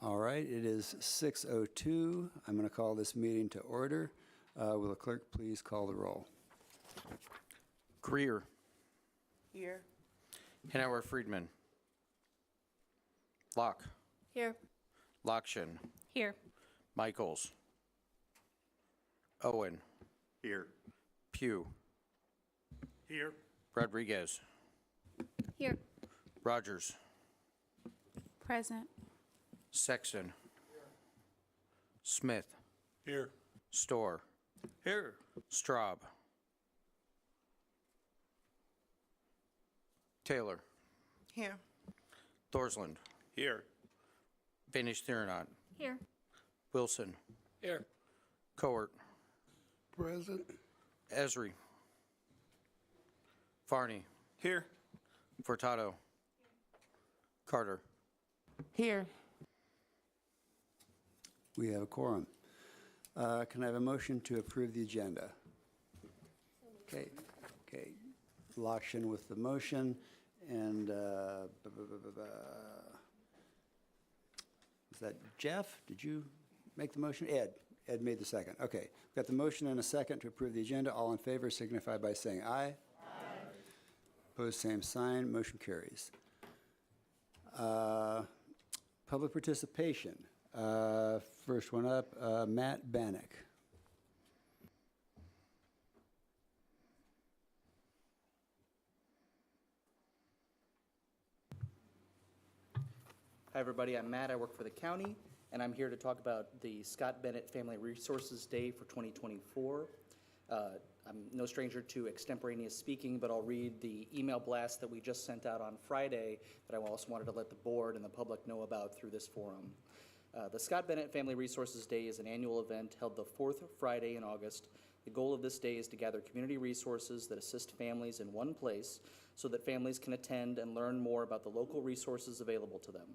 All right, it is 6:02. I'm going to call this meeting to order. Will the clerk please call the roll? Greer. Here. Hanauer Friedman. Locke. Here. Lokshin. Here. Michaels. Owen. Here. Pugh. Here. Rodriguez. Here. Rogers. Present. Sexton. Smith. Here. Storr. Here. Straub. Taylor. Here. Thorsland. Here. Vanish Theranot. Here. Wilson. Here. Coert. Present. Esri. Farney. Here. Furtado. Carter. Here. We have a quorum. Can I have a motion to approve the agenda? Okay. Lokshin with the motion, and is that Jeff? Did you make the motion? Ed made the second. Okay. We've got the motion and a second to approve the agenda. All in favor signify by saying aye. Aye. Opposed, same sign. Motion carries. Public participation. First one up, Matt Bannock. Hi, everybody. I'm Matt. I work for the county, and I'm here to talk about the Scott Bennett Family Resources Day for 2024. I'm no stranger to extemporaneous speaking, but I'll read the email blast that we just sent out on Friday that I also wanted to let the board and the public know about through this forum. The Scott Bennett Family Resources Day is an annual event held the fourth Friday in August. The goal of this day is to gather community resources that assist families in one place so that families can attend and learn more about the local resources available to them.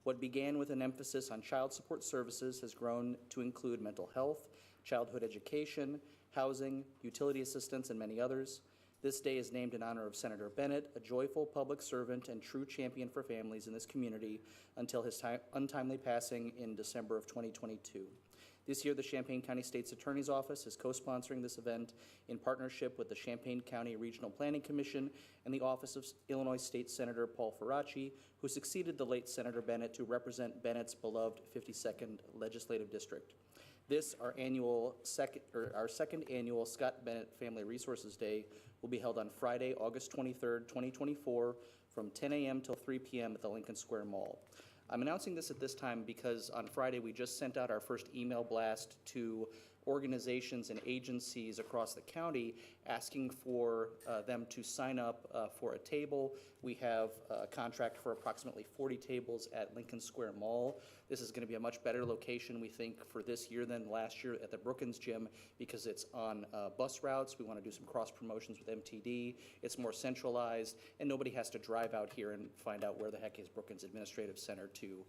What began with an emphasis on child support services has grown to include mental health, childhood education, housing, utility assistance, and many others. This day is named in honor of Senator Bennett, a joyful public servant and true champion for families in this community until his untimely passing in December of 2022. This year, the Champaign County State's Attorney's Office is co-sponsoring this event in partnership with the Champaign County Regional Planning Commission and the Office of Illinois State Senator Paul Faraci, who succeeded the late Senator Bennett to represent Bennett's beloved 52nd Legislative District. This, our second annual Scott Bennett Family Resources Day, will be held on Friday, August 23rd, 2024, from 10 a.m. till 3 p.m. at the Lincoln Square Mall. I'm announcing this at this time because on Friday we just sent out our first email blast to organizations and agencies across the county asking for them to sign up for a table. We have a contract for approximately 40 tables at Lincoln Square Mall. This is going to be a much better location, we think, for this year than last year at the Brookins Gym because it's on bus routes. We want to do some cross promotions with MTD. It's more centralized, and nobody has to drive out here and find out where the heck is Brookins Administrative Center to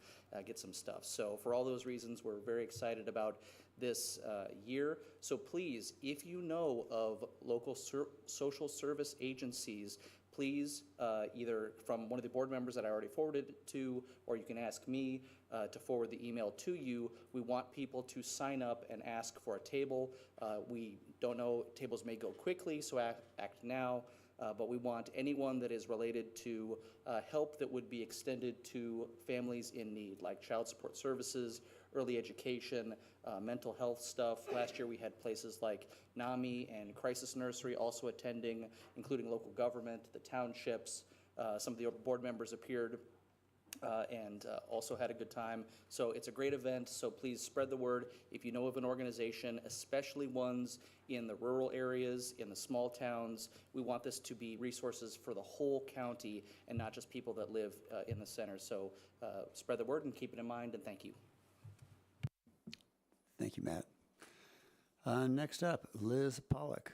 get some stuff. So for all those reasons, we're very excited about this year. So please, if you know of local social service agencies, please, either from one of the board members that I already forwarded to, or you can ask me to forward the email to you. We want people to sign up and ask for a table. We don't know, tables may go quickly, so act now. But we want anyone that is related to help that would be extended to families in need, like child support services, early education, mental health stuff. Last year we had places like NAMI and Crisis Nursery also attending, including local government, the townships. Some of the board members appeared and also had a good time. So it's a great event, so please spread the word. If you know of an organization, especially ones in the rural areas, in the small towns, we want this to be resources for the whole county and not just people that live in the center. So spread the word and keep it in mind, and thank you. Thank you, Matt. Next up, Liz Pollock.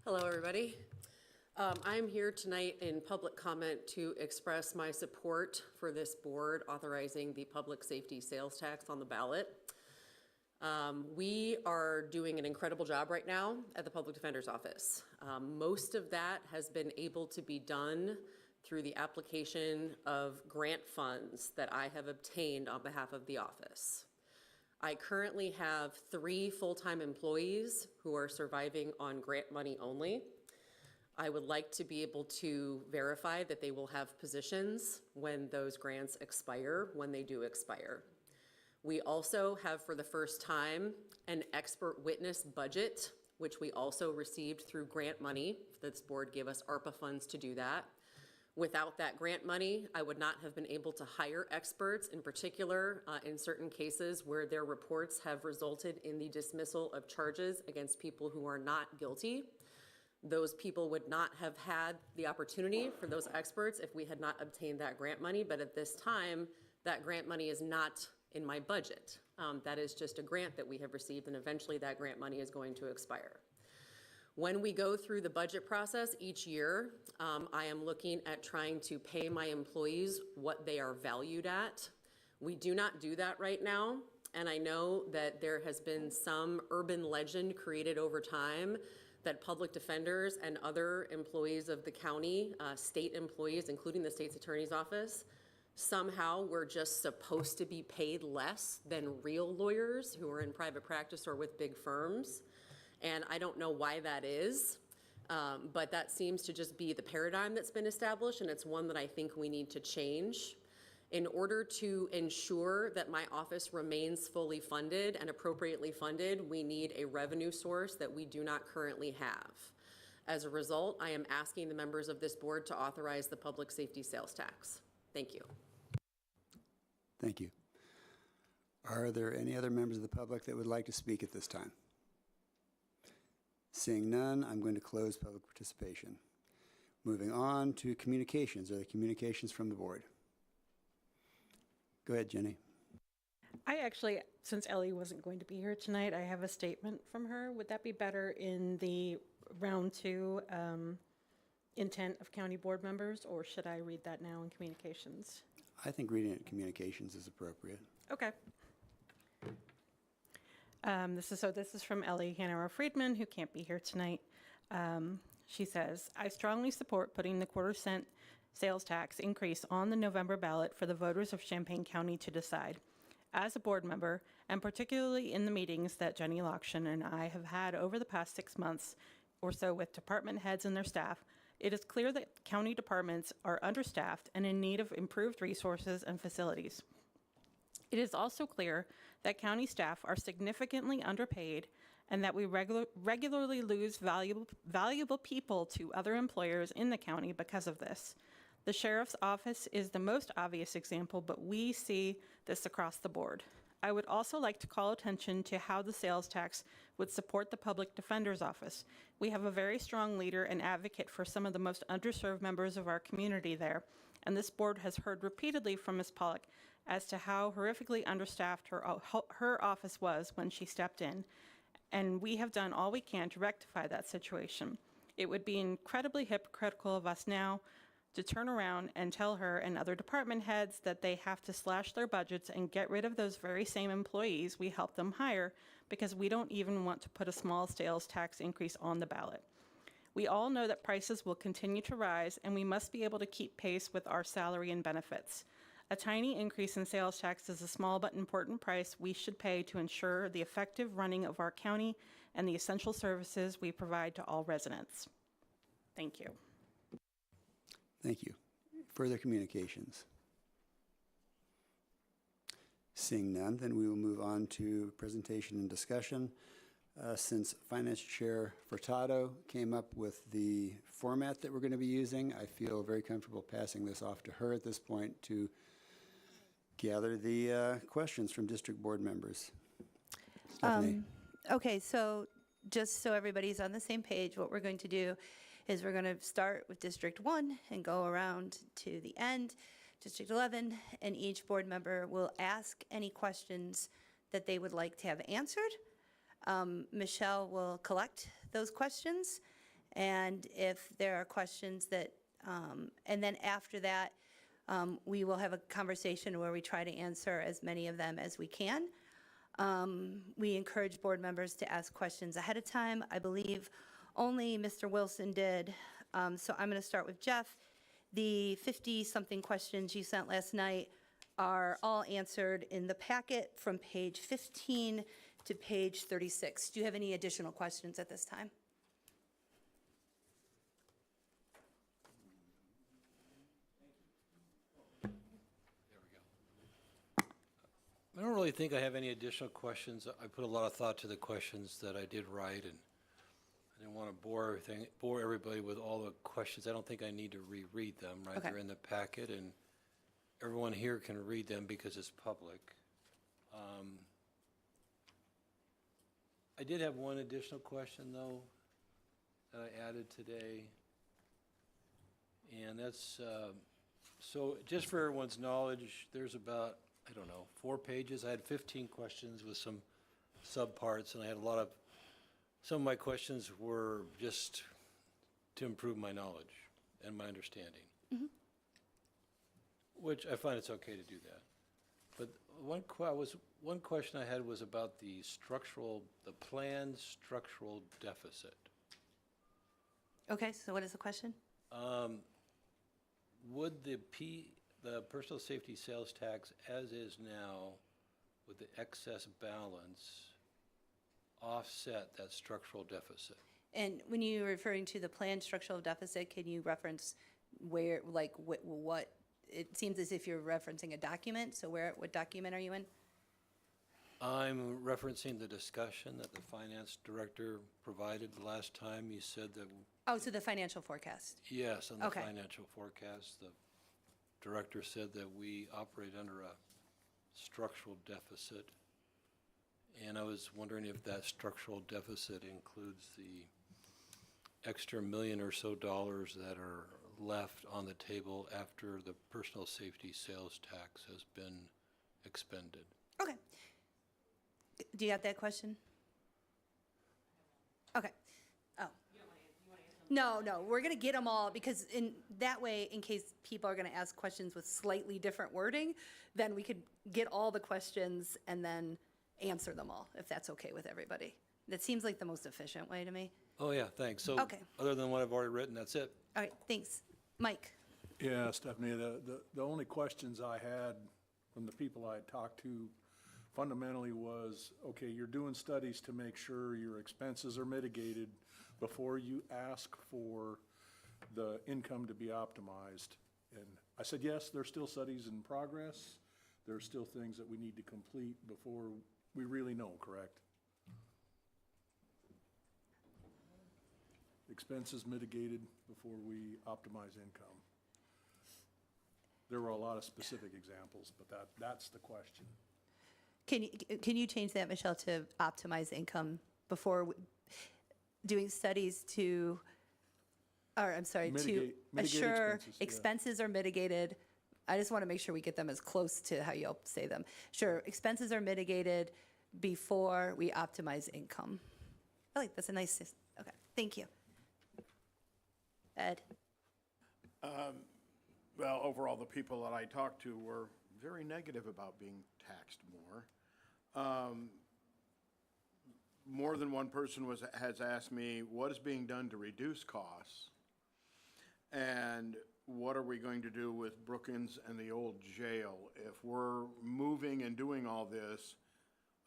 Hello, everybody. I'm here tonight in public comment to express my support for this board authorizing the public safety sales tax on the ballot. We are doing an incredible job right now at the Public Defender's Office. Most of that has been able to be done through the application of grant funds that I have obtained on behalf of the office. I currently have 3 full-time employees who are surviving on grant money only. I would like to be able to verify that they will have positions when those grants expire, when they do expire. We also have, for the first time, an expert witness budget, which we also received through grant money. This board gave us ARPA funds to do that. Without that grant money, I would not have been able to hire experts, in particular, in certain cases where their reports have resulted in the dismissal of charges against people who are not guilty. Those people would not have had the opportunity for those experts if we had not obtained that grant money, but at this time, that grant money is not in my budget. That is just a grant that we have received, and eventually that grant money is going to expire. When we go through the budget process each year, I am looking at trying to pay my employees what they are valued at. We do not do that right now, and I know that there has been some urban legend created over time that public defenders and other employees of the county, state employees, including the state's attorney's office, somehow we're just supposed to be paid less than real lawyers who are in private practice or with big firms. And I don't know why that is, but that seems to just be the paradigm that's been established, and it's one that I think we need to change. In order to ensure that my office remains fully funded and appropriately funded, we need a revenue source that we do not currently have. As a result, I am asking the members of this board to authorize the public safety sales tax. Thank you. Thank you. Are there any other members of the public that would like to speak at this time? Seeing none, I'm going to close public participation. Moving on to communications. Are there communications from the board? Go ahead, Jenny. I actually, since Ellie wasn't going to be here tonight, I have a statement from her. Would that be better in the round 2 intent of county board members, or should I read that now in communications? I think reading it in communications is appropriate. Okay. This is from Ellie Hanauer Friedman, who can't be here tonight. She says, I strongly support putting the quarter-cent sales tax increase on the November ballot for the voters of Champaign County to decide. As a board member, and particularly in the meetings that Jenny Lockshin and I have had over the past 6 months or so with department heads and their staff, it is clear that county departments are understaffed and in need of improved resources and facilities. It is also clear that county staff are significantly underpaid and that we regularly lose valuable people to other employers in the county because of this. The sheriff's office is the most obvious example, but we see this across the board. I would also like to call attention to how the sales tax would support the public defender's office. We have a very strong leader and advocate for some of the most underserved members of our community there, and this board has heard repeatedly from Ms. Pollock as to how horrifically understaffed her office was when she stepped in, and we have done all we can to rectify that situation. It would be incredibly hypocritical of us now to turn around and tell her and other department heads that they have to slash their budgets and get rid of those very same employees we helped them hire because we don't even want to put a small sales tax increase on the ballot. We all know that prices will continue to rise, and we must be able to keep pace with our salary and benefits. A tiny increase in sales tax is a small but important price we should pay to ensure the effective running of our county and the essential services we provide to all residents. Thank you. Thank you. Further communications? Seeing none, then we will move on to presentation and discussion. Since Finance Chair Furtado came up with the format that we're going to be using, I feel very comfortable passing this off to her at this point to gather the questions from district board members. Stephanie. Okay, so just so everybody's on the same page, what we're going to do is we're going to start with District 1 and go around to the end, District 11, and each board member will ask any questions that they would like to have answered. Michelle will collect those questions, and if there are questions that, and then after that, we will have a conversation where we try to answer as many of them as we can. We encourage board members to ask questions ahead of time. I believe only Mr. Wilson did. So I'm going to start with Jeff. The 50-something questions you sent last night are all answered in the packet from page 15 to page 36. Do you have any additional questions at this time? I don't really think I have any additional questions. I put a lot of thought to the questions that I did write, and I didn't want to bore everybody with all the questions. I don't think I need to reread them, right? Okay. They're in the packet, and everyone here can read them because it's public. I did have one additional question, though, that I added today. And that's, so just for everyone's knowledge, there's about, I don't know, 4 pages. I had 15 questions with some subparts, and I had some of my questions were just to improve my knowledge and my understanding. Which I find it's okay to do that. But one question I had was about the planned structural deficit. Okay, so what is the question? Would the personal safety sales tax as is now with the excess balance offset that structural deficit? And when you're referring to the planned structural deficit, can you reference where, like, what, it seems as if you're referencing a document, so what document are you in? I'm referencing the discussion that the finance director provided the last time. You said that, Oh, so the financial forecast. yes, on the Okay. financial forecast, the director said that we operate under a structural deficit. And I was wondering if that structural deficit includes the extra $1 million or so that are left on the table after the personal safety sales tax has been expended. Okay. Do you got that question? Okay. Oh. No, we're going to get them all, because in that way, in case people are going to ask questions with slightly different wording, then we could get all the questions and then answer them all, if that's okay with everybody. That seems like the most efficient way to me. Oh, yeah, thanks. So Okay. other than what I've already written, that's it. All right, thanks. Mike? Yeah, Stephanie, the only questions I had from the people I talked to fundamentally was, okay, you're doing studies to make sure your expenses are mitigated before you ask for the income to be optimized. And I said, yes, there's still studies in progress. There's still things that we need to complete before we really know, correct? Expenses mitigated before we optimize income. There were a lot of specific examples, but that's the question. Can you change that, Michelle, to optimize income before doing studies to, or I'm sorry, to Mitigate assure expenses, yeah. expenses are mitigated? I just want to make sure we get them as close to how you'll say them. Sure, expenses are mitigated before we optimize income. I like, that's a nice, okay, thank you. Ed? Well, overall, the people that I talked to were very negative about being taxed more. More than one person has asked me, what is being done to reduce costs? And what are we going to do with Brookins and the old jail? If we're moving and doing all this,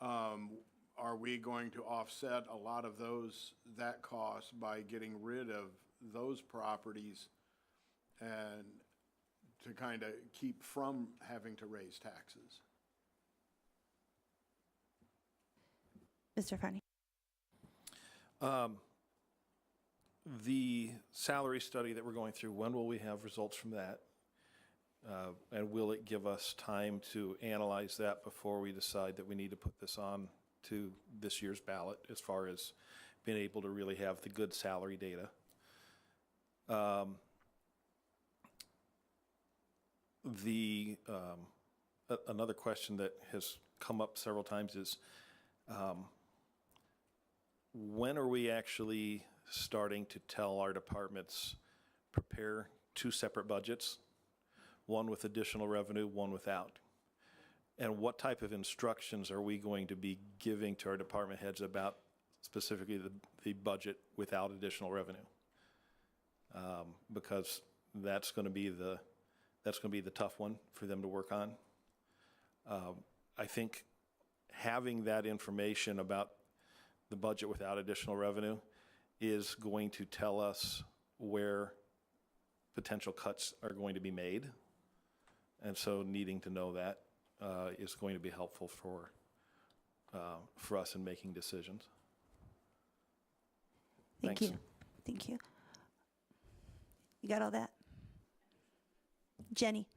are we going to offset a lot of that cost by getting rid of those properties and to kind of keep from having to raise taxes? Mr. Farney? The salary study that we're going through, when will we have results from that? And will it give us time to analyze that before we decide that we need to put this on to this year's ballot, as far as being able to really have the good salary data? Another question that has come up several times is, when are we actually starting to tell our departments, prepare 2 separate budgets, one with additional revenue, one without? And what type of instructions are we going to be giving to our department heads about specifically the budget without additional revenue? Because that's going to be the tough one for them to work on. I think having that information about the budget without additional revenue is going to tell us where potential cuts are going to be made. And so needing to know that is going to be helpful for us in making decisions. Thank Thanks. you. Thank you. You got all that? Jenny?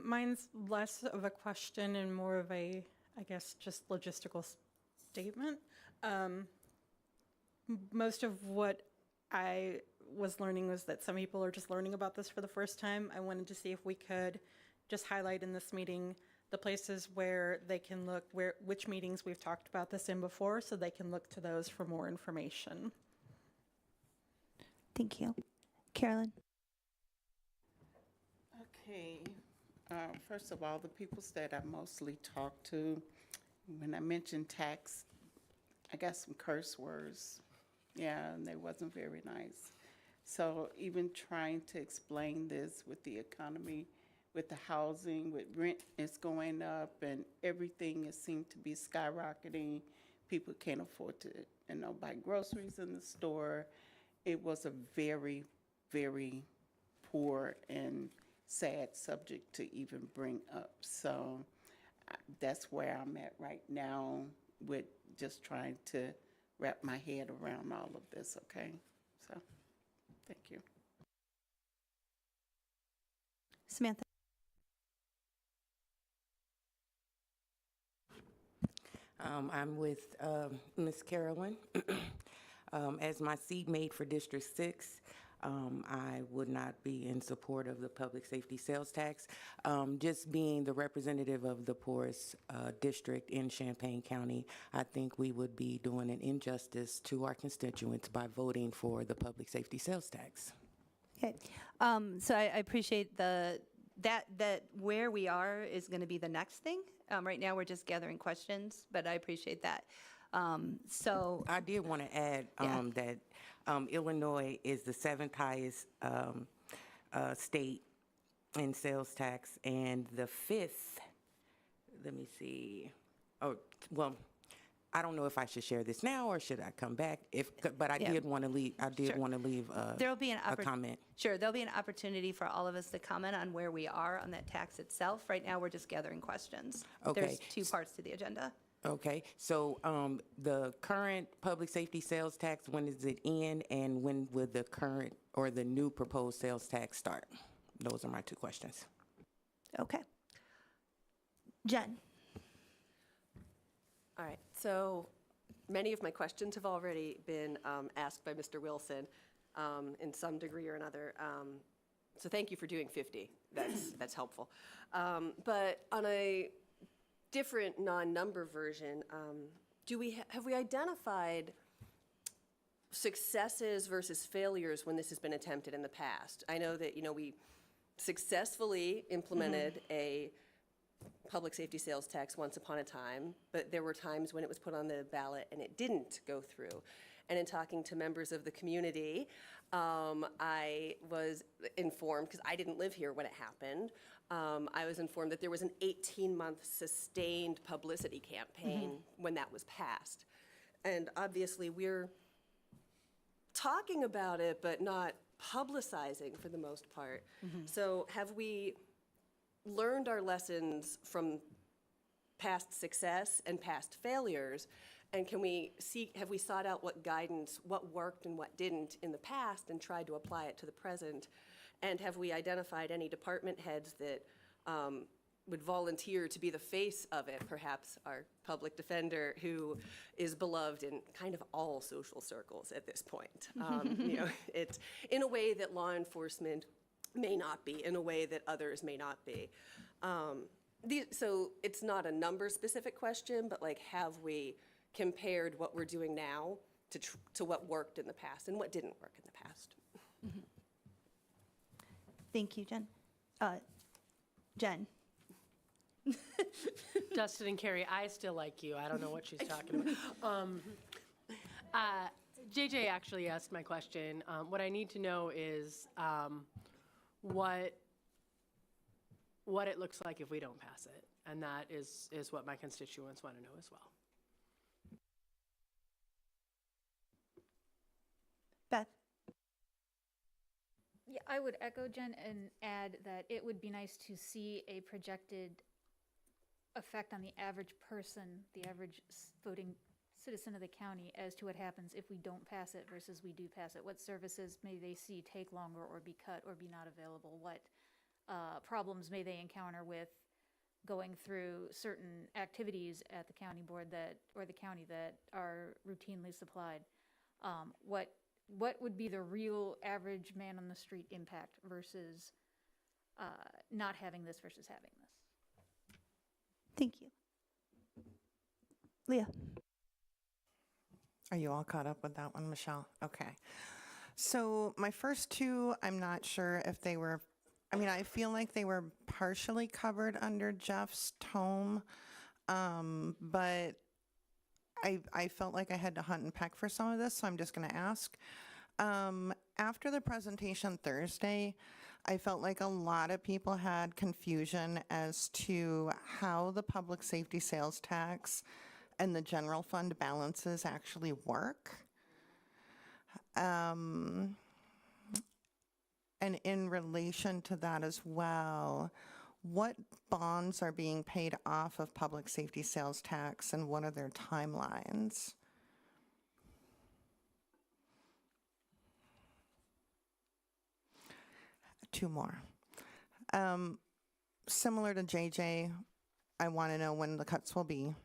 Mine's less of a question and more of a, I guess, just logistical statement. Most of what I was learning was that some people are just learning about this for the first time. I wanted to see if we could just highlight in this meeting the places where they can look, which meetings we've talked about this in before, so they can look to those for more information. Thank you. Carolyn? Okay. First of all, the people that I mostly talk to, when I mentioned tax, I got some curse words. Yeah, and they wasn't very nice. So even trying to explain this with the economy, with the housing, with rent is going up and everything is seemed to be skyrocketing. People can't afford to, buy groceries in the store. It was a very, very poor and sad subject to even bring up. So that's where I'm at right now with just trying to wrap my head around all of this, okay? So, thank you. Samantha? I'm with Ms. Carolyn. As my seat mate for District 6, I would not be in support of the public safety sales tax. Just being the representative of the poorest district in Champaign County, I think we would be doing an injustice to our constituents by voting for the public safety sales tax. Okay. So I appreciate that where we are is going to be the next thing. Right now, we're just gathering questions, but I appreciate that. So I did want to add that Illinois is the 7th highest state in sales tax, and the 5th, let me see, I don't know if I should share this now or should I come back? But I did want to leave. I did want to leave there'll be a comment. Sure, there'll be an opportunity for all of us to comment on where we are on that tax itself. Right now, we're just gathering questions. Okay. There's 2 parts to the agenda. Okay, so the current public safety sales tax, when is it in, and when would the current or the new proposed sales tax start? Those are my 2 questions. Okay. Jen? All right, so many of my questions have already been asked by Mr. Wilson in some degree or another. So thank you for doing 50. That's helpful. But on a different non-number version, have we identified successes versus failures when this has been attempted in the past? I know that we successfully implemented a public safety sales tax once upon a time, but there were times when it was put on the ballot and it didn't go through. And in talking to members of the community, I was informed, because I didn't live here when it happened, I was informed that there was an 18-month sustained publicity campaign when that was passed. And obviously we're talking about it, but not publicizing for the most part. So have we learned our lessons from past success and past failures? And have we sought out what guidance, what worked and what didn't in the past, and tried to apply it to the present? And have we identified any department heads that would volunteer to be the face of it? Perhaps our public defender, who is beloved in kind of all social circles at this point. It's in a way that law enforcement may not be, in a way that others may not be. So it's not a number-specific question, but have we compared what we're doing now to what worked in the past and what didn't work in the past? Thank you, Jen. Jen? Dustin and Carrie, I still like you. I don't know what she's talking about. JJ actually asked my question. What I need to know is what it looks like if we don't pass it. And that is what my constituents want to know as well. Beth? Yeah, I would echo Jen and add that it would be nice to see a projected effect on the average person, the average voting citizen of the county, as to what happens if we don't pass it versus we do pass it. What services may they see take longer or be cut or be not available? What problems may they encounter with going through certain activities at the county board or the county that are routinely supplied? What would be the real average man on the street impact versus not having this versus having this? Thank you. Leah? Are you all caught up with that one, Michelle? Okay. So my first two, I'm not sure if they were, I feel like they were partially covered under Jeff's tome, but I felt like I had to hunt and peck for some of this, so I'm just going to ask. After the presentation Thursday, I felt like a lot of people had confusion as to how the public safety sales tax and the general fund balances actually work. And in relation to that as well, what bonds are being paid off of public safety sales tax and what are their timelines? Two more. Similar to JJ, I want to know when the cuts will be.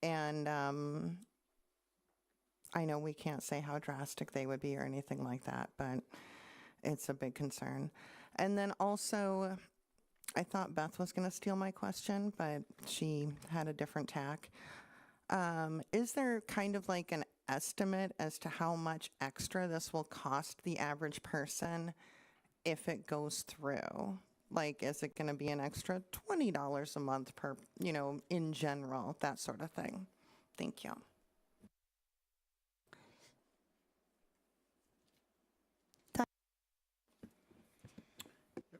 And I know we can't say how drastic they would be or anything like that, but it's a big concern. And then also, I thought Beth was going to steal my question, but she had a different tack. Is there kind of like an estimate as to how much extra this will cost the average person if it goes through? Like, is it going to be an extra $20 a month per, in general, that sort of thing? Thank you.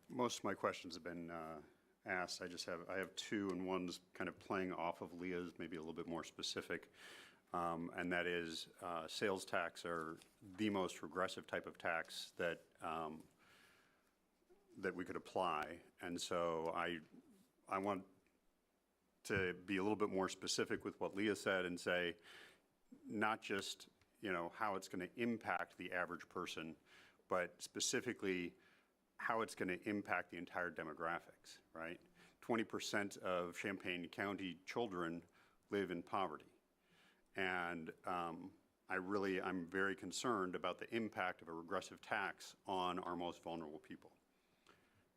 Most of my questions have been asked. I have two, and one's kind of playing off of Leah's, maybe a little bit more specific, and that is sales tax are the most regressive type of tax that we could apply, and so I want to be a little bit more specific with what Leah said and say not just how it's going to impact the average person, but specifically how it's going to impact the entire demographics, right? 20% of Champaign County children live in poverty. And I'm very concerned about the impact of a regressive tax on our most vulnerable people.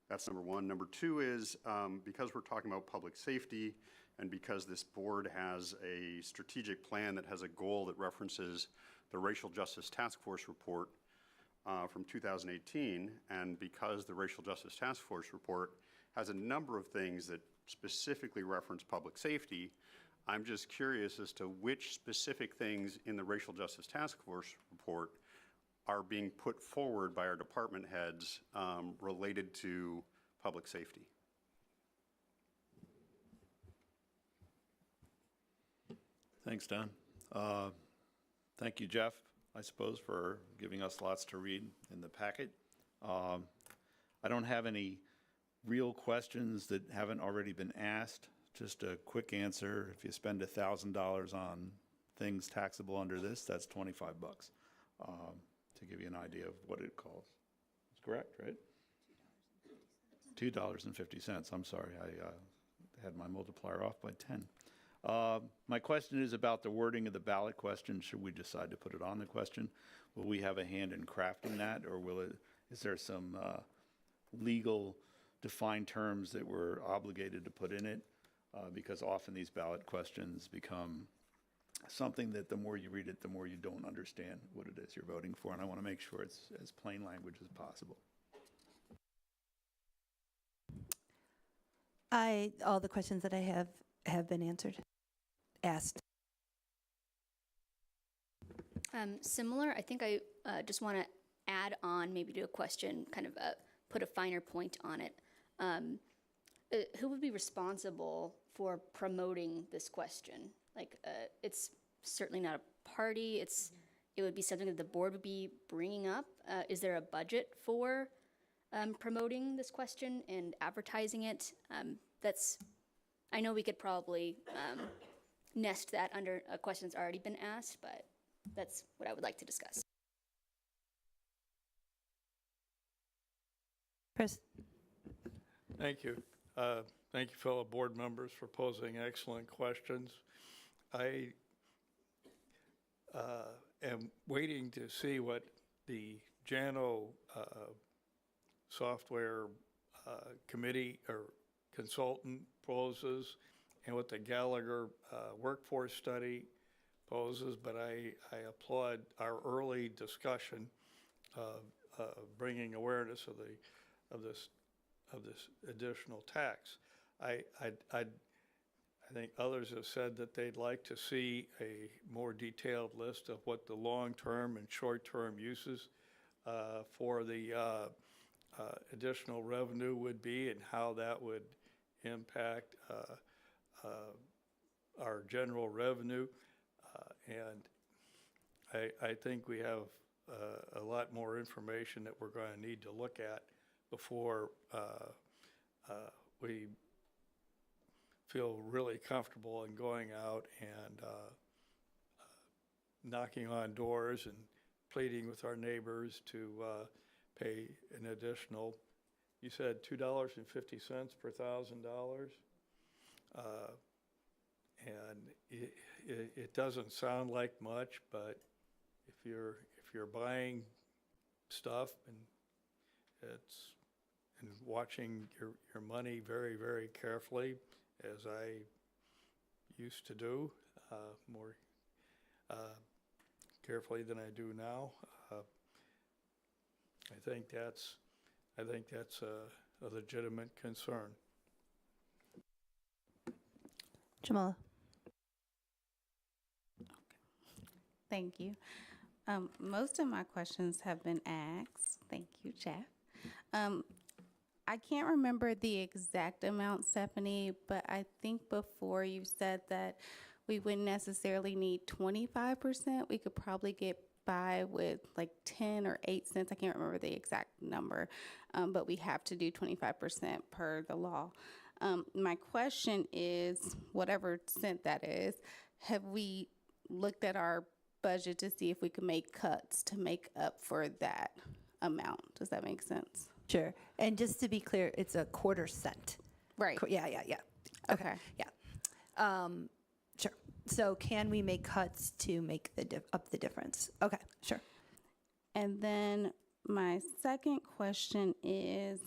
That's number one. Number two is because we're talking about public safety and because this board has a strategic plan that has a goal that references the Racial Justice Task Force report from 2018, and because the Racial Justice Task Force report has a number of things that specifically reference public safety, I'm just curious as to which specific things in the Racial Justice Task Force report are being put forward by our department heads related to public safety. Thanks, Don. Thank you, Jeff, I suppose, for giving us lots to read in the packet. I don't have any real questions that haven't already been asked. Just a quick answer. If you spend $1,000 on things taxable under this, that's $25, to give you an idea of what it costs. That's correct, right? $2.50. I'm sorry, I had my multiplier off by 10. My question is about the wording of the ballot question. Should we decide to put it on the question? Will we have a hand in crafting that, or is there some legal defined terms that we're obligated to put in it? Because often these ballot questions become something that the more you read it, the more you don't understand what it is you're voting for, and I want to make sure it's as plain language as possible. All the questions that I have been asked. Similar, I think I just want to add on maybe to a question, kind of put a finer point on it. Who would be responsible for promoting this question? Like, it's certainly not a party. It would be something that the board would be bringing up. Is there a budget for promoting this question and advertising it? I know we could probably nest that under a question that's already been asked, but that's what I would like to discuss. Chris? Thank you. Thank you, fellow board members, for posing excellent questions. I am waiting to see what the JANO software committee or consultant poses and what the Gallagher workforce study poses, but I applaud our early discussion of bringing awareness of this additional tax. I think others have said that they'd like to see a more detailed list of what the long-term and short-term uses for the additional revenue would be and how that would impact our general revenue. And I think we have a lot more information that we're going to need to look at before we feel really comfortable in going out and knocking on doors and pleading with our neighbors to pay an additional, you said $2.50 per $1,000? And it doesn't sound like much, but if you're buying stuff and watching your money very, very carefully, as I used to do, more carefully than I do now, I think that's a legitimate concern. Jamala? Thank you. Most of my questions have been asked. Thank you, Jeff. I can't remember the exact amount, Stephanie, but I think before you said that we wouldn't necessarily need 25%. We could probably get by with like 10 or 8 cents. I can't remember the exact number, but we have to do 25% per the law. My question is, whatever cent that is, have we looked at our budget to see if we could make cuts to make up for that amount? Does that make sense? Sure. And just to be clear, it's a quarter cent. Right. Yeah. Okay. Yeah. Sure. So can we make cuts to make up the difference? Okay, sure. And then my second question is,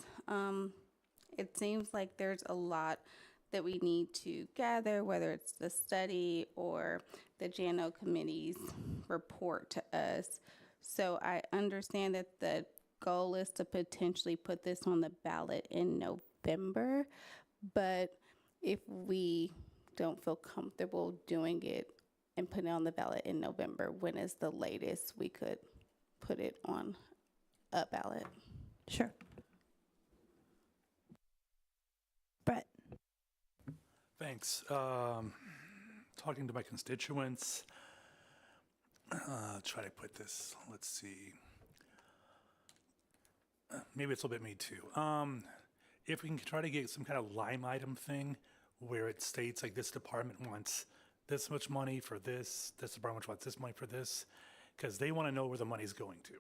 it seems like there's a lot that we need to gather, whether it's the study or the JANO committee's report to us. So I understand that the goal is to potentially put this on the ballot in November, but if we don't feel comfortable doing it and putting it on the ballot in November, when is the latest we could put it on a ballot? Sure. Brett? Thanks. Talking to my constituents, try to put this, let's see. Maybe it's a little bit me too. If we can try to get some kind of line item thing where it states like this department wants this much money for this department wants this money for this, because they want to know where the money's going to.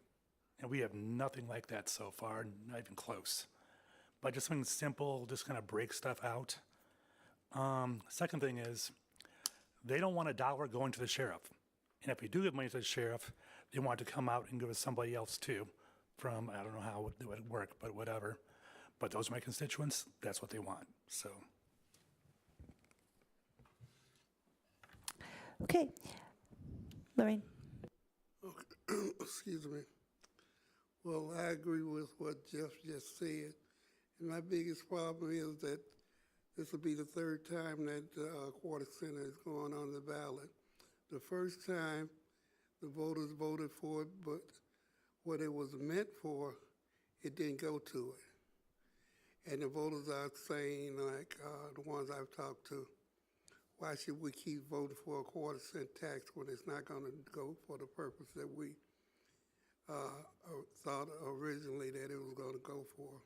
And we have nothing like that so far, not even close. But just something simple, just kind of break stuff out. Second thing is, they don't want $1 going to the sheriff. And if we do give money to the sheriff, they want it to come out and go to somebody else too. From, I don't know how it would work, but whatever. But those are my constituents, that's what they want, so. Okay. Lorraine? Excuse me. Well, I agree with what Jeff just said. And my biggest problem is that this will be the third time that quarter cent is going on the ballot. The first time, the voters voted for it, but what it was meant for, it didn't go to it. And the voters are saying, like the ones I've talked to, why should we keep voting for a quarter cent tax when it's not going to go for the purpose that we thought originally that it was going to go for?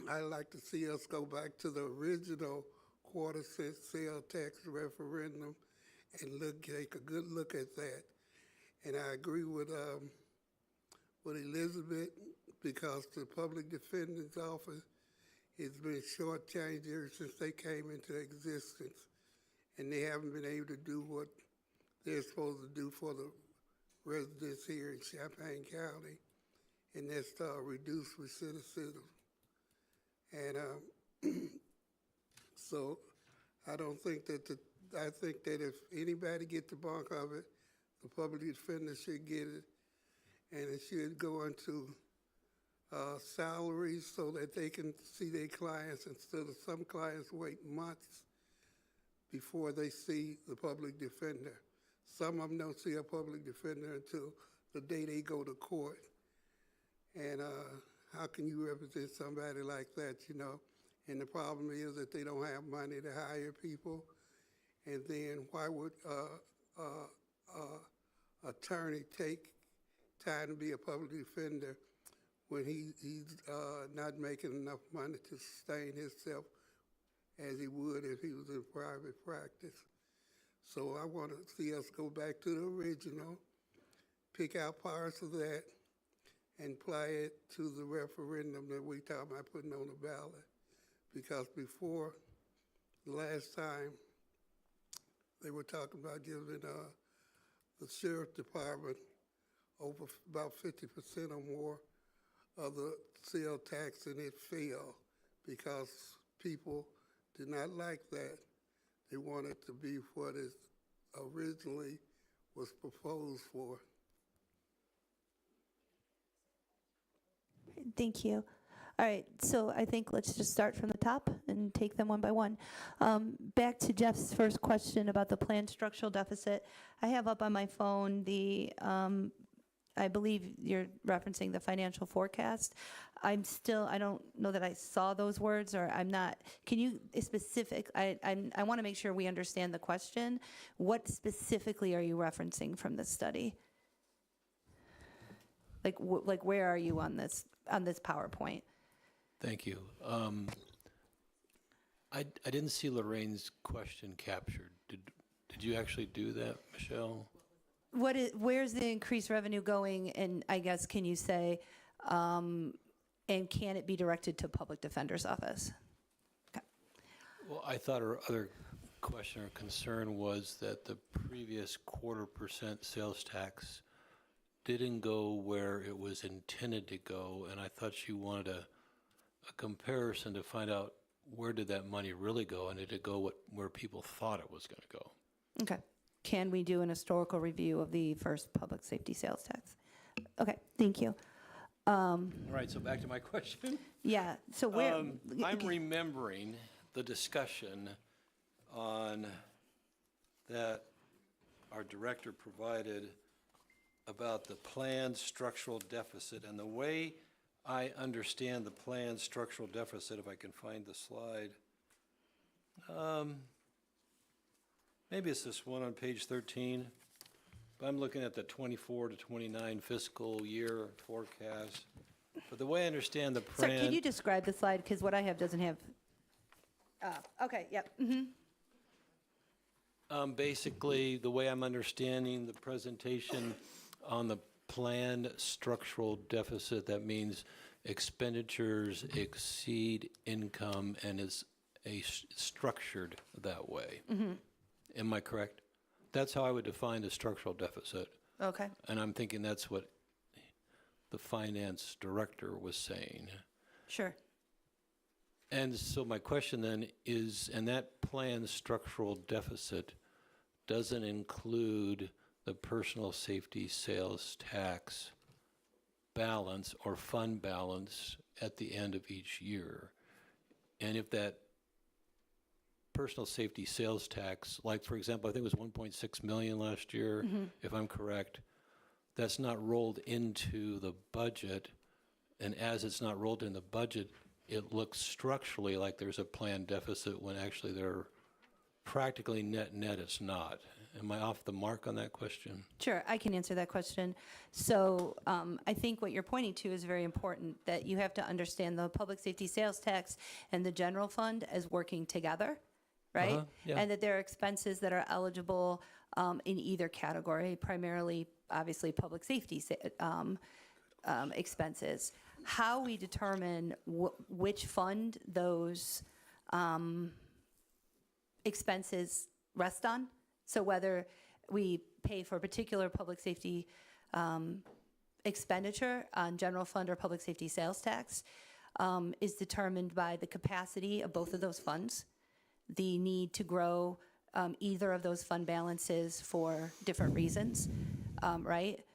I'd like to see us go back to the original quarter cent sales tax referendum and take a good look at that. And I agree with Elizabeth, because the public defender's office has been shortchanged ever since they came into existence, and they haven't been able to do what they're supposed to do for the residents here in Champaign County, and that's reduce recidivism. And so I don't think that I think that if anybody get the bulk of it, the public defender should get it, and it should go into salaries so that they can see their clients instead of some clients wait months before they see the public defender. Some of them don't see a public defender until the day they go to court. And how can you represent somebody like that, you know? And the problem is that they don't have money to hire people. And then why would attorney take time to be a public defender when he's not making enough money to sustain himself as he would if he was in private practice? So I want to see us go back to the original, pick out parts of that, and apply it to the referendum that we talking about putting on the ballot. Because before, the last time, they were talking about giving the sheriff department over about 50% or more of the sale tax, and it failed because people did not like that. They wanted to be what it originally was proposed for. Thank you. All right, so I think let's just start from the top and take them one by one. Back to Jeff's first question about the planned structural deficit. I have up on my phone the, I believe you're referencing the financial forecast. I don't know that I saw those words, or I'm not, can you specific, I want to make sure we understand the question. What specifically are you referencing from this study? Like where are you on this PowerPoint? Thank you. I didn't see Lorraine's question captured. Did you actually do that, Michelle? Where's the increased revenue going? And I guess, can you say, and can it be directed to public defender's office? Okay. Well, I thought our other question or concern was that the previous 0.25% sales tax didn't go where it was intended to go, and I thought she wanted a comparison to find out where did that money really go, and did it go where people thought it was going to go. Okay. Can we do an historical review of the first public safety sales tax? Okay, thank you. All right, so back to my question. Yeah, so where? I'm remembering the discussion on that our director provided about the planned structural deficit, and the way I understand the planned structural deficit, if I can find the slide. Maybe it's this one on page 13. But I'm looking at the 24 to 29 fiscal year forecast. But the way I understand the plan. Sorry, can you describe the slide? Because what I have doesn't have. Okay, yep. Basically, the way I'm understanding the presentation on the planned structural deficit, that means expenditures exceed income and is structured that way. Am I correct? That's how I would define the structural deficit. Okay. And I'm thinking that's what the finance director was saying. Sure. And so my question then is, and that planned structural deficit doesn't include the personal safety sales tax balance or fund balance at the end of each year. And if that personal safety sales tax, like for example, I think it was 1.6 million last year, if I'm correct, that's not rolled into the budget. And as it's not rolled in the budget, it looks structurally like there's a planned deficit when actually they're practically net it's not. Am I off the mark on that question? Sure, I can answer that question. So I think what you're pointing to is very important, that you have to understand the public safety sales tax and the general fund as working together, right? Yeah. And that there are expenses that are eligible in either category, primarily, obviously, public safety expenses. How we determine which fund those expenses rest on, so whether we pay for a particular public safety expenditure on general fund or public safety sales tax, is determined by the capacity of both of those funds, the need to grow either of those fund balances for different reasons, right?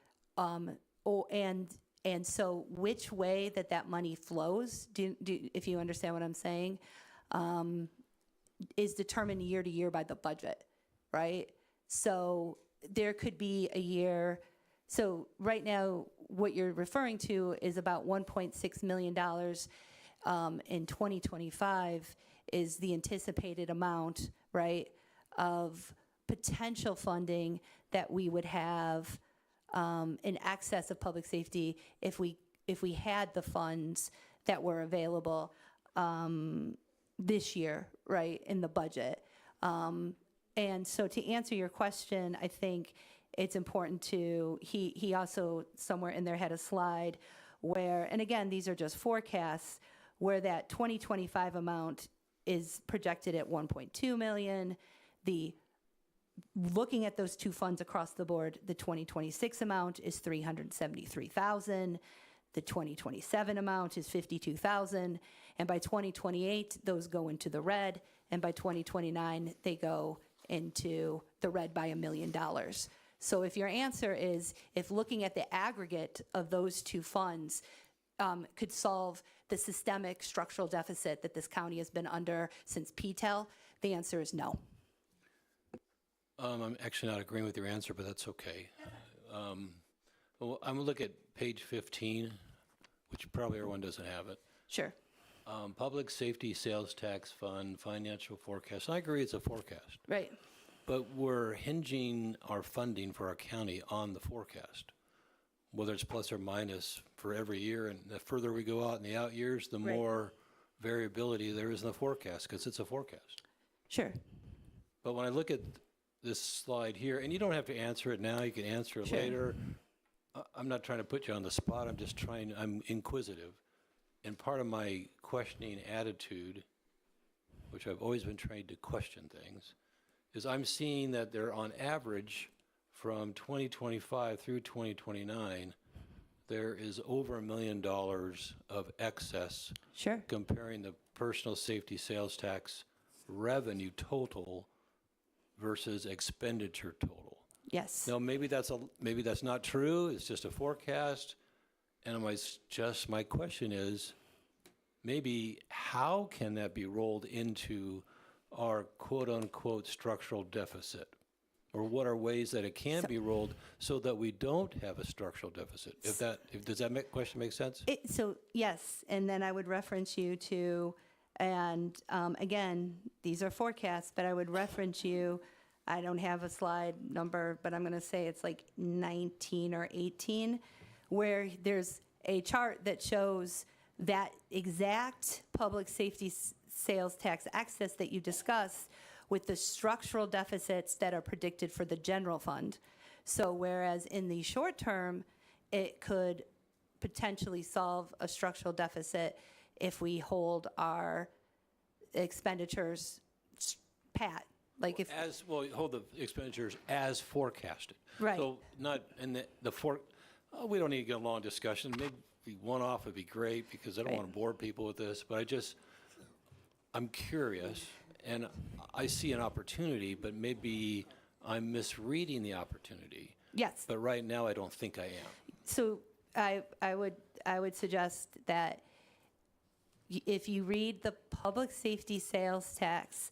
And so which way that money flows, if you understand what I'm saying, is determined year to year by the budget, right? So there could be a year, so right now, what you're referring to is about $1.6 million in 2025 is the anticipated amount, right, of potential funding that we would have in excess of public safety if we had the funds that were available this year, right, in the budget. And so to answer your question, I think it's important to, he also somewhere in there had a slide where, and again, these are just forecasts, where that 2025 amount is projected at 1.2 million. Looking at those two funds across the board, the 2026 amount is 373,000. The 2027 amount is 52,000. And by 2028, those go into the red. And by 2029, they go into the red by $1 million. So if your answer is, if looking at the aggregate of those two funds could solve the systemic structural deficit that this county has been under since PTEL, the answer is no. I'm actually not agreeing with your answer, but that's okay. Well, I'm gonna look at page 15, which probably everyone doesn't have it. Sure. Public safety sales tax fund, financial forecast. I agree it's a forecast. Right. But we're hinging our funding for our county on the forecast, whether it's plus or minus for every year. And the further we go out in the out years, the more variability there is in the forecast, because it's a forecast. Sure. But when I look at this slide here, and you don't have to answer it now, you can answer it later. I'm not trying to put you on the spot, I'm inquisitive. And part of my questioning attitude, which I've always been trained to question things, is I'm seeing that they're on average from 2025 through 2029, there is over $1 million of excess. Sure. Comparing the personal safety sales tax revenue total versus expenditure total. Yes. Now, maybe that's not true. It's just a forecast. And my question is, maybe how can that be rolled into our quote-unquote structural deficit? Or what are ways that it can be rolled so that we don't have a structural deficit? Does that question make sense? So yes, and then I would reference you to, and again, these are forecasts, but I would reference you, I don't have a slide number, but I'm going to say it's like 19 or 18, where there's a chart that shows that exact public safety sales tax excess that you discussed with the structural deficits that are predicted for the general fund. So whereas in the short term, it could potentially solve a structural deficit if we hold our expenditures pat. Like if hold the expenditures as forecasted. Right. So not in we don't need to get a long discussion. Maybe one off would be great because I don't want to bore people with this. But I'm curious, and I see an opportunity, but maybe I'm misreading the opportunity. Yes. But right now, I don't think I am. So I would suggest that if you read the public safety sales tax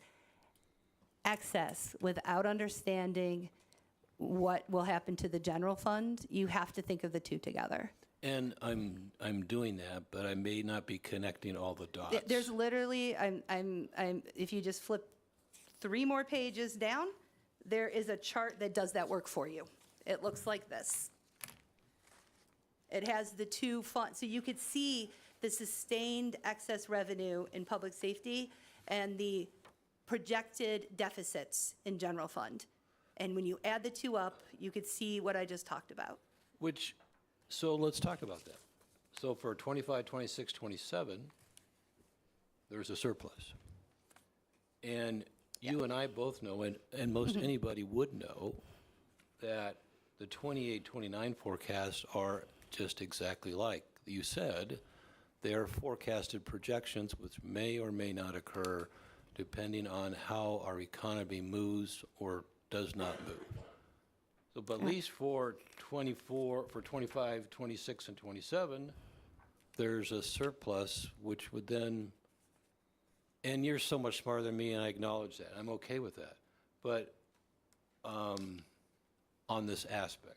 excess without understanding what will happen to the general fund, you have to think of the two together. And I'm doing that, but I may not be connecting all the dots. There's literally, if you just flip 3 more pages down, there is a chart that does that work for you. It looks like this. It has the two funds, so you could see the sustained excess revenue in public safety and the projected deficits in general fund. And when you add the two up, you could see what I just talked about. So let's talk about that. So for 25, 26, 27, there's a surplus. And you and I both know, and most anybody would know, that the 28, 29 forecasts are just exactly like you said. They are forecasted projections which may or may not occur depending on how our economy moves or does not move. So, but at least for 24, for 25, 26, and 27, there's a surplus which would then, and you're so much smarter than me and I acknowledge that. I'm okay with that. But on this aspect,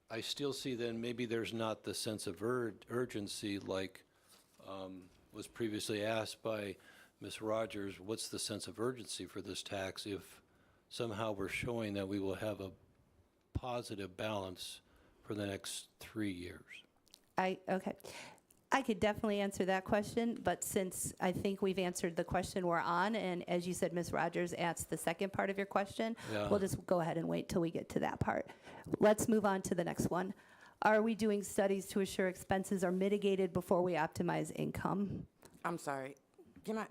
I still see then maybe there's not the sense of urgency like was previously asked by Ms. Rogers. What's the sense of urgency for this tax if somehow we're showing that we will have a positive balance for the next 3 years? Okay. I could definitely answer that question, but since I think we've answered the question we're on, and as you said, Ms. Rogers asked the second part of your question, we'll just go ahead and wait till we get to that part. Let's move on to the next one. Are we doing studies to assure expenses are mitigated before we optimize income? I'm sorry, can I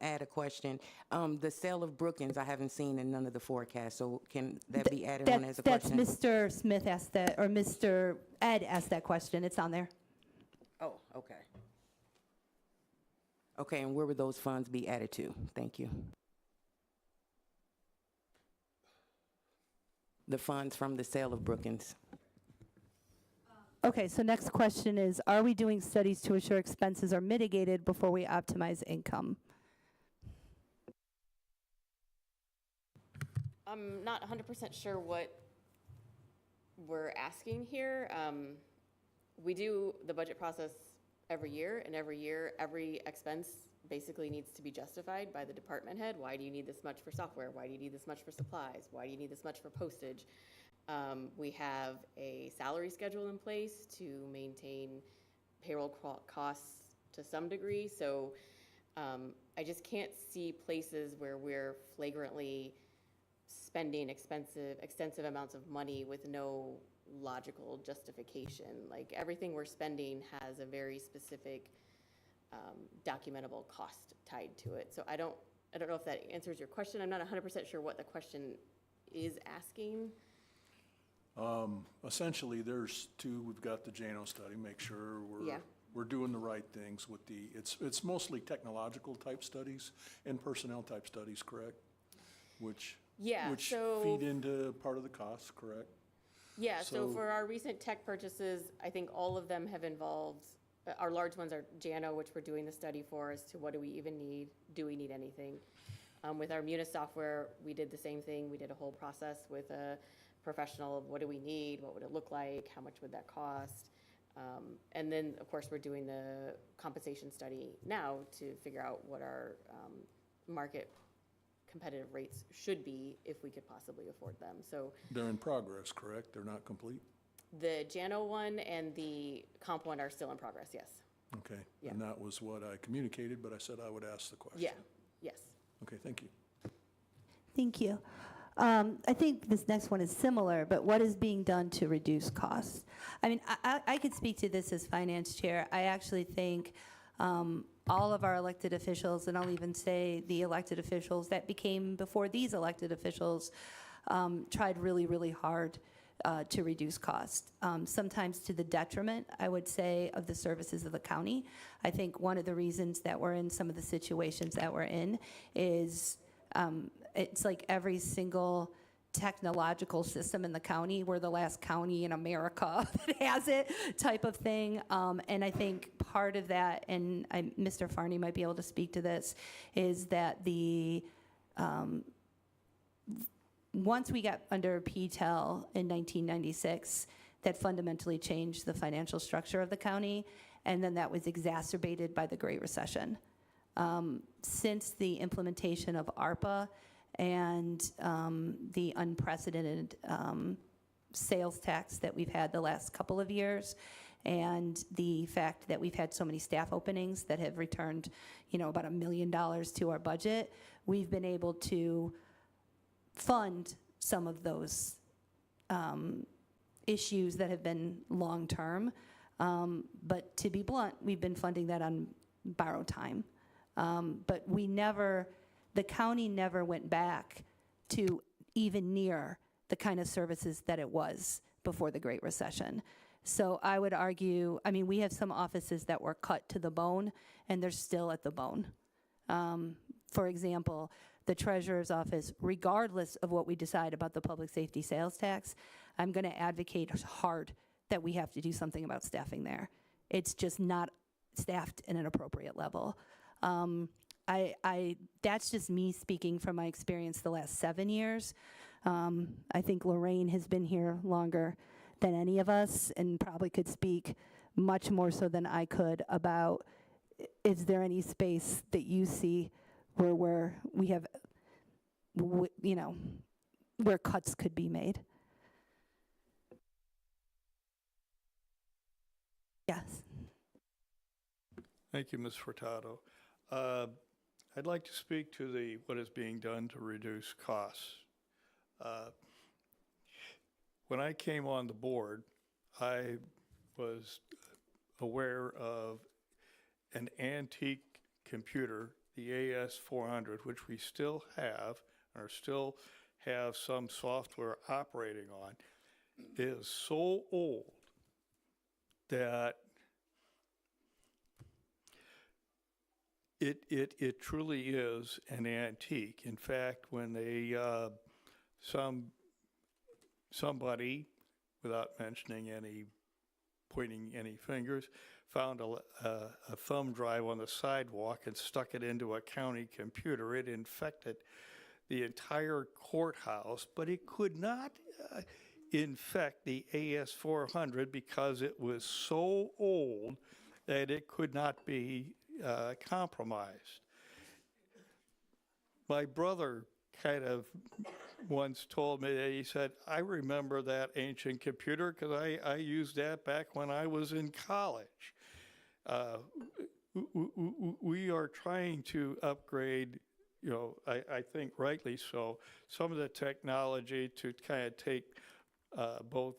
add a question? The sale of Brookings, I haven't seen in none of the forecasts, so can that be added on as a question? That's Mr. Smith asked that, or Mr. Ed asked that question. It's on there. Oh, okay. Okay, and where would those funds be added to? Thank you. The funds from the sale of Brookings. Okay, so next question is, are we doing studies to assure expenses are mitigated before we optimize income? I'm not 100% sure what we're asking here. We do the budget process every year, and every year, every expense basically needs to be justified by the department head. Why do you need this much for software? Why do you need this much for supplies? Why do you need this much for postage? We have a salary schedule in place to maintain payroll costs to some degree. So I just can't see places where we're flagrantly spending extensive amounts of money with no logical justification. Like everything we're spending has a very specific documentable cost tied to it. So I don't know if that answers your question. I'm not 100% sure what the question is asking. Essentially, there's two. We've got the JANO study, make sure we're doing the right things with the, it's mostly technological type studies and personnel type studies, correct? Which feed into part of the cost, correct? Yeah, so for our recent tech purchases, I think all of them have involved, our large ones are JANO, which we're doing the study for as to what do we even need, do we need anything? With our Munis software, we did the same thing. We did a whole process with a professional of what do we need, what would it look like, how much would that cost? And then, of course, we're doing the compensation study now to figure out what our market competitive rates should be if we could possibly afford them. So they're in progress, correct? They're not complete? The JANO one and the comp one are still in progress, yes. Okay, Yeah. and that was what I communicated, but I said I would ask the question. Yeah, yes. Okay, thank you. Thank you. I think this next one is similar, but what is being done to reduce costs? I mean, I could speak to this as finance chair. I actually think all of our elected officials, and I'll even say the elected officials that became before these elected officials, tried really, really hard to reduce cost, sometimes to the detriment, I would say, of the services of the county. I think one of the reasons that we're in some of the situations that we're in is it's like every single technological system in the county. We're the last county in America that has it, type of thing. And I think part of that, and Mr. Farney might be able to speak to this, is that once we got under PTEL in 1996, that fundamentally changed the financial structure of the county, and then that was exacerbated by the Great Recession. Since the implementation of ARPA and the unprecedented sales tax that we've had the last couple of years, and the fact that we've had so many staff openings that have returned, about $1 million to our budget, we've been able to fund some of those issues that have been long-term. But to be blunt, we've been funding that on borrowed time. But the county never went back to even near the kind of services that it was before the Great Recession. So I would argue, we have some offices that were cut to the bone, and they're still at the bone. For example, the treasurer's office, regardless of what we decide about the public safety sales tax, I'm going to advocate hard that we have to do something about staffing there. It's just not staffed at an appropriate level. That's just me speaking from my experience the last 7 years. I think Lorraine has been here longer than any of us and probably could speak much more so than I could about, is there any space that you see where we have, where cuts could be made? Yes. Thank you, Ms. Furtado. I'd like to speak to what is being done to reduce costs. When I came on the board, I was aware of an antique computer, the AS400, which we still have, or still have some software operating on, is so old that it truly is an antique. In fact, when somebody, without pointing any fingers, found a thumb drive on the sidewalk and stuck it into a county computer, it infected the entire courthouse, but it could not infect the AS400 because it was so old that it could not be compromised. My brother kind of once told me that, he said, I remember that ancient computer because I used that back when I was in college. We are trying to upgrade, I think rightly so, some of the technology to kind of take both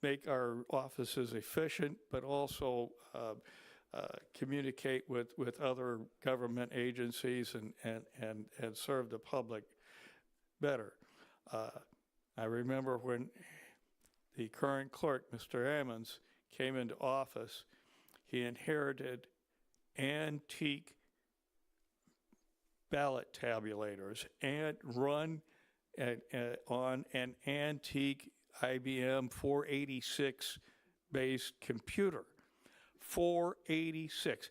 make our offices efficient, but also communicate with other government agencies and serve the public better. I remember when the current clerk, Mr. Ammons, came into office, he inherited antique ballot tabulators and run on an antique IBM 486 based computer. 486.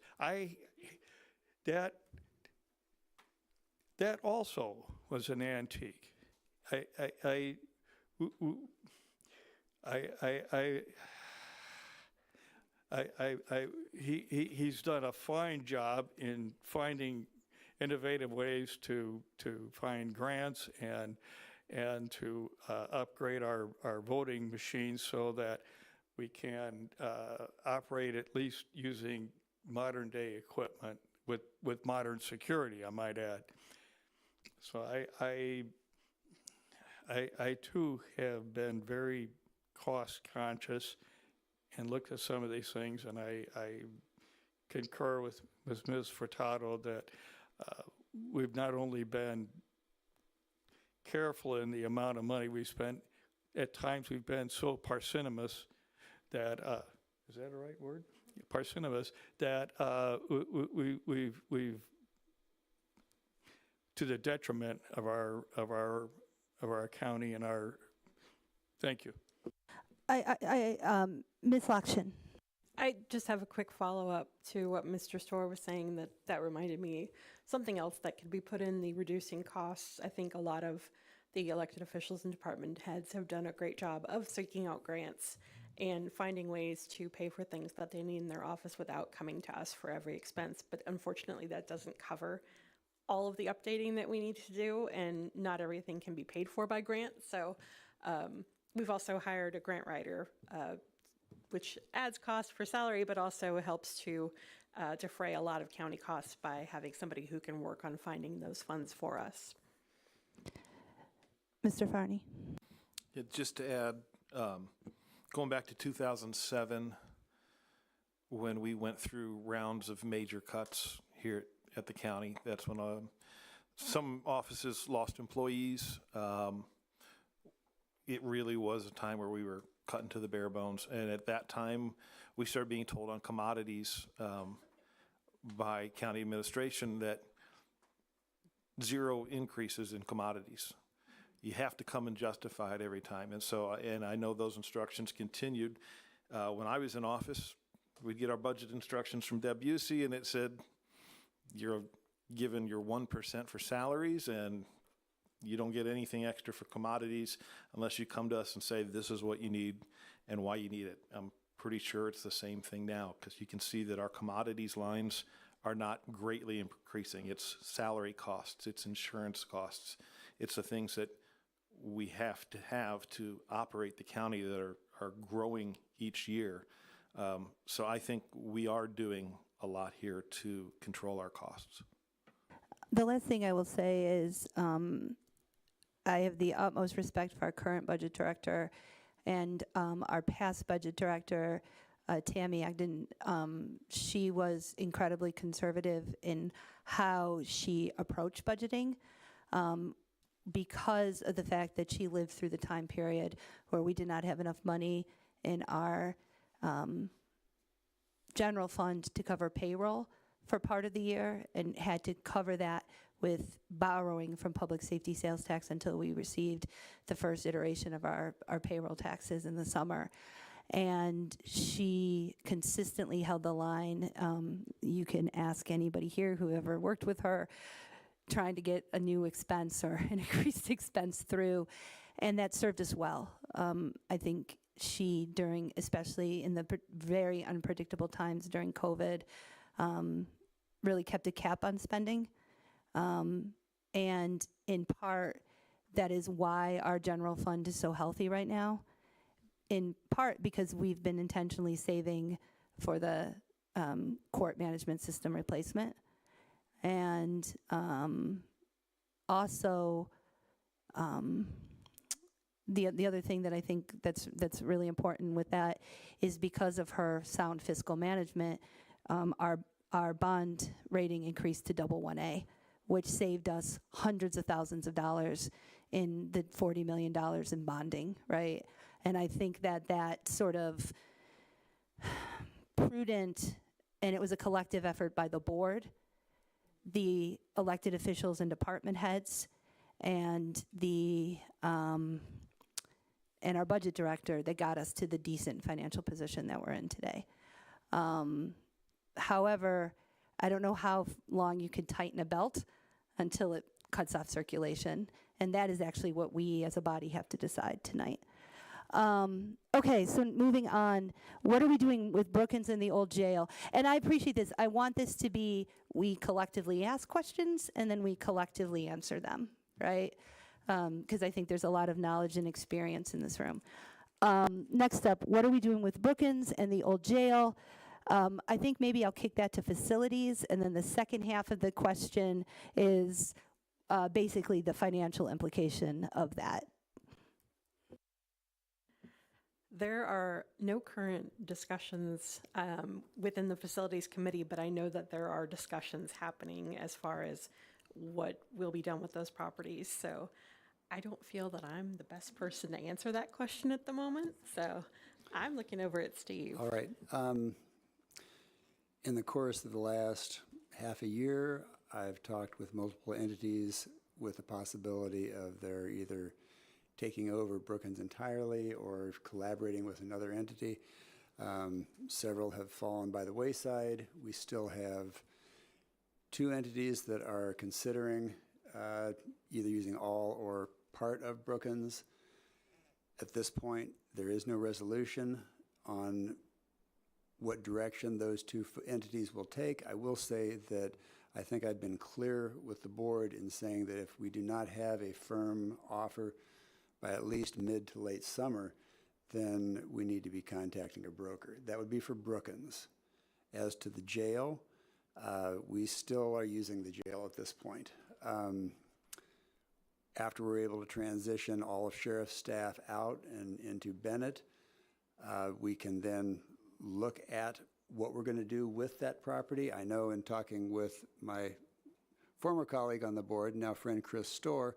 That also was an antique. He's done a fine job in finding innovative ways to find grants and to upgrade our voting machines so that we can operate at least using modern day equipment with modern security, I might add. So I too have been very cost conscious and looked at some of these things, and I concur with Ms. Furtado that we've not only been careful in the amount of money we spent, at times we've been so parsimonious that, is that a right word? Parsimonious, that we've to the detriment of our our county and our, thank you. Ms. Lakshan. I just have a quick follow-up to what Mr. Storr was saying, that reminded me something else that could be put in the reducing costs. I think a lot of the elected officials and department heads have done a great job of seeking out grants and finding ways to pay for things that they need in their office without coming to us for every expense. But unfortunately, that doesn't cover all of the updating that we need to do, and not everything can be paid for by grants. So we've also hired a grant writer, which adds cost for salary, but also helps to defray a lot of county costs by having somebody who can work on finding those funds for us. Mr. Farney. Yeah, just to add, going back to 2007, when we went through rounds of major cuts here at the county, that's when some offices lost employees. It really was a time where we were cutting to the bare bones. And at that time, we started being told on commodities by county administration that 0 increases in commodities. You have to come and justify it every time. And so, and I know those instructions continued. When I was in office, we'd get our budget instructions from Deb Busey, and it said, you're given your 1% for salaries, and you don't get anything extra for commodities unless you come to us and say, this is what you need and why you need it. I'm pretty sure it's the same thing now, because you can see that our commodities lines are not greatly increasing. It's salary costs, it's insurance costs, it's the things that we have to operate the county that are growing each year. So I think we are doing a lot here to control our costs. The last thing I will say is I have the utmost respect for our current budget director and our past budget director, Tammy Ogden. She was incredibly conservative in how she approached budgeting. Because of the fact that she lived through the time period where we did not have enough money in our general fund to cover payroll for part of the year, and had to cover that with borrowing from public safety sales tax until we received the first iteration of our payroll taxes in the summer. And she consistently held the line. You can ask anybody here who ever worked with her, trying to get a new expense or an increased expense through, and that served us well. I think she, especially in the very unpredictable times during COVID, really kept a cap on spending. And in part, that is why our general fund is so healthy right now, in part because we've been intentionally saving for the court management system replacement. And also, the other thing that I think that's really important with that is because of her sound fiscal management, our bond rating increased to AA, which saved us hundreds of thousands of dollars in the $40 million in bonding, right? And I think that sort of prudent, and it was a collective effort by the board, the elected officials and department heads, and and our budget director that got us to the decent financial position that we're in today. However, I don't know how long you can tighten a belt until it cuts off circulation, and that is actually what we as a body have to decide tonight. Okay, so moving on, what are we doing with Brookins and the old jail? And I appreciate this. I want this to be, we collectively ask questions and then we collectively answer them, right? Because I think there's a lot of knowledge and experience in this room. Next up, what are we doing with Brookins and the old jail? I think maybe I'll kick that to facilities, and then the second half of the question is basically the financial implication of that. There are no current discussions within the facilities committee, but I know that there are discussions happening as far as what will be done with those properties. So I don't feel that I'm the best person to answer that question at the moment. So I'm looking over at Steve. All right. In the course of the last half a year, I've talked with multiple entities with the possibility of their either taking over Brookings entirely or collaborating with another entity. Several have fallen by the wayside. We still have 2 entities that are considering either using all or part of Brookings. At this point, there is no resolution on what direction those 2 entities will take. I will say that I think I've been clear with the board in saying that if we do not have a firm offer by at least mid to late summer, then we need to be contacting a broker. That would be for Brookings. As to the jail, we still are using the jail at this point. After we're able to transition all of sheriff's staff out and into Bennett, we can then look at what we're going to do with that property. I know in talking with my former colleague on the board, now friend Chris Storr,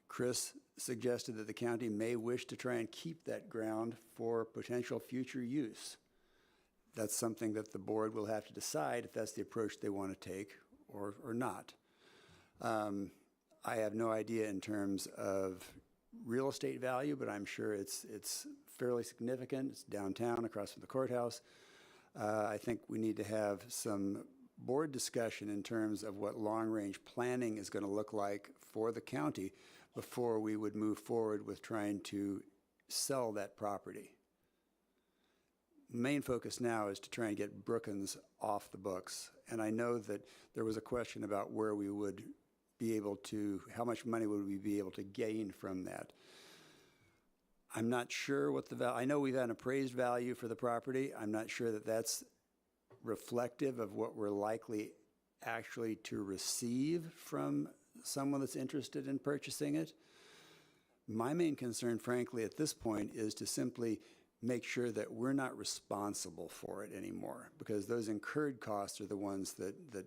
Chris suggested that the county may wish to try and keep that ground for potential future use. That's something that the board will have to decide if that's the approach they want to take or not. I have no idea in terms of real estate value, but I'm sure it's fairly significant. It's downtown across from the courthouse. I think we need to have some board discussion in terms of what long-range planning is going to look like for the county before we would move forward with trying to sell that property. Main focus now is to try and get Brookings off the books. And I know that there was a question about where we would be able to, how much money would we be able to gain from that. I'm not sure what the value, I know we've had an appraised value for the property. I'm not sure that that's reflective of what we're likely actually to receive from someone that's interested in purchasing it. My main concern, frankly, at this point is to simply make sure that we're not responsible for it anymore, because those incurred costs are the ones that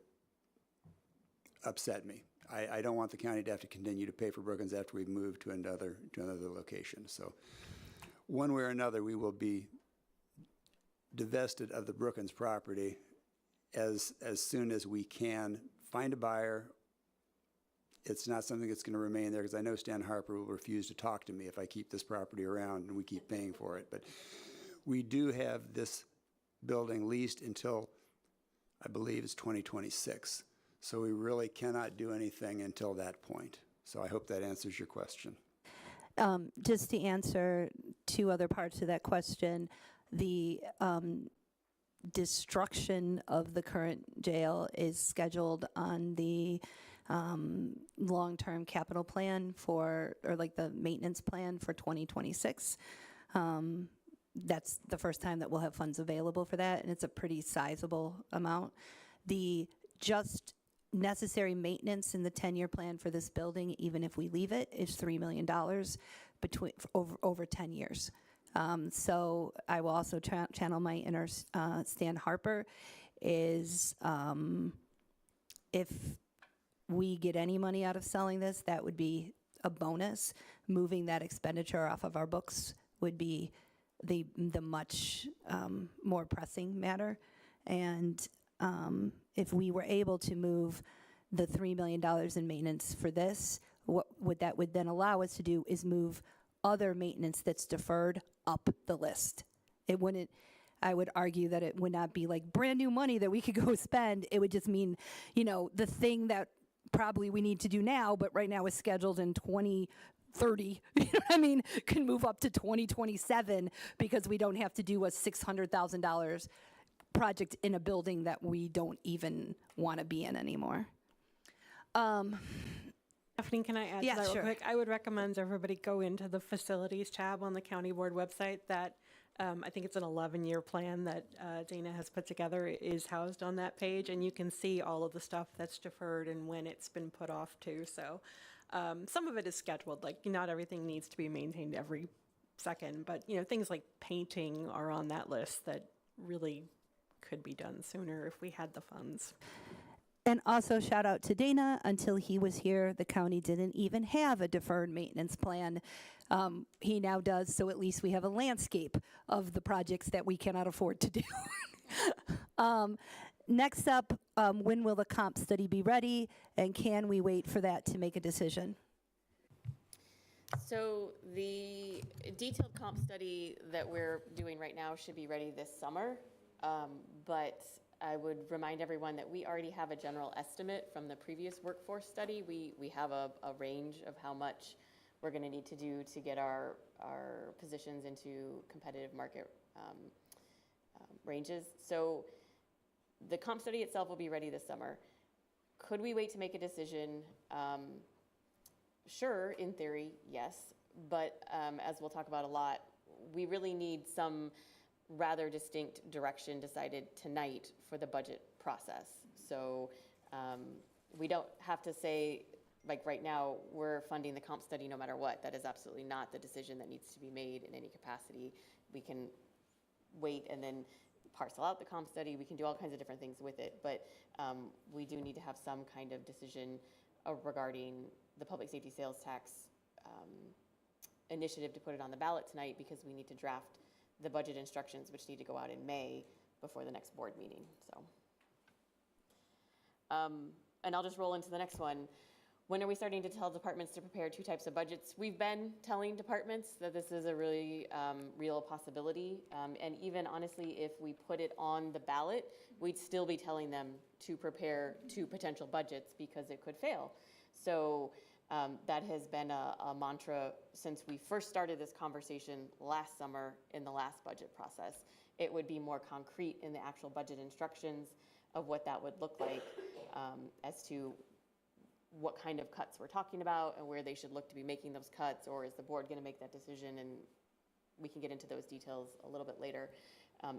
upset me. I don't want the county to have to continue to pay for Brookings after we've moved to another location. So one way or another, we will be divested of the Brookings property as soon as we can find a buyer. It's not something that's going to remain there, because I know Stan Harper will refuse to talk to me if I keep this property around and we keep paying for it. But we do have this building leased until, I believe, it's 2026. So we really cannot do anything until that point. So I hope that answers your question. Just to answer 2 other parts of that question, the destruction of the current jail is scheduled on the long-term capital plan or like the maintenance plan for 2026. That's the first time that we'll have funds available for that, and it's a pretty sizable amount. The just necessary maintenance in the 10-year plan for this building, even if we leave it, is $3 million over 10 years. So I will also channel my inner Stan Harper is if we get any money out of selling this, that would be a bonus. Moving that expenditure off of our books would be the much more pressing matter. And if we were able to move the $3 million in maintenance for this, what that would then allow us to do is move other maintenance that's deferred up the list. It wouldn't, I would argue that it would not be like brand new money that we could go spend. It would just mean, the thing that probably we need to do now, but right now is scheduled in 2030, can move up to 2027 because we don't have to do a $600,000 project in a building that we don't even want to be in anymore. Stephanie, can I add to that real quick? I would recommend everybody go into the facilities tab on the county board website. That I think it's an 11-year plan that Dana has put together is housed on that page, and you can see all of the stuff that's deferred and when it's been put off to. So some of it is scheduled, like not everything needs to be maintained every second, but things like painting are on that list that really could be done sooner if we had the funds. And also shout out to Dana. Until he was here, the county didn't even have a deferred maintenance plan. He now does, so at least we have a landscape of the projects that we cannot afford to do. next up, when will the comp study be ready, and can we wait for that to make a decision? So the detailed comp study that we're doing right now should be ready this summer. But I would remind everyone that we already have a general estimate from the previous workforce study. We have a range of how much we're going to need to do to get our positions into competitive market ranges. So the comp study itself will be ready this summer. Could we wait to make a decision? Sure, in theory, yes. But as we'll talk about a lot, we really need some rather distinct direction decided tonight for the budget process. So we don't have to say, like right now, we're funding the comp study no matter what. That is absolutely not the decision that needs to be made in any capacity. We can wait and then parcel out the comp study. We can do all kinds of different things with it. But we do need to have some kind of decision regarding the public safety sales tax initiative to put it on the ballot tonight, because we need to draft the budget instructions, which need to go out in May before the next board meeting. So, and I'll just roll into the next one. When are we starting to tell departments to prepare two types of budgets? We've been telling departments that this is a really real possibility. And even honestly, if we put it on the ballot, we'd still be telling them to prepare two potential budgets because it could fail. So that has been a mantra since we first started this conversation last summer in the last budget process. It would be more concrete in the actual budget instructions of what that would look like as to what kind of cuts we're talking about and where they should look to be making those cuts, or is the board going to make that decision? And we can get into those details a little bit later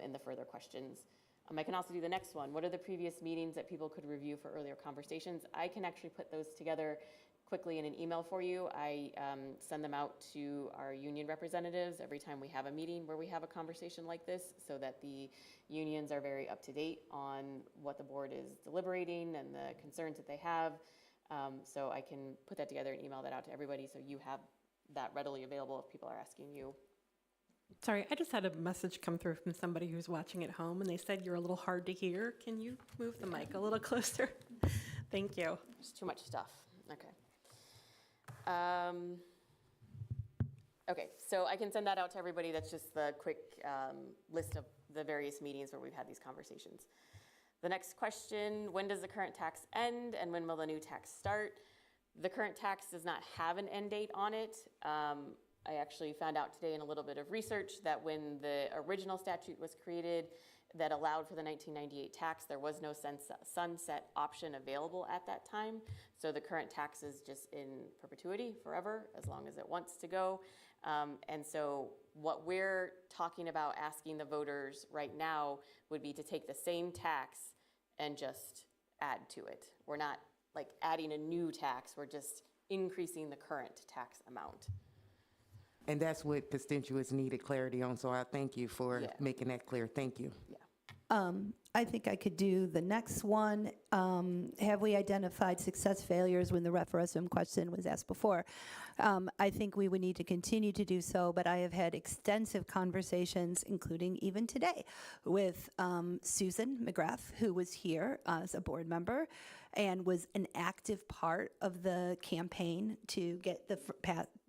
in the further questions. I can also do the next one. What are the previous meetings that people could review for earlier conversations? I can actually put those together quickly in an email for you. I send them out to our union representatives every time we have a meeting where we have a conversation like this, so that the unions are very up to date on what the board is deliberating and the concerns that they have. So I can put that together and email that out to everybody so you have that readily available if people are asking you. Sorry, I just had a message come through from somebody who's watching at home, and they said you're a little hard to hear. Can you move the mic a little closer? Thank you. There's too much stuff. Okay. Okay, so I can send that out to everybody. That's just the quick list of the various meetings where we've had these conversations. The next question, when does the current tax end and when will the new tax start? The current tax does not have an end date on it. I actually found out today in a little bit of research that when the original statute was created that allowed for the 1998 tax, there was no sunset option available at that time. So the current tax is just in perpetuity forever, as long as it wants to go. And so what we're talking about asking the voters right now would be to take the same tax and just add to it. We're not like adding a new tax, we're just increasing the current tax amount. And that's what constituents needed clarity on, so I thank you for making that clear. Thank you. Yeah. I think I could do the next one. Have we identified success failures when the referendum question was asked before? I think we would need to continue to do so, but I have had extensive conversations, including even today, with Susan McGrath, who was here as a board member and was an active part of the campaign to get the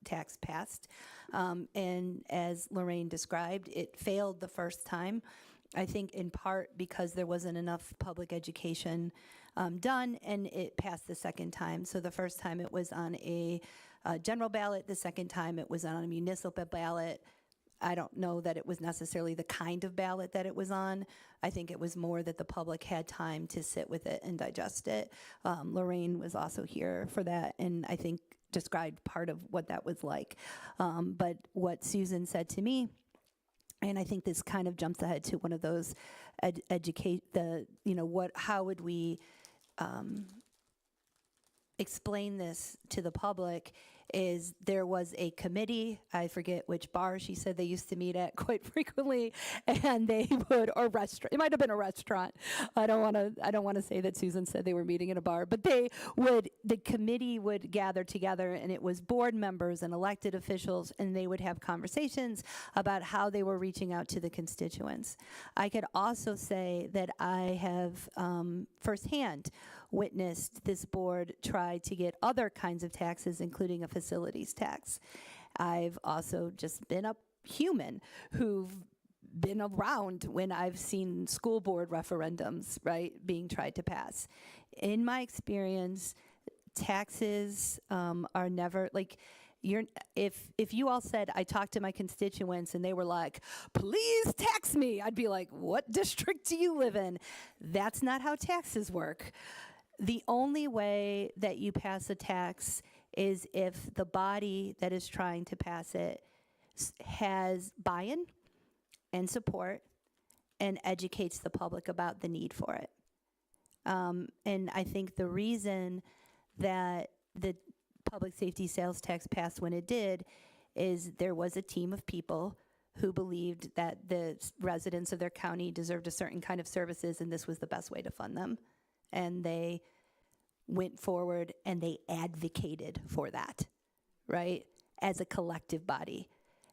tax passed. And as Lorraine described, it failed the first time. I think in part because there wasn't enough public education done, and it passed the second time. So the first time it was on a general ballot, the second time it was on a municipal ballot. I don't know that it was necessarily the kind of ballot that it was on. I think it was more that the public had time to sit with it and digest it. Lorraine was also here for that, and I think described part of what that was like. But what Susan said to me, and I think this kind of jumps ahead to one of those how would we explain this to the public, is there was a committee, I forget which bar she said they used to meet at quite frequently, and they would, or restaurant, it might have been a restaurant. I don't want to say that Susan said they were meeting in a bar, but the committee would gather together, and it was board members and elected officials, and they would have conversations about how they were reaching out to the constituents. I could also say that I have firsthand witnessed this board try to get other kinds of taxes, including a facilities tax. I've also just been a human who've been around when I've seen school board referendums, right, being tried to pass. In my experience, taxes are never, like, if you all said, I talked to my constituents and they were like, please tax me, I'd be like, what district do you live in? That's not how taxes work. The only way that you pass a tax is if the body that is trying to pass it has buy-in and support and educates the public about the need for it. And I think the reason that the public safety sales tax passed when it did is there was a team of people who believed that the residents of their county deserved a certain kind of services, and this was the best way to fund them. And they went forward and they advocated for that, right, as a collective body,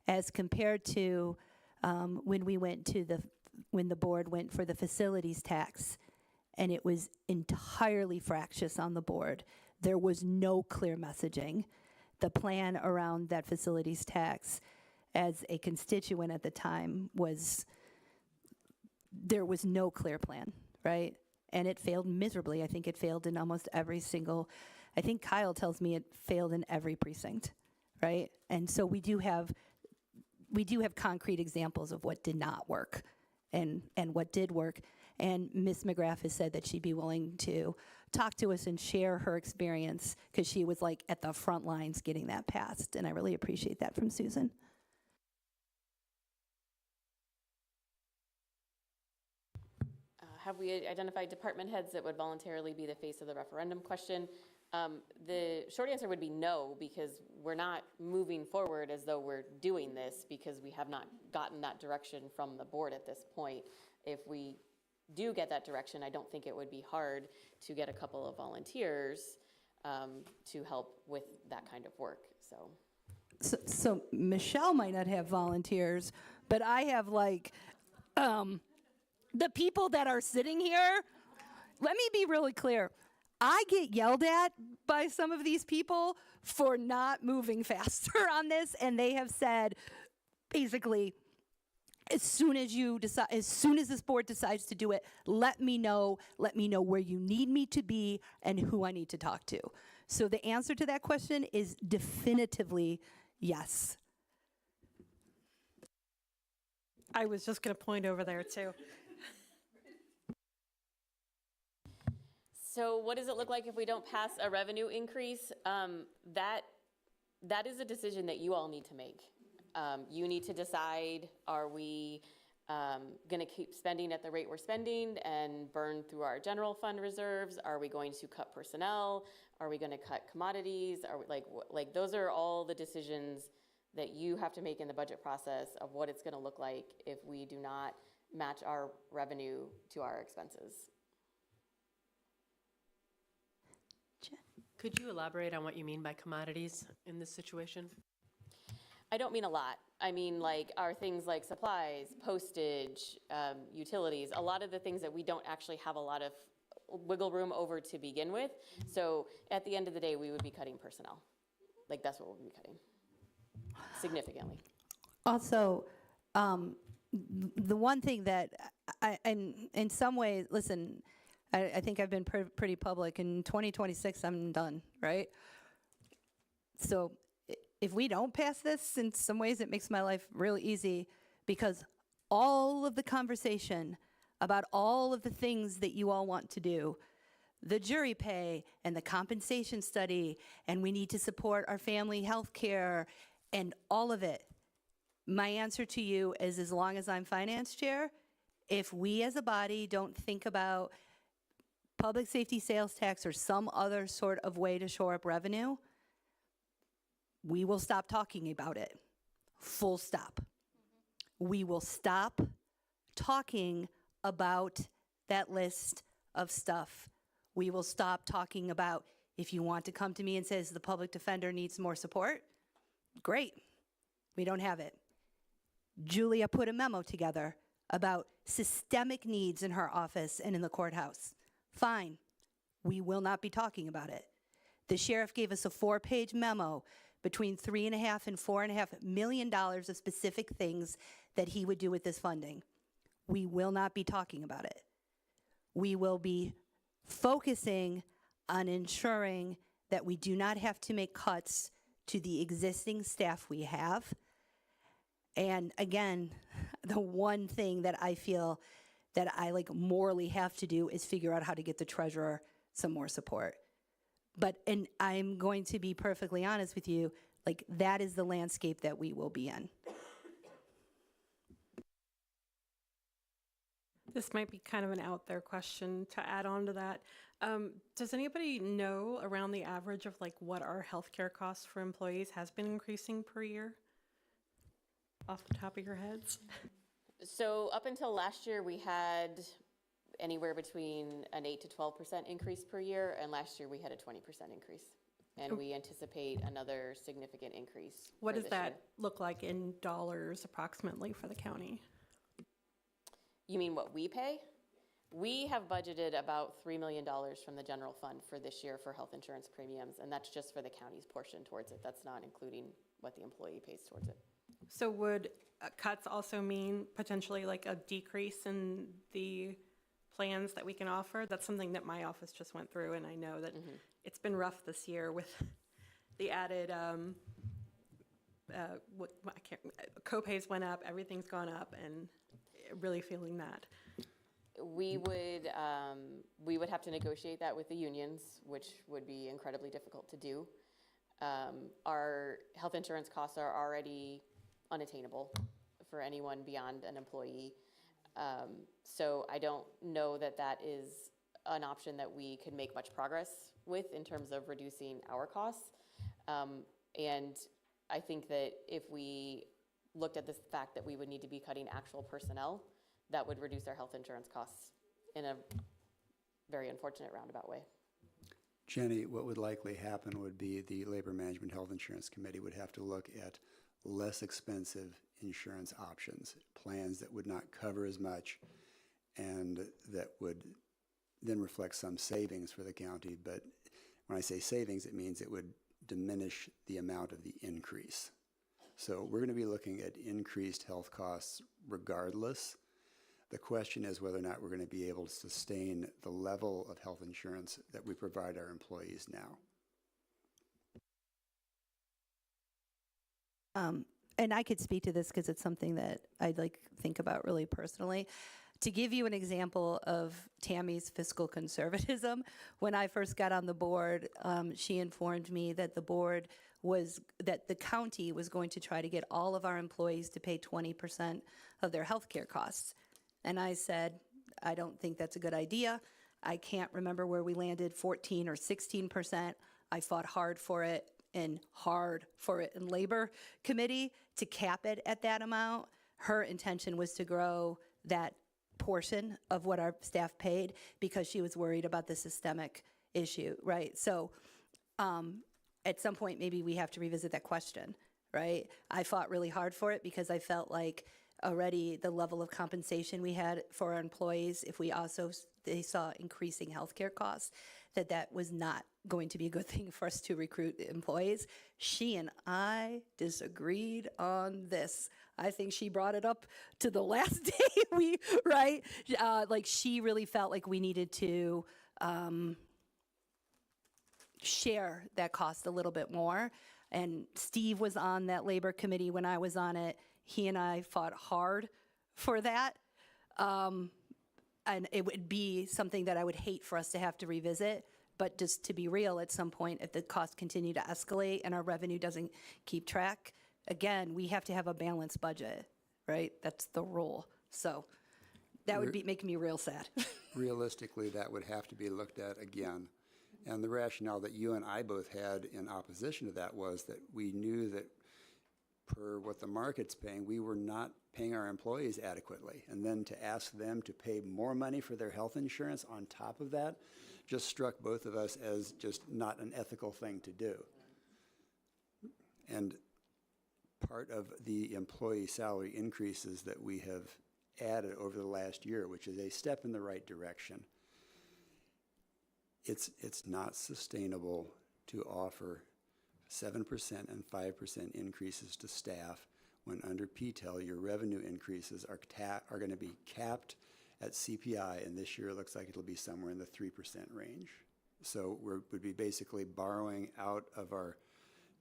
as compared to when the board went for the facilities tax, and it was entirely fractious on the board. There was no clear messaging. The plan around that facilities tax, as a constituent at the time, there was no clear plan, right? And it failed miserably. I think it failed in almost every single, I think Kyle tells me it failed in every precinct, right? And so we do have concrete examples of what did not work and what did work. And Ms. McGrath has said that she'd be willing to talk to us and share her experience, because she was like at the front lines getting that passed. And I really appreciate that from Susan. Have we identified department heads that would voluntarily be the face of the referendum question? The short answer would be no, because we're not moving forward as though we're doing this, because we have not gotten that direction from the board at this point. If we do get that direction, I don't think it would be hard to get a couple of volunteers to help with that kind of work. So Michelle might not have volunteers, but I have the people that are sitting here. Let me be really clear. I get yelled at by some of these people for not moving faster on this, and they have said, basically, as soon as this board decides to do it, let me know where you need me to be and who I need to talk to. So the answer to that question is definitively yes. I was just going to point over there too. So what does it look like if we don't pass a revenue increase? That is a decision that you all need to make. You need to decide, are we going to keep spending at the rate we're spending and burn through our general fund reserves? Are we going to cut personnel? Are we going to cut commodities? Are we, like those are all the decisions that you have to make in the budget process of what it's going to look like if we do not match our revenue to our expenses. Could you elaborate on what you mean by commodities in this situation? I don't mean a lot. I mean, are things like supplies, postage, utilities, a lot of the things that we don't actually have a lot of wiggle room over to begin with. So at the end of the day, we would be cutting personnel. That's what we'll be cutting, significantly. Also, the one thing that in some ways, listen, I think I've been pretty public. In 2026, I'm done, right? So if we don't pass this, in some ways it makes my life really easy, because all of the conversation about all of the things that you all want to do, the jury pay and the compensation study, and we need to support our family health care and all of it, my answer to you is, as long as I'm finance chair, if we as a body don't think about public safety sales tax or some other sort of way to shore up revenue, we will stop talking about it. Full stop. We will stop talking about that list of stuff. We will stop talking about, if you want to come to me and says the public defender needs more support, great. We don't have it. Julia put a memo together about systemic needs in her office and in the courthouse. Fine. We will not be talking about it. The sheriff gave us a 4-page memo between $3.5 and $4.5 million of specific things that he would do with this funding. We will not be talking about it. We will be focusing on ensuring that we do not have to make cuts to the existing staff we have. And again, the one thing that I feel that I morally have to do is figure out how to get the treasurer some more support. And I'm going to be perfectly honest with you, that is the landscape that we will be in. This might be kind of an out there question to add on to that. Does anybody know around the average of what our healthcare costs for employees has been increasing per year? Off the top of your heads? So up until last year, we had anywhere between an 8 to 12% increase per year, and last year we had a 20% increase. And we anticipate another significant increase. What for does this year. that look like in dollars approximately for the county? You mean what we pay? We have budgeted about $3 million from the general fund for this year for health insurance premiums, and that's just for the county's portion towards it. That's not including what the employee pays towards it. So would cuts also mean potentially a decrease in the plans that we can offer? That's something that my office just went through, and I know that it's been rough this year with the added co-pays went up, everything's gone up, and really feeling that. We would have to negotiate that with the unions, which would be incredibly difficult to do. Our health insurance costs are already unattainable for anyone beyond an employee. So I don't know that that is an option that we could make much progress with in terms of reducing our costs. And I think that if we looked at the fact that we would need to be cutting actual personnel, that would reduce our health insurance costs in a very unfortunate roundabout way. Jenny, what would likely happen would be the Labor Management Health Insurance Committee would have to look at less expensive insurance options, plans that would not cover as much, and that would then reflect some savings for the county. But when I say savings, it means it would diminish the amount of the increase. So we're going to be looking at increased health costs regardless. The question is whether or not we're going to be able to sustain the level of health insurance that we provide our employees now. And I could speak to this because it's something that I think about really personally. To give you an example of Tammy's fiscal conservatism, when I first got on the board, she informed me that that the county was going to try to get all of our employees to pay 20% of their health care costs. And I said, I don't think that's a good idea. I can't remember where we landed, 14 or 16%. I fought hard for it in Labor Committee to cap it at that amount. Her intention was to grow that portion of what our staff paid because she was worried about the systemic issue, right? So at some point, maybe we have to revisit that question, right? I fought really hard for it because I felt like already the level of compensation we had for our employees, if they saw increasing healthcare costs, that was not going to be a good thing for us to recruit employees. She and I disagreed on this. I think she brought it up to the last day right? She really felt like we needed to share that cost a little bit more. And Steve was on that labor committee when I was on it. He and I fought hard for that. And it would be something that I would hate for us to have to revisit. But just to be real, at some point, if the costs continue to escalate and our revenue doesn't keep track, again, we have to have a balanced budget, right? That's the rule. So that would make me real sad. Realistically, that would have to be looked at again And the rationale that you and I both had in opposition to that was that we knew that per what the market's paying, we were not paying our employees adequately. And then to ask them to pay more money for their health insurance on top of that just struck both of us as just not an ethical thing to do. And part of the employee salary increases that we have added over the last year, which is a step in the right direction, it's not sustainable to offer 7% and 5% increases to staff when under PTEL your revenue increases are going to be capped at CPI, and this year it looks like it'll be somewhere in the 3% range. So we'd be basically borrowing out of our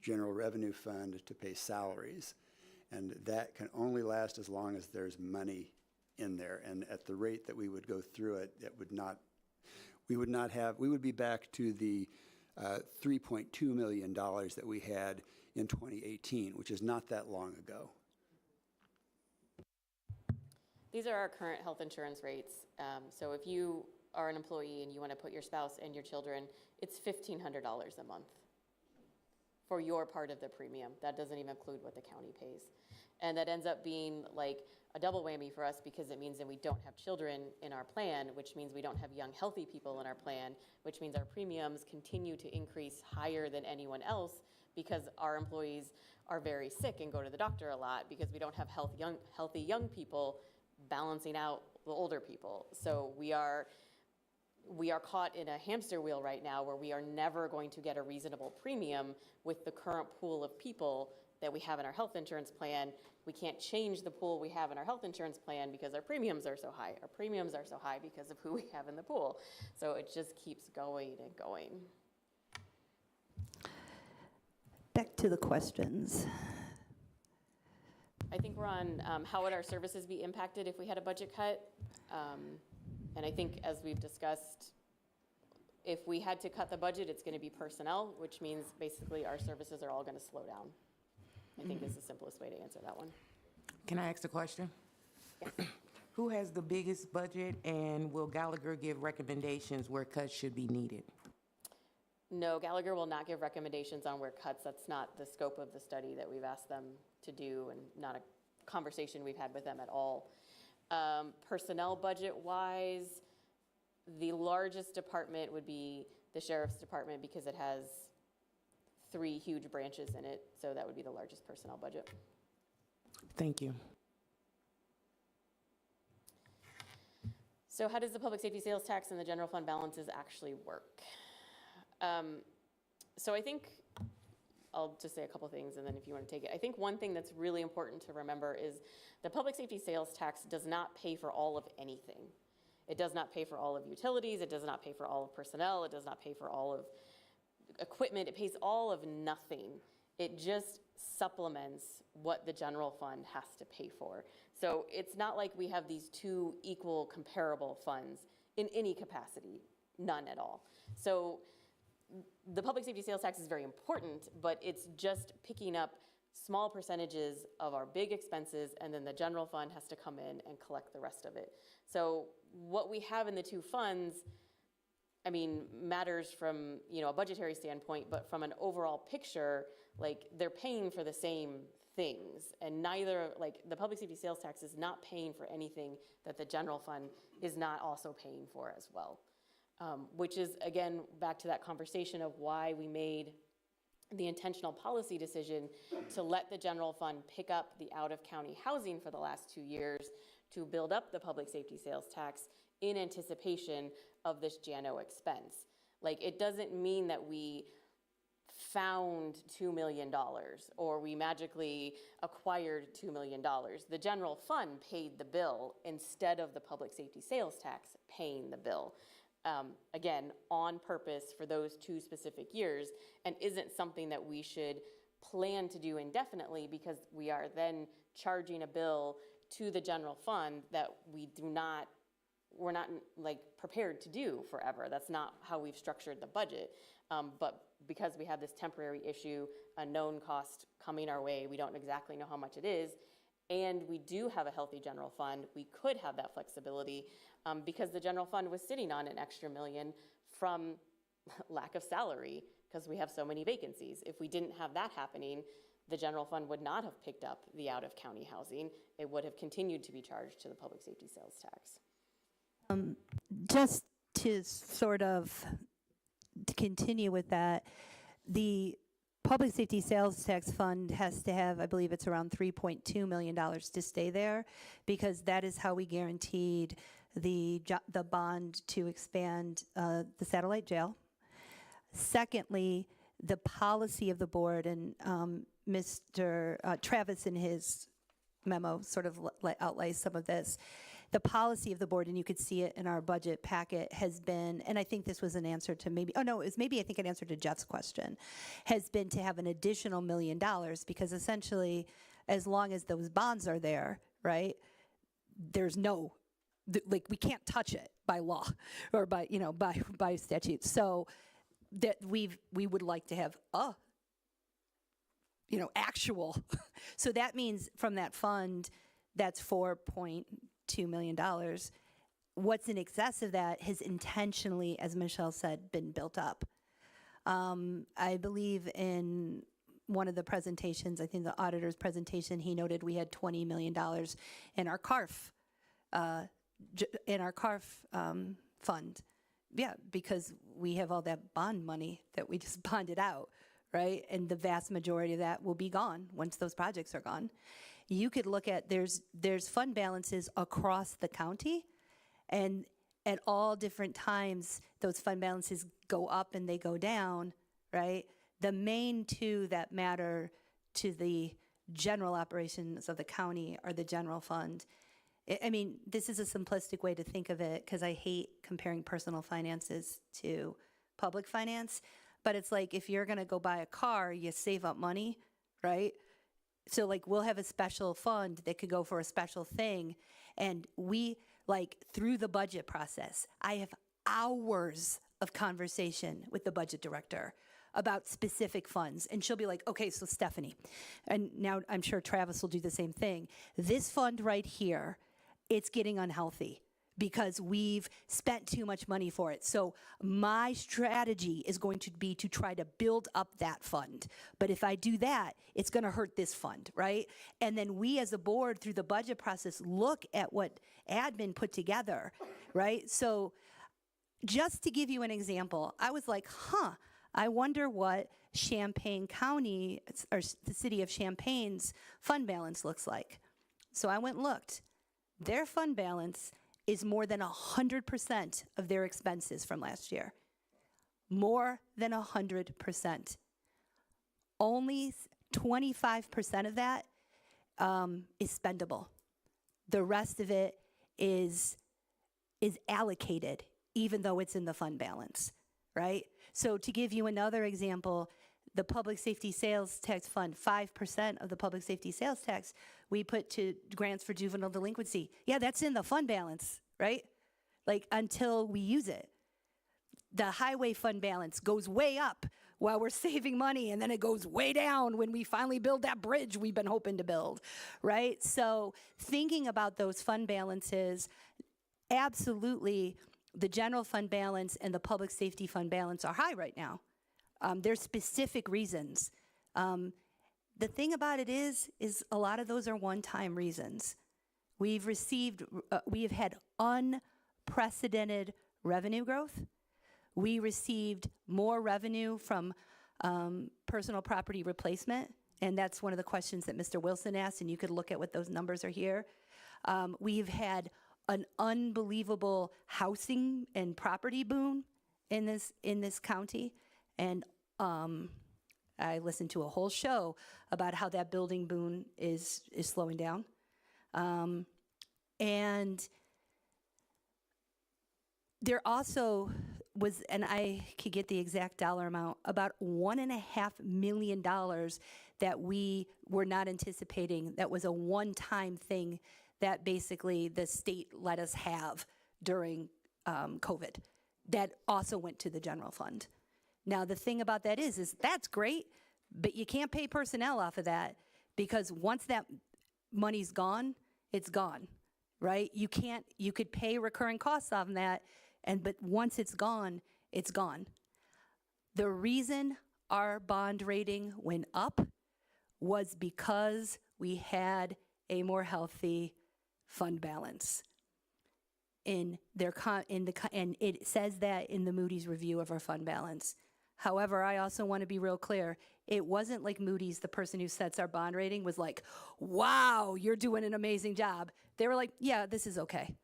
general revenue fund to pay salaries, and that can only last as long as there's money in there. And at the rate that we would go through it, we would be back to the $3.2 million that we had in 2018, which is not that long ago. These are our current health insurance rates. So if you are an employee and you want to put your spouse and your children, it's $1,500 a month for your part of the premium. That doesn't even include what the county pays. And that ends up being like a double whammy for us because it means that we don't have children in our plan, which means we don't have young, healthy people in our plan, which means our premiums continue to increase higher than anyone else because our employees are very sick and go to the doctor a lot because we don't have healthy young people balancing out the older people. So we are caught in a hamster wheel right now where we are never going to get a reasonable premium with the current pool of people that we have in our health insurance plan. We can't change the pool we have in our health insurance plan because our premiums are so high. Our premiums are so high because of who we have in the pool. So it just keeps going and going. Back to the questions. I think we're on how would our services be impacted if we had a budget cut? And I think as we've discussed, if we had to cut the budget, it's going to be personnel, which means basically our services are all going to slow down. I think is the simplest way to answer that one. Can I ask a question? Yes. Who has the biggest budget, and will Gallagher give recommendations where cuts should be needed? No, Gallagher will not give recommendations on where cuts. That's not the scope of the study that we've asked them to do and not a conversation we've had with them at all. Personnel budget-wise, the largest department would be the Sheriff's Department because it has 3 huge branches in it, so that would be the largest personnel budget. Thank you. So how does the public safety sales tax and the general fund balances actually work? So I think I'll just say a couple things and then if you want to take it. I think one thing that's really important to remember is the public safety sales tax does not pay for all of anything. It does not pay for all of utilities. It does not pay for all of personnel. It does not pay for all of equipment. It pays all of nothing. It just supplements what the general fund has to pay for. So it's not like we have these 2 equal comparable funds in any capacity, none at all. So the public safety sales tax is very important, but it's just picking up small percentages of our big expenses, and then the general fund has to come in and collect the rest of it. So what we have in the 2 funds, I mean, matters from, a budgetary standpoint, but from an overall picture, like they're paying for the same things, and neither, like the public safety sales tax is not paying for anything that the general fund is not also paying for as well. Which is, again, back to that conversation of why we made the intentional policy decision to let the general fund pick up the out-of-county housing for the last 2 years to build up the public safety sales tax in anticipation of this JANO expense. Like, it doesn't mean that we found $2 million or we magically acquired $2 million. The general fund paid the bill instead of the public safety sales tax paying the bill. Again, on purpose for those 2 specific years, and isn't something that we should plan to do indefinitely because we are then charging a bill to the general fund that we're not like prepared to do forever. That's not how we've structured the budget. But because we have this temporary issue, a known cost coming our way, we don't exactly know how much it is, and we do have a healthy general fund, we could have that flexibility because the general fund was sitting on an extra $1 million from lack of salary because we have so many vacancies. If we didn't have that happening, the general fund would not have picked up the out-of-county housing. It would have continued to be charged to the public safety sales tax. Just to sort of to continue with that, the Public Safety Sales Tax Fund has to have, I believe it's around $3.2 million to stay there, because that is how we guaranteed the bond to expand the satellite jail. Secondly, the policy of the board, and Mr. Travis in his memo sort of outlays some of this. The policy of the board, and you could see it in our budget packet, has been, and I think this was an answer to maybe, oh no, it was maybe I think an answer to Jeff's question, has been to have an additional $1 million, because essentially, as long as those bonds are there, right, there's no, like, we can't touch it by law or by, you know, by statute. So that we would like to have you know, actual. So that means from that fund, that's $4.2 million. What's in excess of that has intentionally, as Michelle said, been built up. I believe in one of the presentations, I think the auditor's presentation, he noted we had $20 million in our CARF, fund. Yeah, because we have all that bond money that we just bonded out, right? And the vast majority of that will be gone once those projects are gone. You could look at, there's fund balances across the county, and at all different times, those fund balances go up and they go down, right? The main two that matter to the general operations of the county are the general fund. I mean, this is a simplistic way to think of it, because I hate comparing personal finances to public finance, but it's like if you're gonna go buy a car, you save up money, right? So like we'll have a special fund that could go for a special thing, and we, like, through the budget process, I have hours of conversation with the budget director about specific funds, and she'll be like, okay, so Stephanie, and now I'm sure Travis will do the same thing. This fund right here, it's getting unhealthy because we've spent too much money for it. So my strategy is going to be to try to build up that fund. But if I do that, it's gonna hurt this fund, right? And then we as a board, through the budget process, look at what admin put together, right? So just to give you an example, I was like, I wonder what Champaign County, or the city of Champaign's fund balance looks like. So I went and looked. Their fund balance is more than 100% of their expenses from last year. More than 100%. Only 25% of that is spendable. The rest of it is allocated, even though it's in the fund balance, right? So to give you another example, the Public Safety Sales Tax Fund, 5% of the Public Safety Sales Tax we put to grants for juvenile delinquency. Yeah, that's in the fund balance, right? Like, until we use it. The highway fund balance goes way up while we're saving money, and then it goes way down when we finally build that bridge we've been hoping to build, right? So thinking about those fund balances, absolutely, the general fund balance and the public safety fund balance are high right now. There's specific reasons. The thing about it is a lot of those are one-time reasons. We have had unprecedented revenue growth. We received more revenue from personal property replacement, and that's one of the questions that Mr. Wilson asked, and you could look at what those numbers are here. We've had an unbelievable housing and property boom in this county, and I listened to a whole show about how that building boom is slowing down. And there also was, and I could get the exact dollar amount, about $1.5 million that we were not anticipating. That was a one-time thing that basically the state let us have during COVID. That also went to the general fund. Now, the thing about that is that's great, but you can't pay personnel off of that, because once that money's gone, it's gone, right? You could pay recurring costs off of that, but once it's gone, it's gone. The reason our bond rating went up was because we had a more healthy fund balance. And it says that in the Moody's review of our fund balance. However, I also want to be real clear. It wasn't like Moody's, the person who sets our bond rating, was like, wow, you're doing an amazing job. They were like, yeah, this is okay,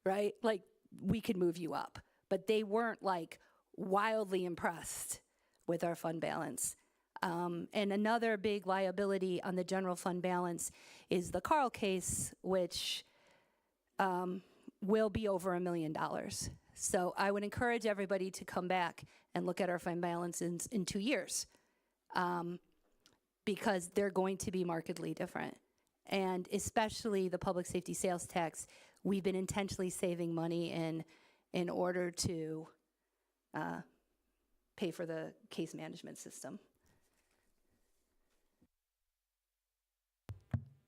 right? Like, we could move you up. But they weren't like wildly impressed with our fund balance. And another big liability on the general fund balance is the Carl case, which will be over $1 million. So I would encourage everybody to come back and look at our fund balance in 2 years, because they're going to be markedly different. And especially the public safety sales tax, we've been intentionally saving money in order to pay for the case management system.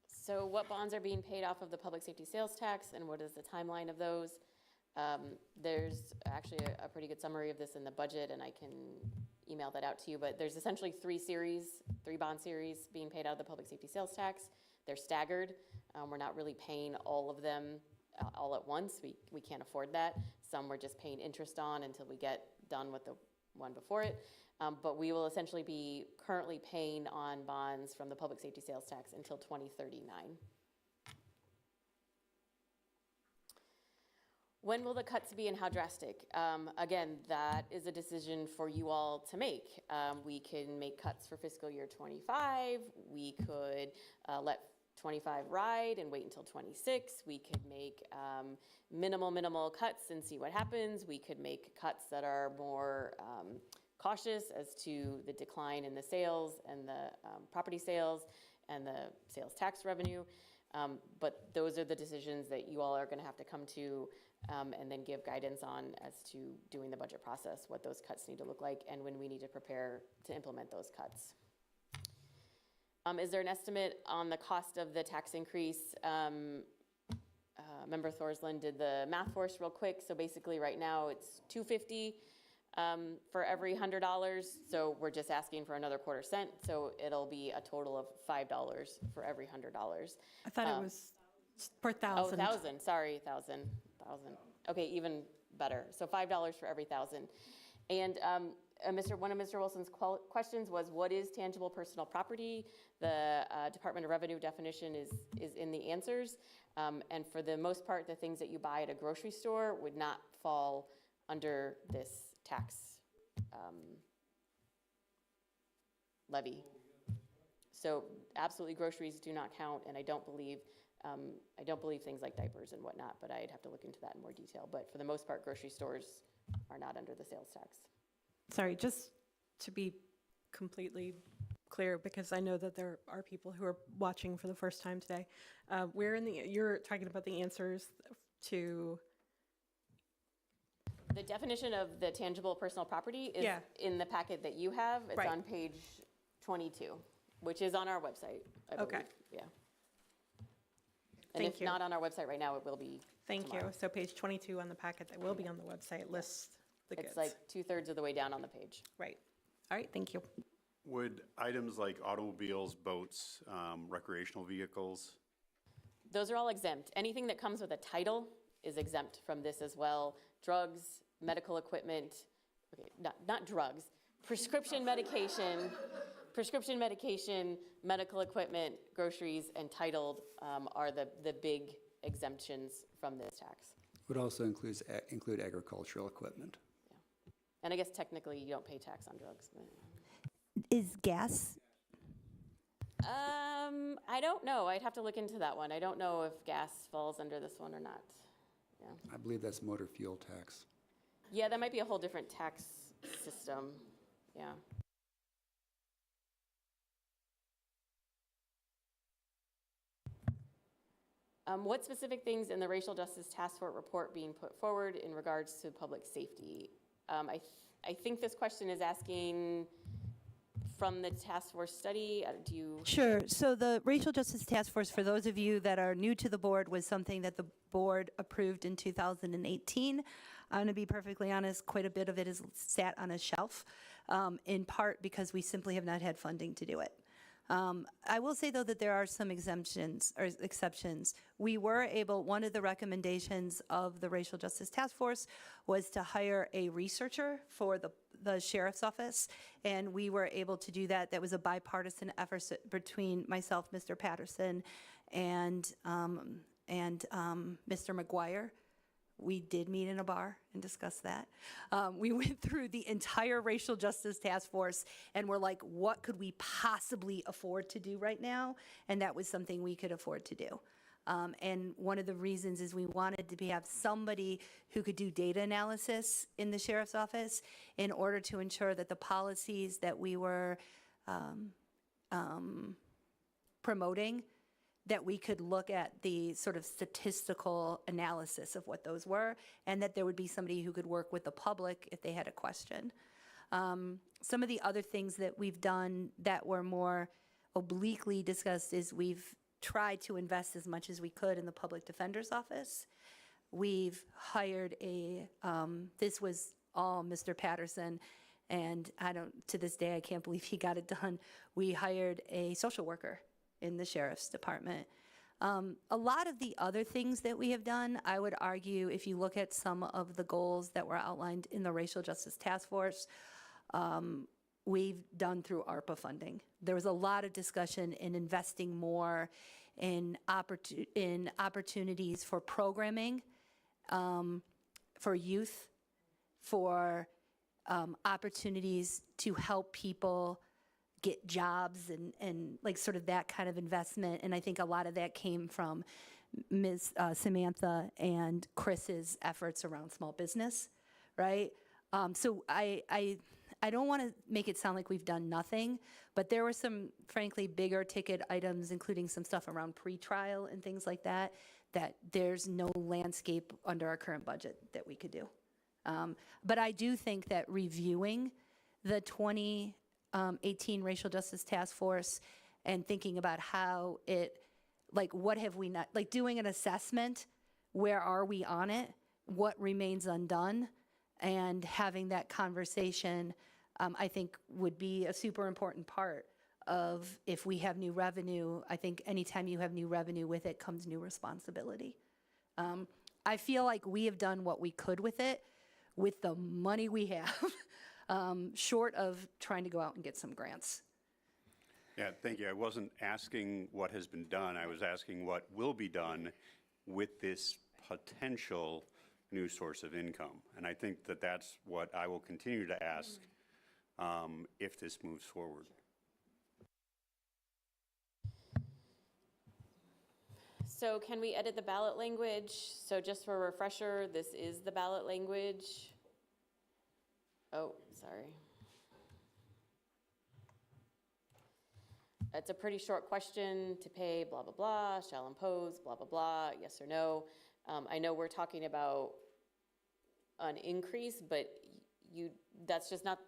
So what bonds are being paid off of the public safety sales tax, and what is the timeline of those? There's actually a pretty good summary of this in the budget, and I can email that out to you, but there's essentially three bond series being paid out of the public safety sales tax. They're staggered. We're not really paying all of them all at once. We can't afford that. Some we're just paying interest on until we get done with the one before it. But we will essentially be currently paying on bonds from the public safety sales tax until 2039. When will the cuts be and how drastic? Again, that is a decision for you all to make. We can make cuts for fiscal year 25. We could let 25 ride and wait until 26. We could make minimal cuts and see what happens. We could make cuts that are more cautious as to the decline in the sales and the property sales and the sales tax revenue. But those are the decisions that you all are going to have to come to and then give guidance on as to doing the budget process, what those cuts need to look like, and when we need to prepare to implement those cuts. Is there an estimate on the cost of the tax increase? Member Thorsland did the math for us real quick. So basically right now it's $2.50 for every $100. So we're just asking for another quarter cent. So it'll be a total of $5 for every $100. I thought it was per thousand. Oh, 1,000, sorry, 1,000. Okay, even better. So $5 for every 1,000. And one of Mr. Wilson's questions was, what is tangible personal property? The Department of Revenue definition is in the answers. And for the most part, the things that you buy at a grocery store would not fall under this tax levy. So absolutely groceries do not count, and I don't believe things like diapers and whatnot, but I'd have to look into that in more detail. But for the most part, grocery stores are not under the sales tax. Sorry, just to be completely clear, because I know that there are people who are watching for the first time today. You're talking about the answers to... The definition of the tangible personal property is in the packet that you have. It's on page 22, which is on our website, I believe. Okay. Yeah. And if not on our website right now, it will be tomorrow. You. So page 22 on the packet that will be on the website lists the goods. It's like 2/3 of the way down on the page. Right. All right, thank you. Would items like automobiles, boats, recreational vehicles? Those are all exempt. Anything that comes with a title is exempt from this as well. Drugs, medical equipment, okay, not drugs, prescription medication, medical equipment, groceries, and titled are the big exemptions from this tax. Would also include agricultural equipment. Yeah. And I guess technically you don't pay tax on drugs. Is gas? I don't know. I'd have to look into that one. I don't know if gas falls under this one or not. Yeah. I believe that's motor fuel tax. Yeah, that might be a whole different tax system. Yeah. What specific things in the Racial Justice Task Force report being put forward in regards to public safety? I think this question is asking from the task force study. Do you? Sure. So the Racial Justice Task Force, for those of you that are new to the board, was something that the board approved in 2018. I'm going to be perfectly honest, quite a bit of it is sat on a shelf. in part because we simply have not had funding to do it. I will say, though, that there are some exemptions or exceptions. We were able, one of the recommendations of the Racial Justice Task Force was to hire a researcher for the sheriff's office, and we were able to do that. That was a bipartisan effort between myself, Mr. Patterson, and Mr. McGuire. We did meet in a bar and discuss that. We went through the entire Racial Justice Task Force and were like, what could we possibly afford to do right now? And that was something we could afford to do. And one of the reasons is we wanted to have somebody who could do data analysis in the sheriff's office in order to ensure that the policies that we were promoting, that we could look at the sort of statistical analysis of what those were, and that there would be somebody who could work with the public if they had a question. Some of the other things that we've done that were more obliquely discussed is we've tried to invest as much as we could in the public defender's office. We've hired this was all Mr. Patterson, and to this day, I can't believe he got it done. We hired a social worker in the sheriff's department. A lot of the other things that we have done, I would argue, if you look at some of the goals that were outlined in the Racial Justice Task Force, we've done through ARPA funding. There was a lot of discussion in investing more in opportunities for programming, for youth, for opportunities to help people get jobs and like sort of that kind of investment. And I think a lot of that came from Ms. Samantha and Chris's efforts around small business, right? So I don't want to make it sound like we've done nothing, but there were some, frankly, bigger ticket items, including some stuff around pretrial and things like that, that there's no landscape under our current budget that we could do. But I do think that reviewing the 2018 Racial Justice Task Force and thinking about how what have we not, like doing an assessment, where are we on it, what remains undone, and having that conversation, I think would be a super important part of if we have new revenue. I think anytime you have new revenue, with it comes new responsibility. I feel like we have done what we could with it, with the money we have, short of trying to go out and get some grants. Yeah, thank you. I wasn't asking what has been done. I was asking what will be done with this potential new source of income. And I think that that's what I will continue to ask if this moves forward. So can we edit the ballot language? So just for a refresher, this is the ballot language. Oh, sorry. It's a pretty short question: to pay blah, blah, blah, shall impose, blah, blah, blah, yes or no. I know we're talking about an increase, but that's not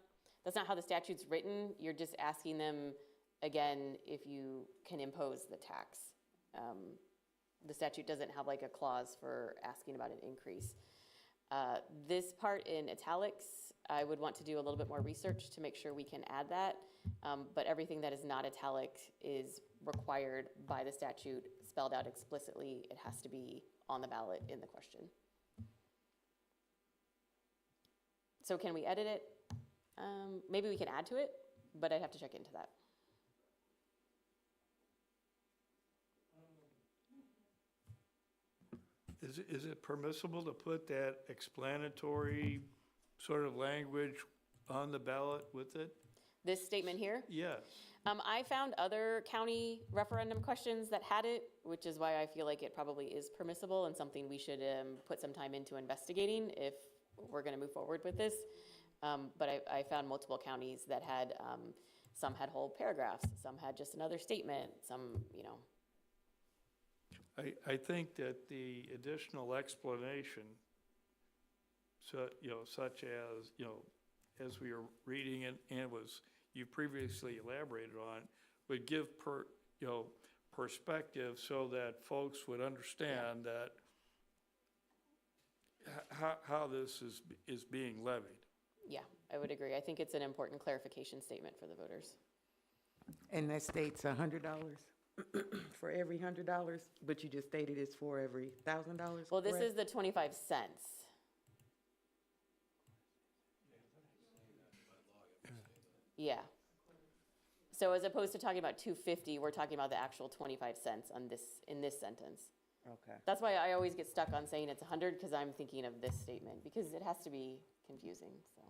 how the statute's written. You're just asking them, again, if you can impose the tax. The statute doesn't have like a clause for asking about an increase. This part in italics, I would want to do a little bit more research to make sure we can add that. But everything that is not italic is required by the statute, spelled out explicitly. It has to be on the ballot in the question. So can we edit it? Maybe we can add to it, but I'd have to check into that. Is it permissible to put that explanatory sort of language on the ballot with it? This statement here? Yes. I found other county referendum questions that had it, which is why I feel like it probably is permissible and something we should put some time into investigating if we're going to move forward with this. But I found multiple counties that had, some had whole paragraphs, some had just another statement, some, you know. I think that the additional explanation, so, such as, as we were reading it and you previously elaborated on, would give perspective so that folks would understand that how this is being levied. Yeah, I would agree. I think it's an important clarification statement for the voters. And that states $100 for every $100, but you just stated it's for every $1,000? Well, this correct? is the 25 cents. Yeah. So as opposed to talking about 250, we're talking about the actual 25 cents on this, in this sentence. Okay. That's why I always get stuck on saying it's 100, because I'm thinking of this statement, because it has to be confusing, so.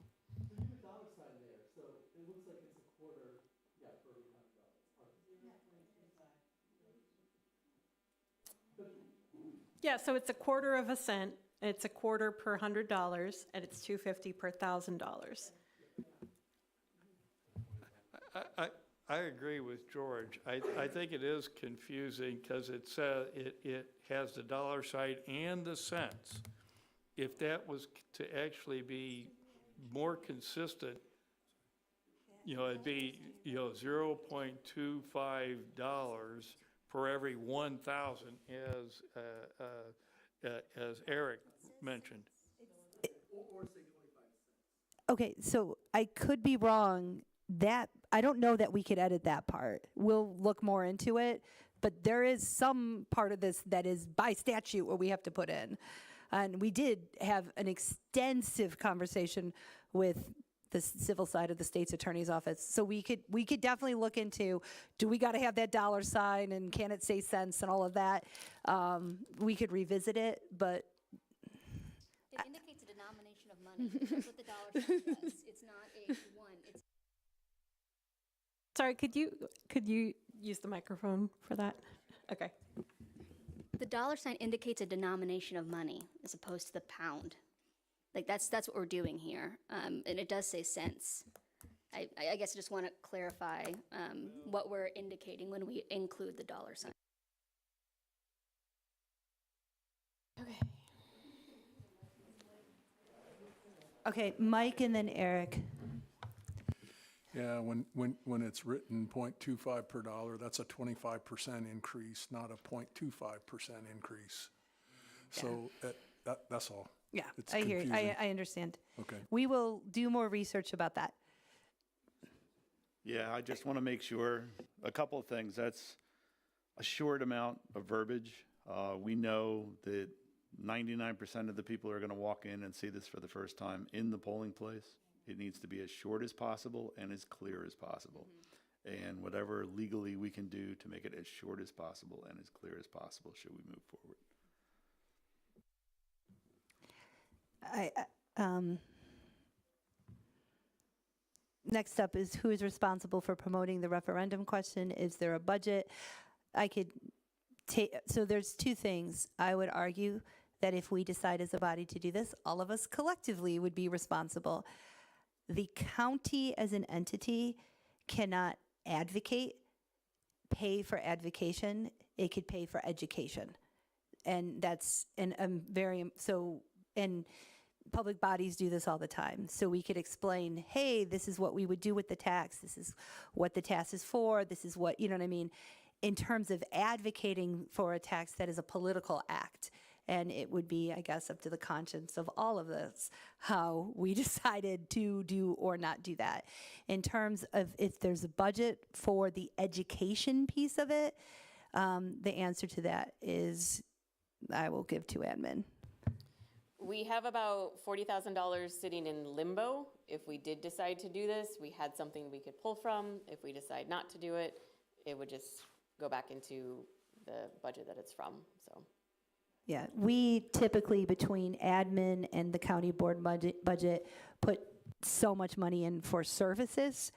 Yeah, so it's a quarter of a cent, it's a quarter per $100, and it's $2.50 per $1,000. I agree with George. I think it is confusing because it has the dollar sign and the cents. If that was to actually be more consistent, it'd be, $0.25 for every 1,000, as Eric mentioned. Okay, so I could be wrong. That, I don't know that we could edit that part. We'll look more into it, but there is some part of this that is by statute what we have to put in. And we did have an extensive conversation with the civil side of the state's attorney's office. So we could definitely look into, do we got to have that dollar sign and can it say cents and all of that? We could revisit it, but It indicates a denomination of money. That's what the dollar sign does. It's not a one. It's Sorry, could you use the microphone for that? Okay. the dollar sign indicates a denomination of money as opposed to the pound. Like that's what we're doing here, and it does say cents. I guess I just want to clarify what we're indicating when we include the dollar sign. Okay. okay, Mike and then Eric. Yeah, when it's written 0.25 per dollar, that's a 25% increase, not a 0.25% increase. So that's all. Yeah, It's I hear you. confusing. I understand. Okay. We will do more research about that. Yeah, I just want to make sure, a couple of things. That's a short amount of verbiage. We know that 99% of the people are going to walk in and see this for the first time in the polling place. It needs to be as short as possible and as clear as possible. And whatever legally we can do to make it as short as possible and as clear as possible, should we move forward. Next up is who is responsible for promoting the referendum question? Is there a budget? I could take, so there's two things. I would argue that if we decide as a body to do this, all of us collectively would be responsible. The county as an entity cannot advocate, pay for advocation. It could pay for education. And that's, and and public bodies do this all the time. So we could explain, hey, this is what we would do with the tax. This is what the tax is for. This is what, you know what I mean? In terms of advocating for a tax, that is a political act. And it would be, I guess, up to the conscience of all of us how we decided to do or not do that. In terms of if there's a budget for the education piece of it, the answer to that is I will give to admin. We have about $40,000 sitting in limbo. If we did decide to do this, we had something we could pull from. If we decide not to do it, it would just go back into the budget that it's from, so. Yeah, we typically, between admin and the county board budget put so much money in for services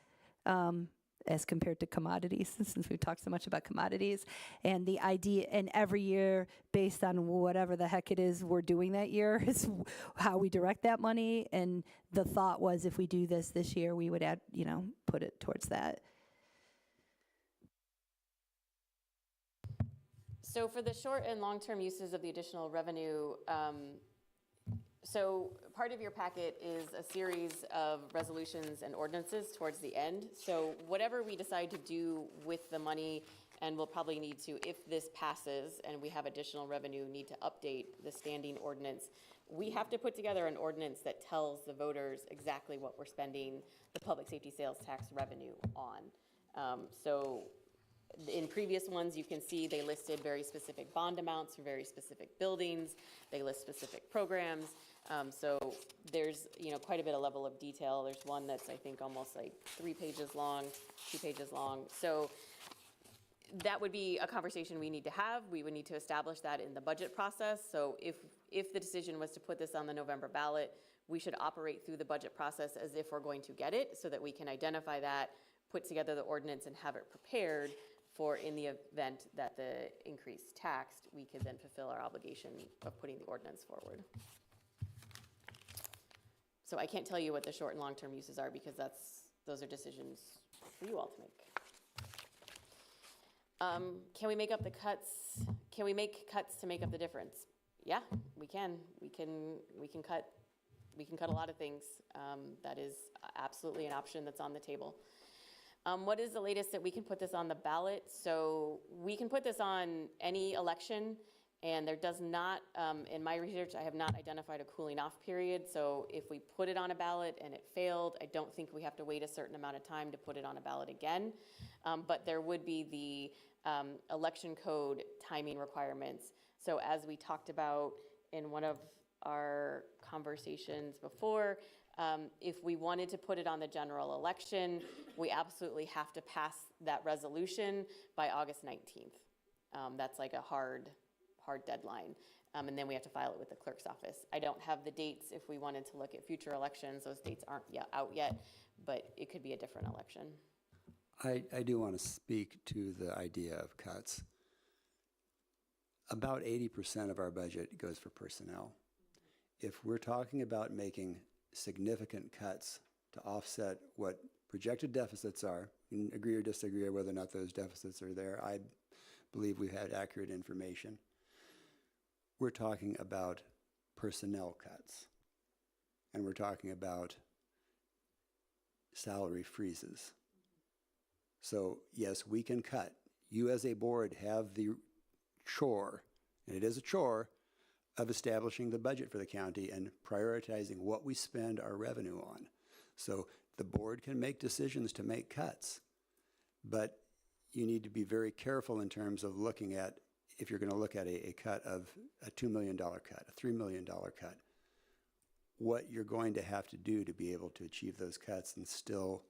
as compared to commodities, since we've talked so much about commodities. And the idea, and every year, based on whatever the heck it is we're doing that year, is how we direct that money. And the thought was if we do this year, we would add, put it towards that. So for the short and long-term uses of the additional revenue, so part of your packet is a series of resolutions and ordinances towards the end. So whatever we decide to do with the money And we'll probably need to, if this passes and we have additional revenue, need to update the standing ordinance. We have to put together an ordinance that tells the voters exactly what we're spending the public safety sales tax revenue on. So in previous ones, you can see they listed very specific bond amounts for very specific buildings. They list specific programs. So there's, quite a bit of level of detail. There's one that's, I think, almost like 3 pages long, 2 pages long. So that would be a conversation we need to have. We would need to establish that in the budget process. So if the decision was to put this on the November ballot, we should operate through the budget process as if we're going to get it, so that we can identify that, put together the ordinance, and have it prepared for, in the event that the increase taxed, we could then fulfill our obligation of putting the ordinance forward. So I can't tell you what the short and long-term uses are, because those are decisions for you all to make. Can we make up the cuts? Can we make cuts to make up the difference? Yeah, we can. We can cut a lot of things. That is absolutely an option that's on the table. What is the latest that we can put this on the ballot? So we can put this on any election, and there does not, in my research, I have not identified a cooling off period. So if we put it on a ballot and it failed, I don't think we have to wait a certain amount of time to put it on a ballot again. But there would be the election code timing requirements. So as we talked about in one of our conversations before, if we wanted to put it on the general election, we absolutely have to pass that resolution by August 19th. That's like a hard deadline. And then we have to file it with the clerk's office. I don't have the dates if we wanted to look at future elections. Those dates aren't out yet, but it could be a different election. I do want to speak to the idea of cuts. About 80% of our budget goes for personnel. If we're talking about making significant cuts to offset what projected deficits are, you can agree or disagree on whether or not those deficits are there. I believe we've had accurate information. We're talking about personnel cuts, and we're talking about salary freezes. So yes, we can cut. You as a board have the chore, and it is a chore, of establishing the budget for the county and prioritizing what we spend our revenue on. So the board can make decisions to make cuts, but you need to be very careful in terms of looking at, if you're going to look at a cut of a $2 million cut, a $3 million cut, what you're going to have to do to be able to achieve those cuts and still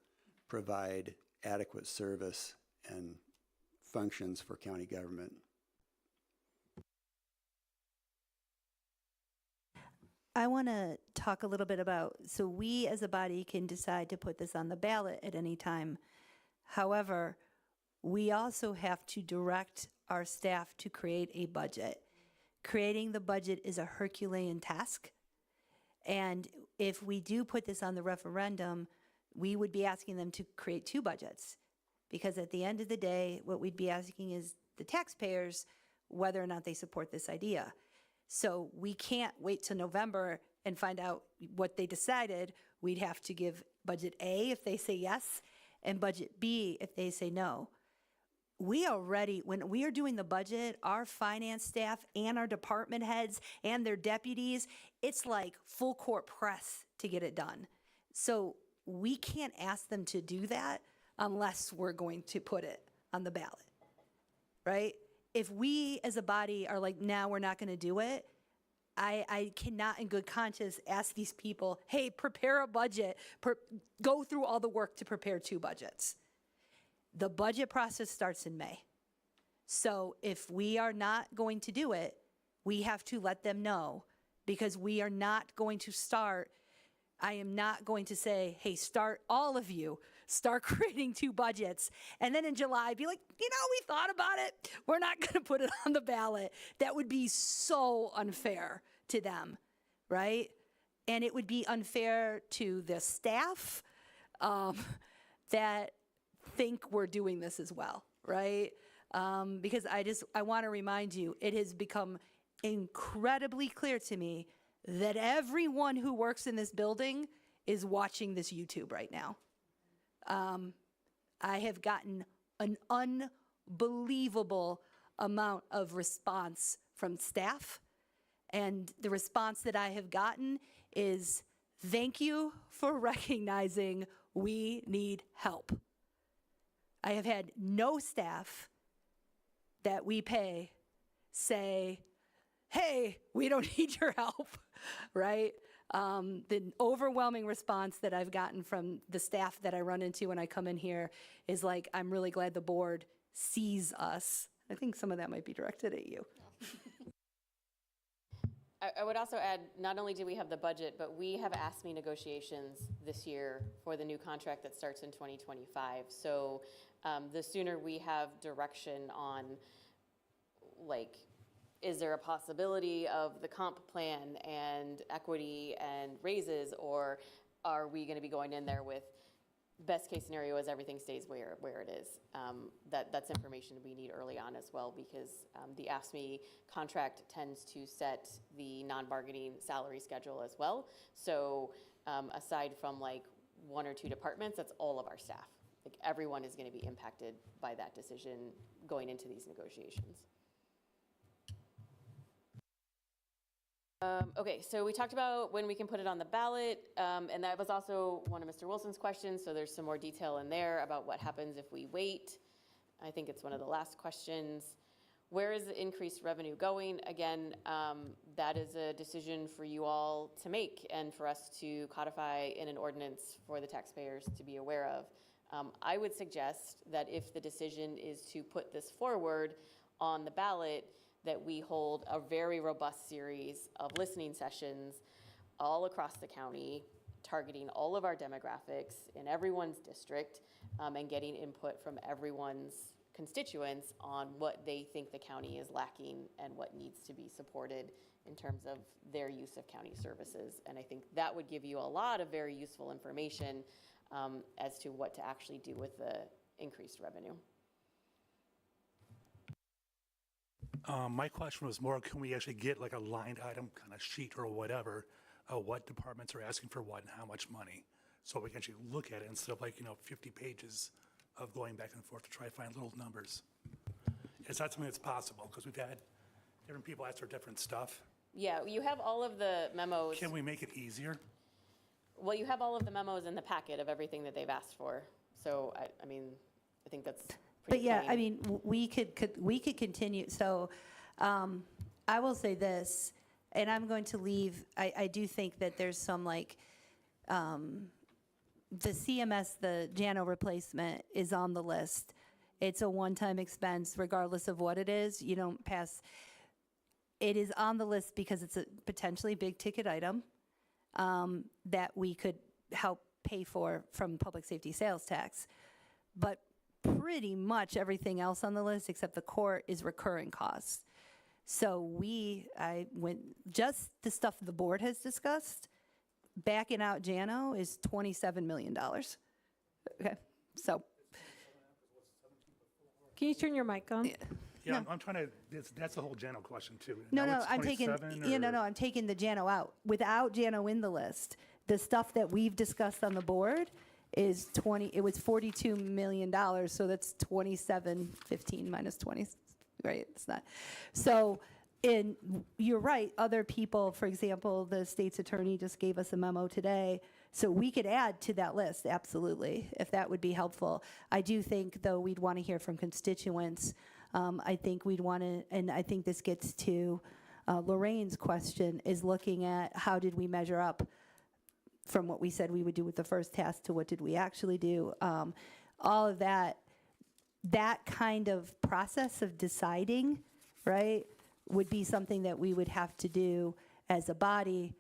provide adequate service and functions for county government. I want to talk a little bit about, so we as a body can decide to put this on the ballot at any time. However, we also have to direct our staff to create a budget. Creating the budget is a Herculean task. And if we do put this on the referendum, we would be asking them to create 2 budgets. Because at the end of the day, what we'd be asking is the taxpayers whether or not they support this idea. So we can't wait till November and find out what they decided. We'd have to give budget A if they say yes, and budget B if they say no. We already, when we are doing the budget, our finance staff and our department heads and their deputies, it's like full court press to get it done. So we can't ask them to do that unless we're going to put it on the ballot, right? If we as a body are like, now we're not going to do it, I cannot in good conscience ask these people, hey, prepare a budget, go through all the work to prepare 2 budgets. The budget process starts in May. So if we are not going to do it, we have to let them know, because we are not going to start. I am not going to say, hey, all of you, start creating 2 budgets. And then in July, be like, we thought about it. We're not going to put it on the ballot. That would be so unfair to them, right? And it would be unfair to the staff that think we're doing this as well, right? Because I want to remind you, it has become incredibly clear to me that everyone who works in this building is watching this YouTube right now. I have gotten an unbelievable amount of response from staff. And the response that I have gotten is, thank you for recognizing we need help. I have had no staff that we pay say, hey, we don't need your help, right? The overwhelming response that I've gotten from the staff that I run into when I come in here is like, I'm really glad the board sees us. I think some of that might be directed at you. I would also add, not only do we have the budget, but we have ASME negotiations this year for the new contract that starts in 2025. So the sooner we have direction on, like, is there a possibility of the comp plan and equity and raises, or are we going to be going in there with best case scenario is everything stays where it is? That's information we need early on as well, because the AFSCME contract tends to set the non-bargaining salary schedule as well. So aside from like 1 or 2 departments, that's all of our staff. Like everyone is going to be impacted by that decision going into these negotiations. Okay, so we talked about when we can put it on the ballot, and that was also one of Mr. Wilson's questions, so there's some more detail in there about what happens if we wait. I think it's one of the last questions. Where is the increased revenue going? Again, that is a decision for you all to make and for us to codify in an ordinance for the taxpayers to be aware of. I would suggest that if the decision is to put this forward on the ballot, that we hold a very robust series of listening sessions all across the county, targeting all of our demographics in everyone's district, and getting input from everyone's constituents on what they think the county is lacking and what needs to be supported in terms of their use of county services. And I think that would give you a lot of very useful information as to what to actually do with the increased revenue. My question was more, can we actually get like a line item kind of sheet or whatever, what departments are asking for what and how much money? So we can actually look at it instead of 50 pages of going back and forth to try to find little numbers. Is that something that's possible? Because we've had different people ask for different stuff. Yeah, you have all of the memos. Can we make it easier? Well, you have all of the memos in the packet of everything that they've asked for. So, I mean, I think that's But yeah, plain. I mean, we could continue. So I will say this, and I'm going to leave, I do think that there's some the CMS, the JANO replacement is on the list. It's a one-time expense regardless of what it is. You don't pass. It is on the list because it's a potentially big ticket item that we could help pay for from public safety sales tax. But pretty much everything else on the list except the court is recurring costs. So I went, just the stuff the board has discussed, backing out JANO is $27 million. Okay, so. Can you turn your mic on? Yeah, I'm trying to, that's the whole JANO question too. No, Now no, it's I'm taking, 27 or- I'm taking the JANO out. Without JANO in the list, the stuff that we've discussed on the board is it was $42 million, so that's 2715 minus 20, right? It's not. So, you're right, other people, for example, the state's attorney just gave us a memo today, so we could add to that list, absolutely, if that would be helpful. I do think, though, we'd want to hear from constituents. I think we'd want to, and I think this gets to Lorraine's question, is looking at how did we measure up from what we said we would do with the first task to what did we actually do. All of that kind of process of deciding, right, would be something that we would have to do as a body.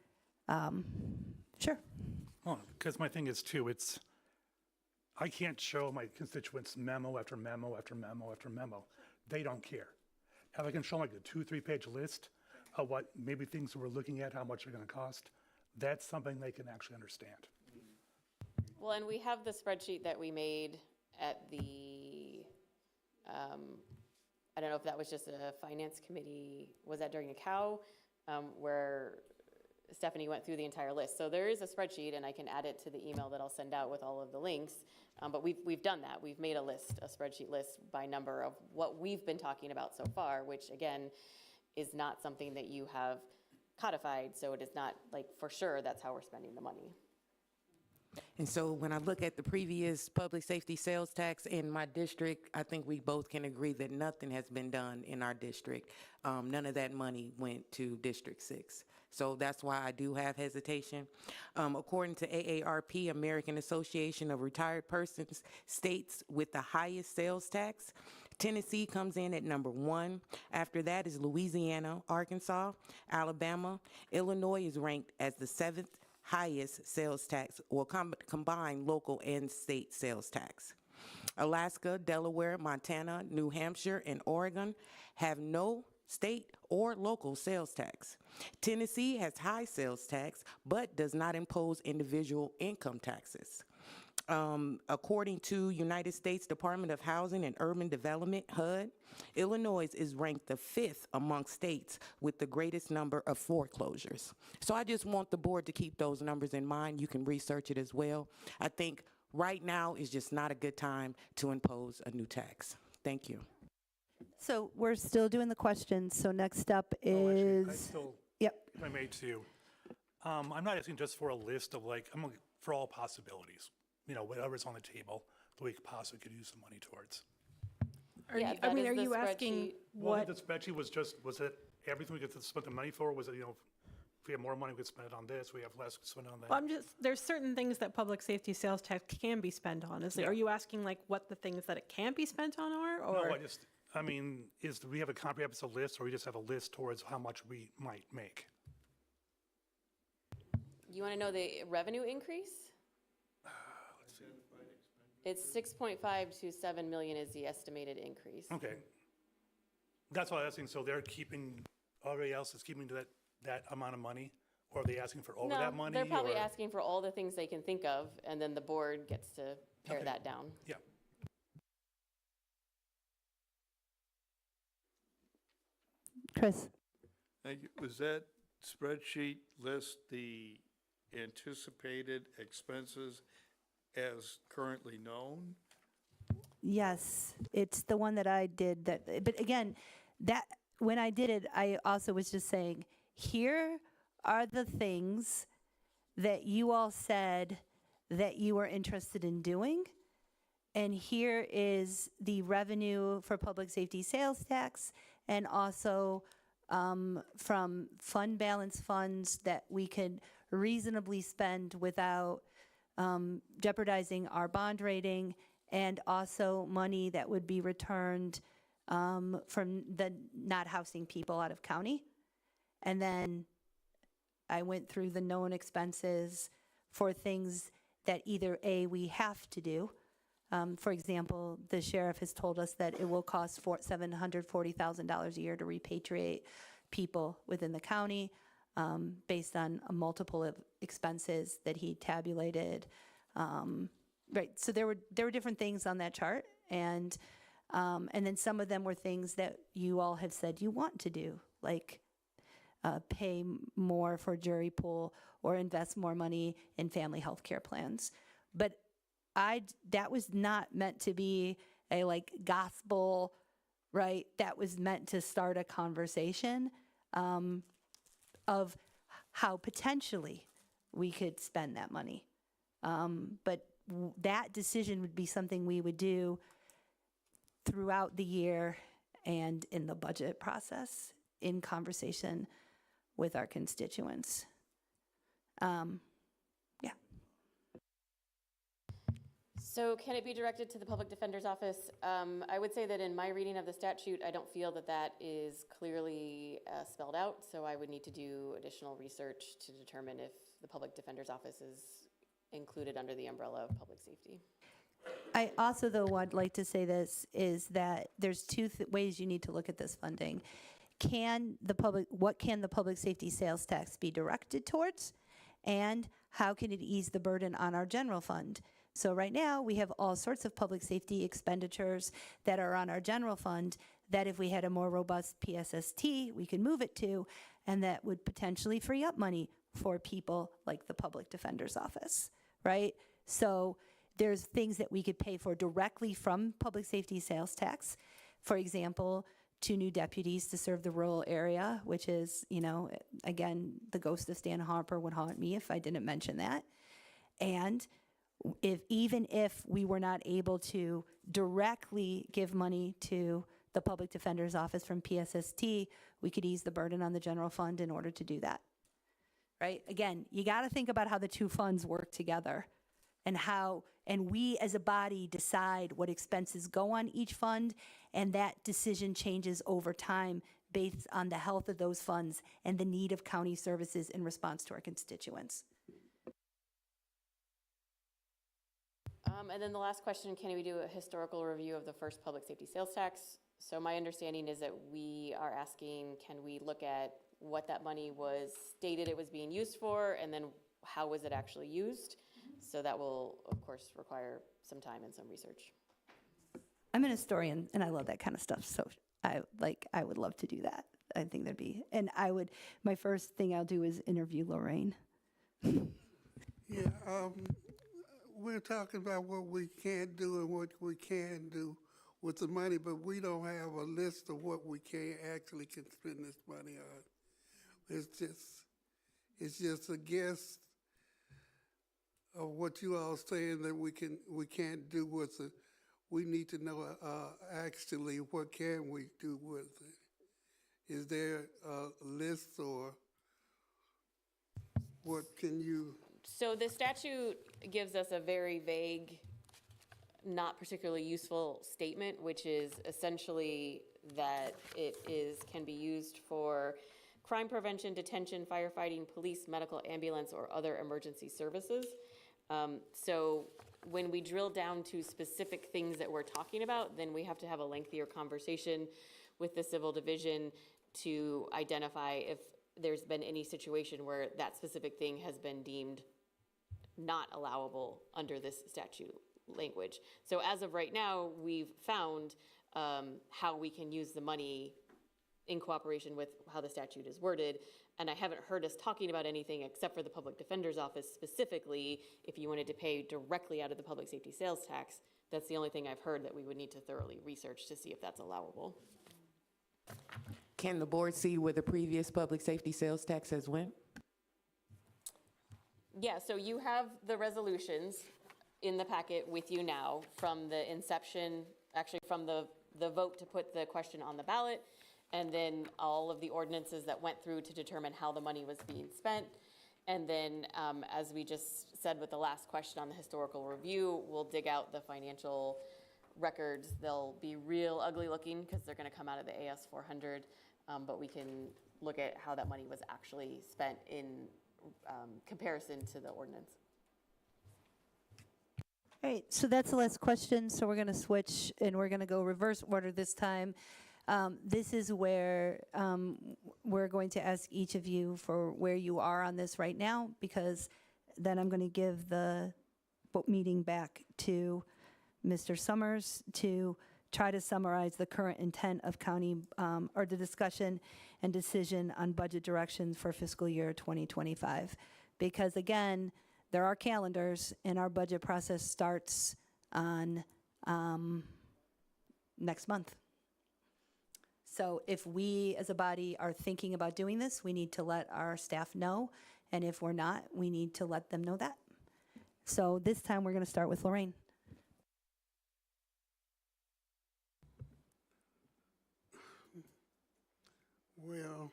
Sure. Well, because my thing is too, I can't show my constituents memo after memo after memo after memo. They don't care. If I can show like a 2-3 page list of what maybe things we're looking at, how much they're going to cost, that's something they can actually understand. Well, and we have the spreadsheet that we made at the, I don't know if that was just a finance committee, was that during a COW, where Stephanie went through the entire list. So there is a spreadsheet, and I can add it to the email that I'll send out with all of the links. But we've done that. We've made a spreadsheet list by number of what we've been talking about so far, which again, is not something that you have codified. So it is not like for sure that's how we're spending the money. And so when I look at the previous public safety sales tax in my district, I think we both can agree that nothing has been done in our district. None of that money went to District 6. So that's why I do have hesitation. According to AARP, American Association of Retired Persons, states with the highest sales tax, Tennessee comes in at number 1. After that is Louisiana, Arkansas, Alabama. Illinois is ranked as the 7th highest sales tax, or combined local and state sales tax. Alaska, Delaware, Montana, New Hampshire, and Oregon have no state or local sales tax. Tennessee has high sales tax, but does not impose individual income taxes. According to United States Department of Housing and Urban Development, HUD, Illinois is ranked the 5th among states with the greatest number of foreclosures. So I just want the board to keep those numbers in mind. You can research it as well. I think right now is just not a good time to impose a new tax. Thank you. So we're still doing the questions. So next up Oh, is. actually, I still, Yep. if I may too, I'm not asking just for a list of like, I'm looking for all possibilities. You know, whatever's on the table that we possibly could use some money towards. Are you asking Well, I what? think the spreadsheet was it everything we could spend the money for? Was it, you know, if we have more money, we could spend it on this, we have less, we could spend it on that? Well, there's certain things that public safety sales tax can be spent on. Are you asking like what the things that it can't be spent on are? Or? No, I mean, do we have a comprehensive list, or we just have a list towards how much we might make? You want to know the revenue increase? It's 6.5 to 7 million is the estimated increase. Okay. That's what I was asking. So they're keeping, everybody else is keeping to that amount of money? Or are they asking for over that money? They're probably or? asking for all the things they can think of, and then the board gets to pare that down. Yeah. Chris. Thank you. Was that spreadsheet list the anticipated expenses as currently known? Yes, it's the one that I did that, but again, when I did it, I also was just saying, here are the things that you all said that you were interested in doing. And here is the revenue for public safety sales tax, and also from fund balance funds that we could reasonably spend without jeopardizing our bond rating, and also money that would be returned from the not housing people out of county. And then I went through the known expenses for things that either A, we have to do. For example, the sheriff has told us that it will cost $740,000 a year to repatriate people within the county, based on a multiple of expenses that he tabulated. Right, so there were different things on that chart, and then some of them were things that you all have said you want to do, like pay more for jury pool or invest more money in family health care plans. But that was not meant to be a like gospel, right? That was meant to start a conversation of how potentially we could spend that money. But that decision would be something we would do throughout the year and in the budget process in conversation with our constituents. Yeah. So can it be directed to the public defender's office? I would say that in my reading of the statute, I don't feel that that is clearly spelled out. So I would need to do additional research to determine if the public defender's office is included under the umbrella of public safety. I also, though, would like to say this, is that there's two ways you need to look at this funding. What can the public safety sales tax be directed towards? And how can it ease the burden on our general fund? So right now, we have all sorts of public safety expenditures that are on our general fund that if we had a more robust PSST, we could move it to, and that would potentially free up money for people like the Public Defender's Office, right? So there's things that we could pay for directly from public safety sales tax. For example, 2 new deputies to serve the rural area, which is, you know, again, the ghost of Stan Harper would haunt me if I didn't mention that. And even if we were not able to directly give money to the Public Defender's Office from PSST, we could ease the burden on the general fund in order to do that, right? Again, you got to think about how the 2 funds work together and we as a body decide what expenses go on each fund, and that decision changes over time based on the health of those funds and the need of county services in response to our constituents. And then the last question, can we do a historical review of the first public safety sales tax? So my understanding is that we are asking, can we look at what that money was stated it was being used for, and then how was it actually used? So that will, of course, require some time and some research. I'm an historian and I love that kind of stuff, so I would love to do that. I think that'd be, and my first thing I'll do is interview Lorraine. Yeah, we're talking about what we can't do and what we can do with the money, but we don't have a list of what we can spend this money on. It's just a guess of what you all saying that we can't do with it. We need to know actually what can we do with it. Is there a list, or what can you? So the statute gives us a very vague, not particularly useful statement, which is essentially that can be used for crime prevention, detention, firefighting, police, medical, ambulance, or other emergency services. So when we drill down to specific things that we're talking about, then we have to have a lengthier conversation with the civil division to identify if there's been any situation where that specific thing has been deemed not allowable under this statute language. So as of right now, we've found how we can use the money in cooperation with how the statute is worded. And I haven't heard us talking about anything except for the Public Defender's Office specifically. If you wanted to pay directly out of the public safety sales tax, that's the only thing I've heard that we would need to thoroughly research to see if that's allowable. Can the board see where the previous public safety sales tax has went? Yeah, so you have the resolutions in the packet with you now from the inception, actually from the vote to put the question on the ballot, and then all of the ordinances that went through to determine how the money was being spent. And then, as we just said with the last question on the historical review, we'll dig out the financial records. They'll be real ugly looking because they're going to come out of the AS 400, but we can look at how that money was actually spent in comparison to the ordinance. All right, so that's the last question. So we're going to switch and we're going to go reverse order this time. This is where we're going to ask each of you for where you are on this right now, because then I'm going to give the meeting back to Mr. Summers to try to summarize the current intent of county, or the discussion and decision on budget directions for fiscal year 2025. Because again, there are calendars and our budget process starts on next month. So if we as a body are thinking about doing this, we need to let our staff know. And if we're not, we need to let them know that. So this time we're going to start with Lorraine. Well,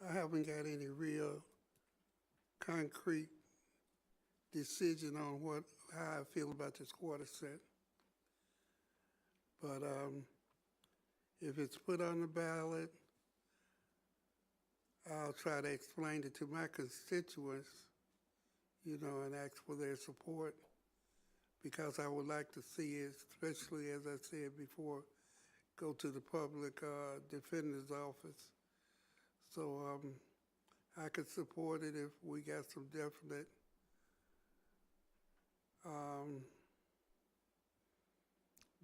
I haven't got any real concrete decision on how I feel about this quarter set. But if it's put on the ballot, I'll try to explain it to my constituents, and ask for their support, because I would like to see it, especially as I said before, go to the public defender's office. So I could support it if we got some definite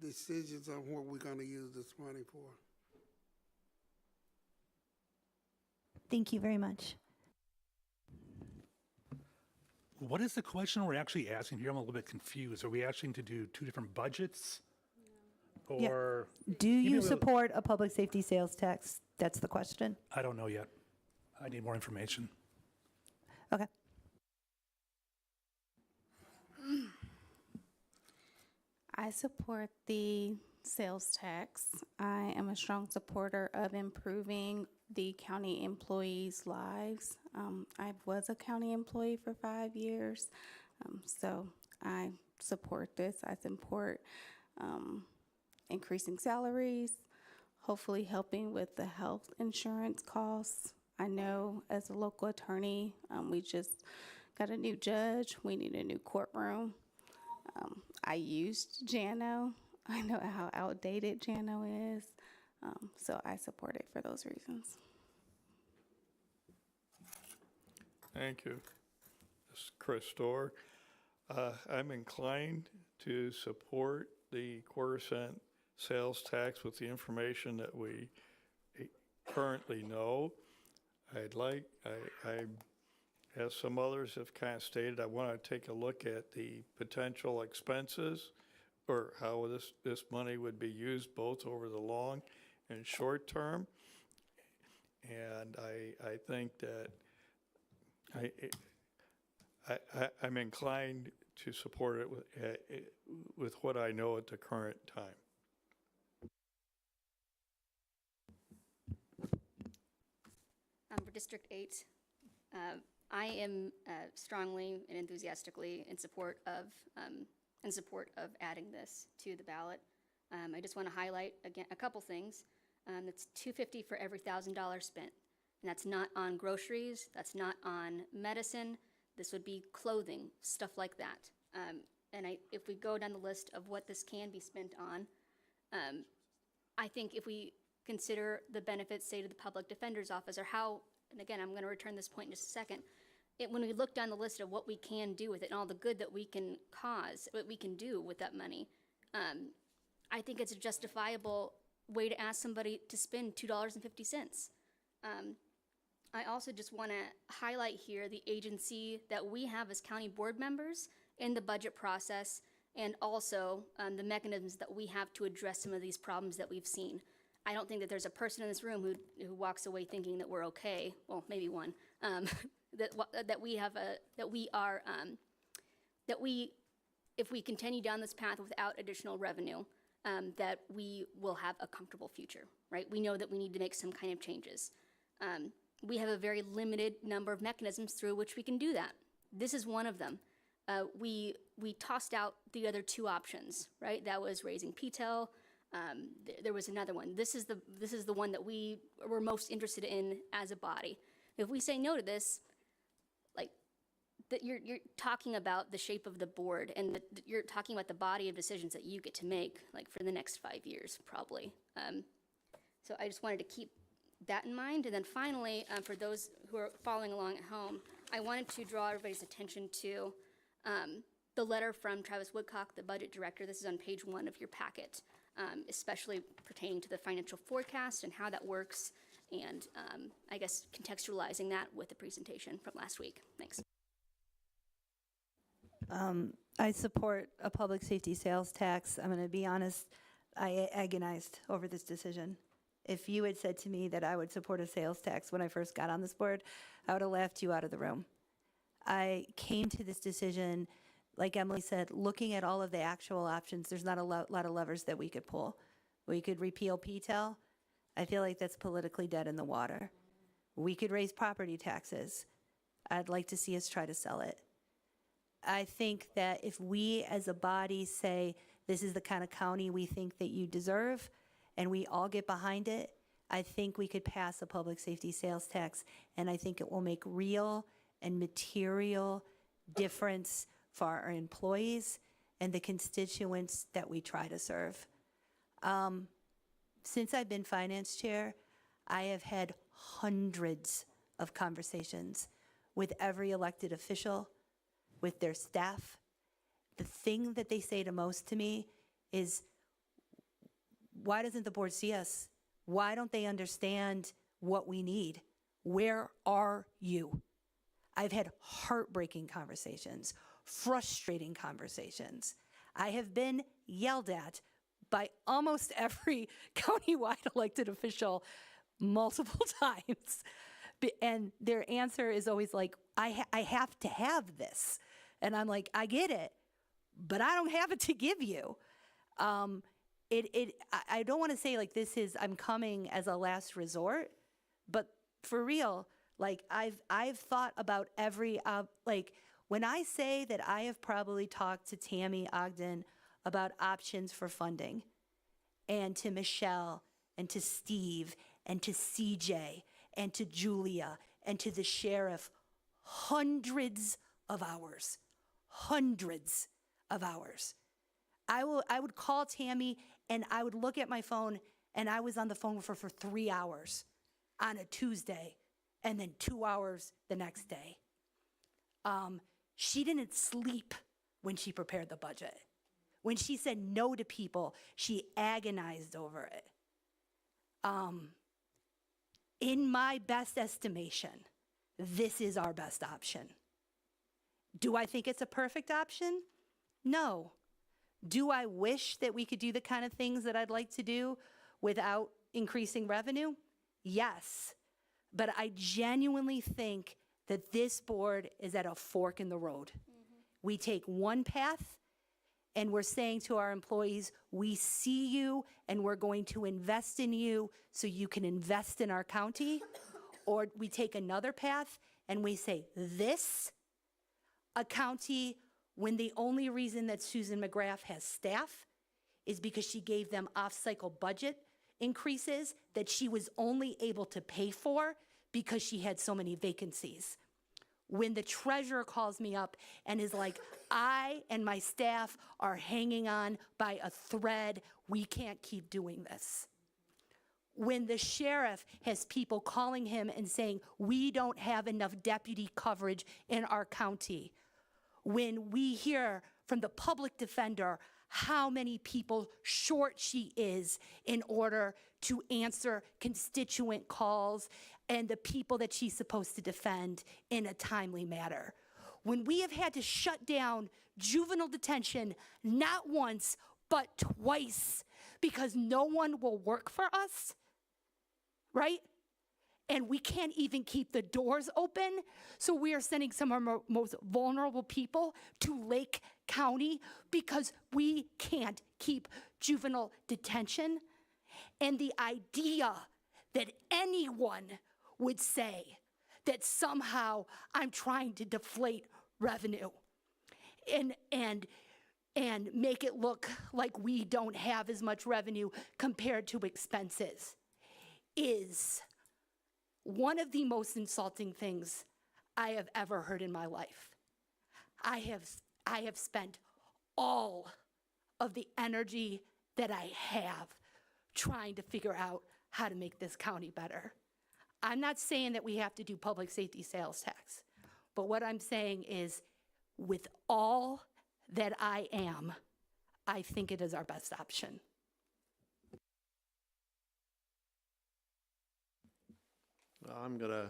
decisions on what we're going to use this money for. Thank you very much. What is the question we're actually asking here? I'm a little bit confused. Are we asking to do two different budgets? Yeah. Or? Do Give me you a little- support a public safety sales tax? That's the question. I don't know yet. I need more information. Okay. I support the sales tax. I am a strong supporter of improving the county employees' lives. I was a county employee for 5 years, so I support this. I support increasing salaries, hopefully helping with the health insurance costs. I know as a local attorney, we just got a new judge. We need a new courtroom. I used JANO. I know how outdated JANO is, so I support it for those reasons. Thank you. This is Chris Storr. I'm inclined to support the quarter-cent sales tax with the information that we currently know. As some others have kind of stated, I want to take a look at the potential expenses or how this money would be used both over the long and short term. And I think that I'm inclined to support it with what I know at the current time. For District 8, I am strongly and enthusiastically in support of adding this to the ballot. I just want to highlight again a couple things. That's $250 for every $1,000 spent, and that's not on groceries. That's not on medicine. This would be clothing, stuff like that. And if we go down the list of what this can be spent on, I think if we consider the benefits, say, to the public defender's office, or how, and again, I'm going to return this point in just a second, when we look down the list of what we can do with it and all the good that we can cause, what we can do with that money, I think it's a justifiable way to ask somebody to spend $2.50. I also just want to highlight here the agency that we have as county board members in the budget process, and also the mechanisms that we have to address some of these problems that we've seen. I don't think that there's a person in this room who walks away thinking that we're okay. Well, maybe one. If we continue down this path without additional revenue, that we will have a comfortable future, right? We know that we need to make some kind of changes. We have a very limited number of mechanisms through which we can do that. This is one of them. We tossed out the other two options, right? That was raising PTEL. There was another one. This is the one that we were most interested in as a body. If we say no to this, like that, you're talking about the shape of the board, and you're talking about the body of decisions that you get to make, like for the next 5 years, probably. So I just wanted to keep that in mind. And then finally, for those who are following along at home, I wanted to draw everybody's attention to the letter from Travis Woodcock, the budget director. This is on page 1 of your packet, especially pertaining to the financial forecast and how that works, and I guess contextualizing that with the presentation from last week. Thanks. I support a public safety sales tax. I'm going to be honest, I agonized over this decision. If you had said to me that I would support a sales tax when I first got on this board, I would have laughed you out of the room. I came to this decision, like Emily said, looking at all of the actual options. There's not a lot of levers that we could pull. We could repeal PTEL. I feel like that's politically dead in the water. We could raise property taxes. I'd like to see us try to sell it. I think that if we as a body say, this is the kind of county we think that you deserve, and we all get behind it, I think we could pass a public safety sales tax, and I think it will make real and material difference for our employees and the constituents that we try to serve. Since I've been finance chair, I have had hundreds of conversations with every elected official, with their staff. The thing that they say the most to me is, why doesn't the board see us? Why don't they understand what we need? Where are you? I've had heartbreaking conversations, frustrating conversations. I have been yelled at by almost every countywide elected official multiple times. And their answer is always like, I have to have this. And I'm like, I get it, but I don't have it to give you. I don't want to say like this is, I'm coming as a last resort, but for real, like I've thought about every, like when I say that I have probably talked to Tammy Ogden about options for funding, and to Michelle, and to Steve, and to CJ, and to Julia, and to the sheriff, hundreds of hours. I would call Tammy and I would look at my phone and I was on the phone with her for 3 hours on a Tuesday and then 2 hours the next day. She didn't sleep when she prepared the budget. When she said no to people, she agonized over it. In my best estimation, this is our best option. Do I think it's a perfect option? No. Do I wish that we could do the kind of things that I'd like to do without increasing revenue? Yes. But I genuinely think that this board is at a fork in the road. We take one path and we're saying to our employees, we see you and we're going to invest in you so you can invest in our county. Or we take another path and we say, this, a county when the only reason that Susan McGrath has staff is because she gave them off-cycle budget increases that she was only able to pay for because she had so many vacancies. When the treasurer calls me up and is like, I and my staff are hanging on by a thread, we can't keep doing this. When the sheriff has people calling him and saying, we don't have enough deputy coverage in our county. When we hear from the public defender how many people short she is in order to answer constituent calls and the people that she's supposed to defend in a timely manner. When we have had to shut down juvenile detention not once, but twice because no one will work for us, right? And we can't even keep the doors open. So we are sending some of our most vulnerable people to Lake County because we can't keep juvenile detention. And the idea that anyone would say that somehow I'm trying to deflate revenue and make it look like we don't have as much revenue compared to expenses is one of the most insulting things I have ever heard in my life. I have spent all of the energy that I have trying to figure out how to make this county better. I'm not saying that we have to do public safety sales tax, but what I'm saying is with all that I am, I think it is our best option. I'm going to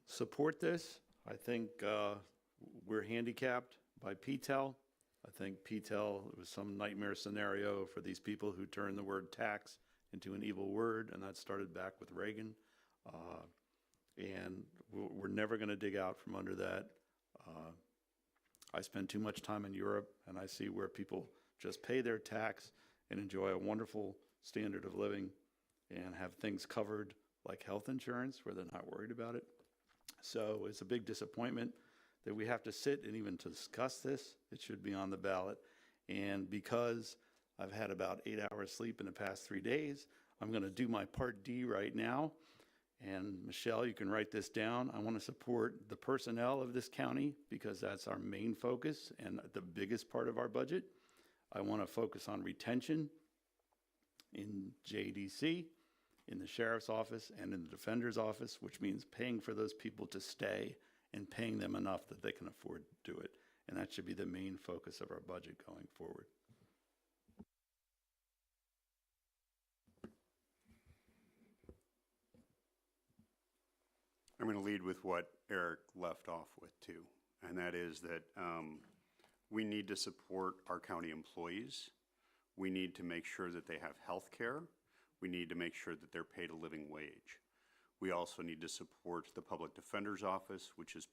support this. I think we're handicapped by PTEL. I think PTEL was some nightmare scenario for these people who turned the word tax into an evil word, and that started back with Reagan. And we're never going to dig out from under that. I spend too much time in Europe, and I see where people just pay their tax and enjoy a wonderful standard of living and have things covered like health insurance where they're not worried about it. So it's a big disappointment that we have to sit and even to discuss this. It should be on the ballot. And because I've had about 8 hours sleep in the past 3 days, I'm going to do my Part D right now. And Michelle, you can write this down. I want to support the personnel of this county because that's our main focus and the biggest part of our budget. I want to focus on retention in JDC, in the sheriff's office, and in the defender's office, which means paying for those people to stay and paying them enough that they can afford to do it. And that should be the main focus of our budget going forward. And going to lead with what Eric left off with too, and that is that we need to support our county employees. We need to make sure that they have health care. We need to make sure that they're paid a living wage. We also need to support the Public Defender's Office, which is,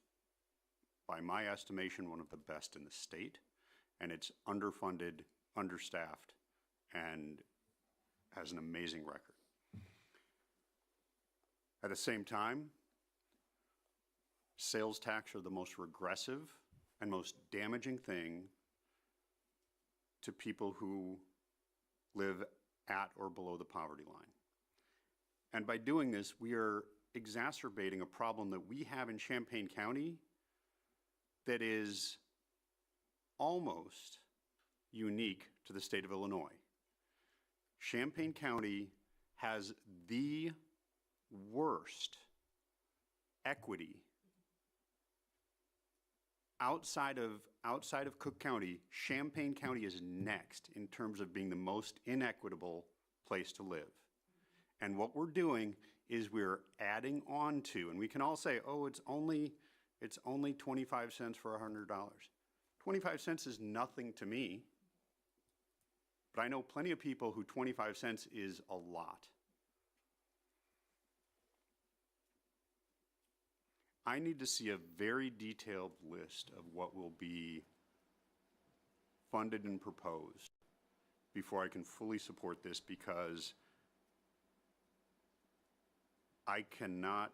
by my estimation, one of the best in the state, and it's underfunded, understaffed, and has an amazing record. At the same time, sales tax are the most regressive and most damaging thing to people who live at or below the poverty line. And by doing this, we are exacerbating a problem that we have in Champaign County that is almost unique to the state of Illinois. Champaign County has the worst equity outside of Cook County. Champaign County is next in terms of being the most inequitable place to live. And what we're doing is we're adding on to, and we can all say, oh, it's only 25 cents for $100. 25 cents is nothing to me, but I know plenty of people who 25 cents is a lot. I need to see a very detailed list of what will be funded and proposed before I can fully support this, because I cannot,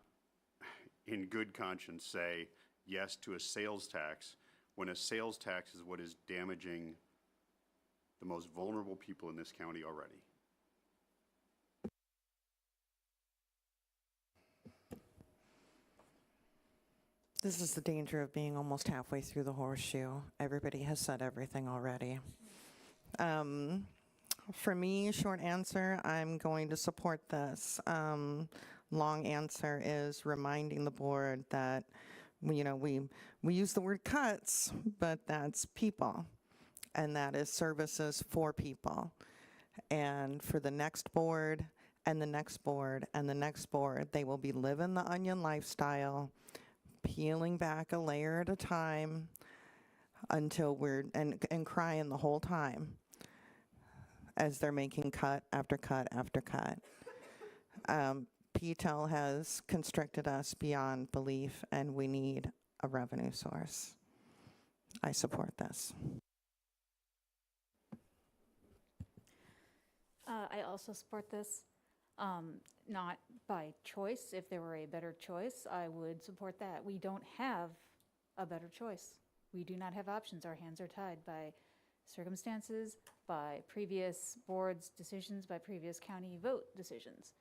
in good conscience, say yes to a sales tax when a sales tax is what is damaging the most vulnerable people in this county already. This is the danger of being almost halfway through the horseshoe. Everybody has said everything already. For me, short answer, I'm going to support this. Long answer is reminding the board that, we use the word cuts, but that's people, and that is services for people. And for the next board, and the next board, and the next board, they will be living the onion lifestyle, peeling back a layer at a time until and crying the whole time as they're making cut after cut after cut. PTEL has constricted us beyond belief, and we need a revenue source. I support this. I also support this, not by choice. If there were a better choice, I would support that. We don't have a better choice. We do not have options. Our hands are tied by circumstances, by previous boards' decisions, by previous county vote decisions.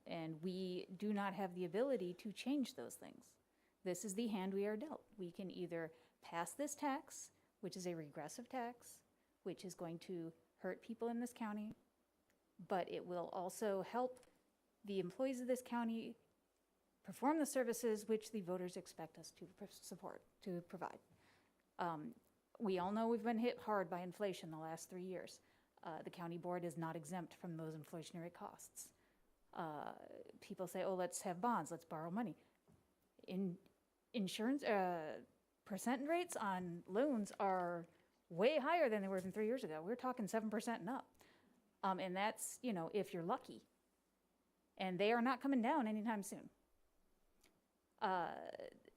And we do not have the ability to change those things. This is the hand we are dealt. We can either pass this tax, which is a regressive tax, which is going to hurt people in this county, but it will also help the employees of this county perform the services which the voters expect us to support, to provide. We all know we've been hit hard by inflation the last 3 years. The county board is not exempt from those inflationary costs. People say, oh, let's have bonds, let's borrow money. Insurance percent rates on loans are way higher than they were even 3 years ago. We're talking 7% and up. And that's, if you're lucky. And they are not coming down anytime soon.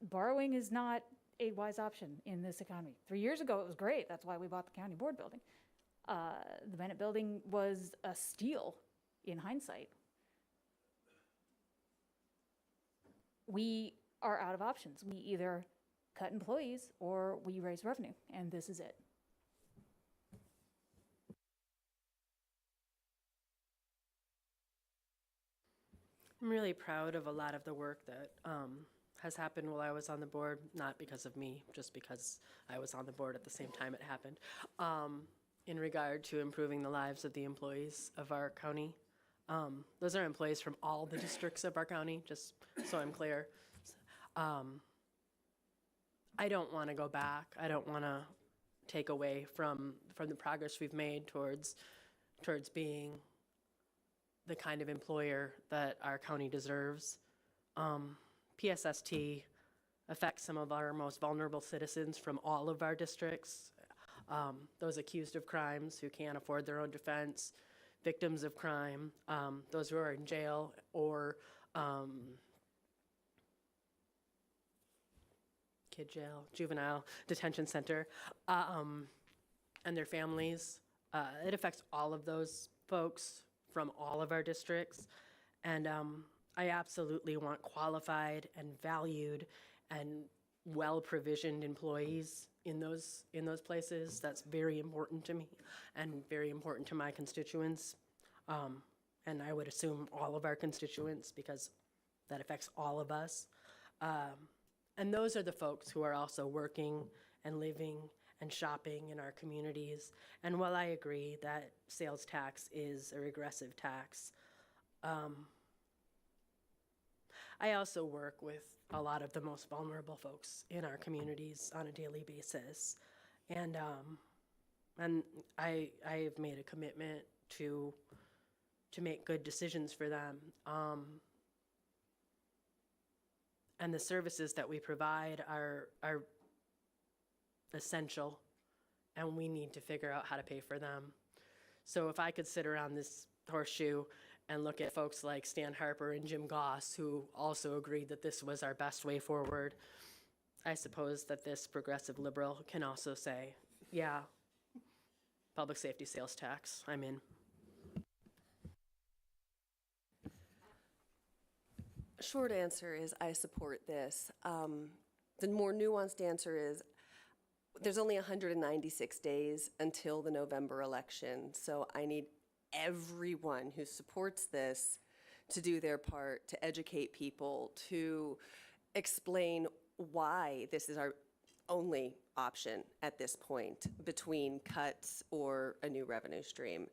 Borrowing is not a wise option in this economy. 3 years ago, it was great. That's why we bought the county board building. The Bennett building was a steal in hindsight. We are out of options. We either cut employees or we raise revenue, and this is it. I'm really proud of a lot of the work that has happened while I was on the board, not because of me, just because I was on the board at the same time it happened, in regard to improving the lives of the employees of our county. Those are employees from all the districts of our county, just so I'm clear. I don't want to go back. I don't want to take away from the progress we've made towards being the kind of employer that our county deserves. PSST affects some of our most vulnerable citizens from all of our districts. Those accused of crimes who can't afford their own defense, victims of crime, those who are in jail or kid jail, juvenile detention center, and their families. It affects all of those folks from all of our districts. And I absolutely want qualified and valued and well-provisioned employees in those places. That's very important to me and very important to my constituents. And I would assume all of our constituents, because that affects all of us. And those are the folks who are also working and living and shopping in our communities. And while I agree that sales tax is a regressive tax, I also work with a lot of the most vulnerable folks in our communities on a daily basis. And I have made a commitment to make good decisions for them. And the services that we provide are essential, and we need to figure out how to pay for them. So if I could sit around this horseshoe and look at folks like Stan Harper and Jim Goss, who also agreed that this was our best way forward, I suppose that this progressive liberal can also say, yeah, public safety sales tax, I'm in. Short answer is I support this. The more nuanced answer is there's only 196 days until the November election, so I need everyone who supports this to do their part, to educate people, to explain why this is our only option at this point between cuts or a new revenue stream.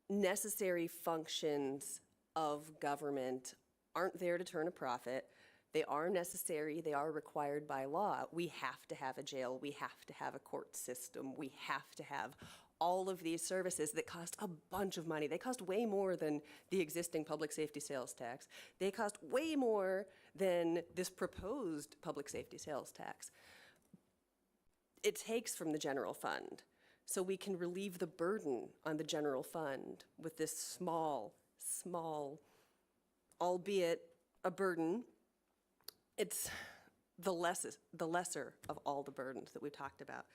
Necessary functions of government aren't there to turn a profit. They are necessary, they are required by law. We have to have a jail, we have to have a court system, we have to have all of these services that cost a bunch of money. They cost way more than the existing public safety sales tax. They cost way more than this proposed public safety sales tax. It takes from the general fund, so we can relieve the burden on the general fund with this small, albeit a burden. It's the lesser of all the burdens that we've talked about.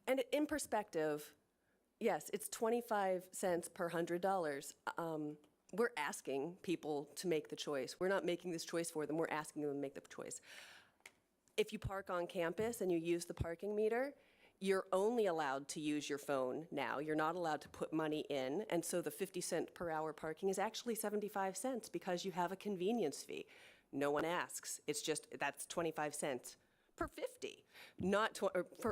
And in perspective, yes, it's 25 cents per $100. We're asking people to make the choice. We're not making this choice for them. We're asking them to make the choice. If you park on campus and you use the parking meter, you're only allowed to use your phone now. You're not allowed to put money in. And so the 50-cent per hour parking is actually 75 cents because you have a convenience fee. No one asks. It's just, that's 25 cents per 50, not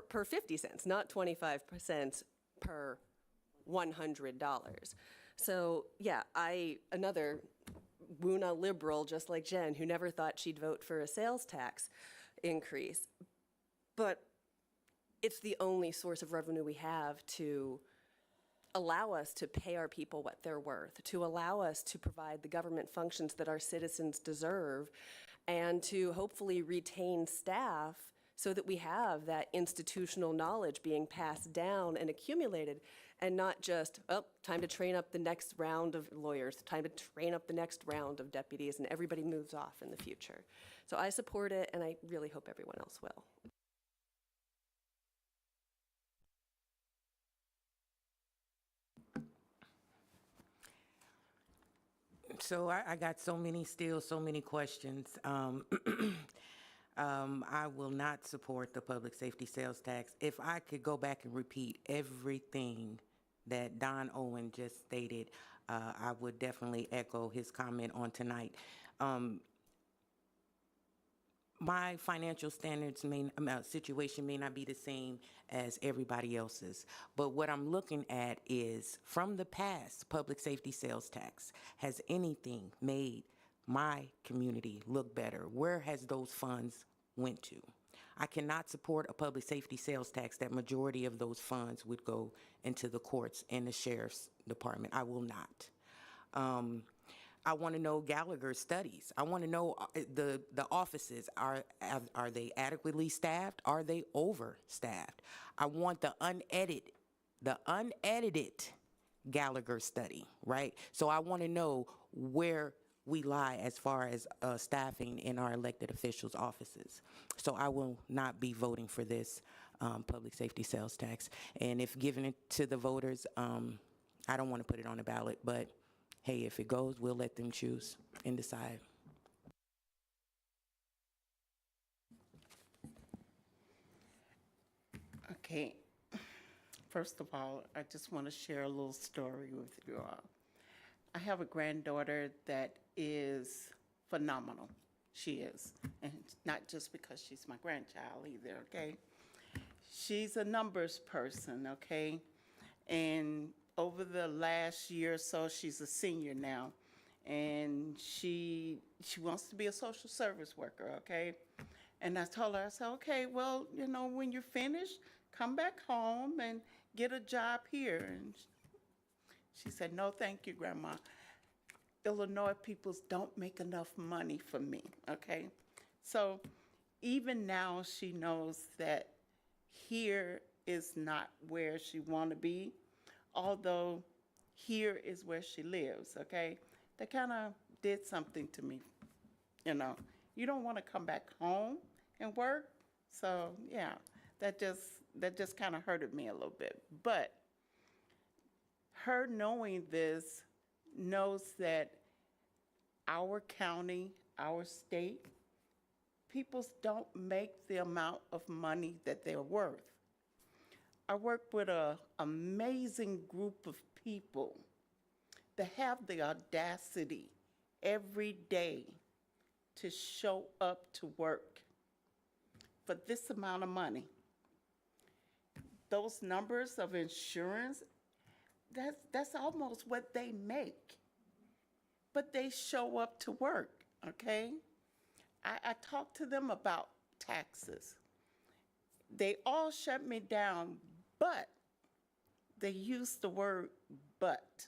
per 50 cents, not 25 cents per $100. So yeah, another Woona liberal, just like Jen, who never thought she'd vote for a sales tax increase. But it's the only source of revenue we have to allow us to pay our people what they're worth, to allow us to provide the government functions that our citizens deserve, and to hopefully retain staff so that we have that institutional knowledge being passed down and accumulated, and not just, oh, time to train up the next round of lawyers, time to train up the next round of deputies, and everybody moves off in the future. So I support it, and I really hope everyone else will. So I got so many questions. I will not support the public safety sales tax. If I could go back and repeat everything that Don Owen just stated, I would definitely echo his comment on tonight. My financial standards situation may not be the same as everybody else's, but what I'm looking at is, from the past public safety sales tax, has anything made my community look better? Where has those funds went to? I cannot support a public safety sales tax that majority of those funds would go into the courts and the sheriff's department. I will not. I want to know Gallagher studies. I want to know the offices. Are they adequately staffed? Are they overstaffed? I want the unedited Gallagher study, right? So I want to know where we lie as far as staffing in our elected officials' offices. So I will not be voting for this public safety sales tax. And if given it to the voters, I don't want to put it on the ballot, but hey, if it goes, we'll let them choose and decide. Okay. First of all, I just want to share a little story with you all. I have a granddaughter that is phenomenal. She is. And not just because she's my grandchild either, okay? She's a numbers person, okay? And over the last year or so, she's a senior now. And she wants to be a social service worker, okay? And I told her, I said, okay, well, you know, when you're finished, come back home and get a job here. And she said, no, thank you, Grandma. Illinois peoples don't make enough money for me, okay? So even now she knows that here is not where she want to be, although here is where she lives, okay? That kind of did something to me, you know. You don't want to come back home and work, so yeah, that just kind of hurted me a little bit. But her knowing this knows that our county, our state, people don't make the amount of money that they're worth. I work with an amazing group of people that have the audacity every day to show up to work for this amount of money. Those numbers of insurance, that's almost what they make. But they show up to work, okay? I talk to them about taxes. They all shut me down, but they use the word but.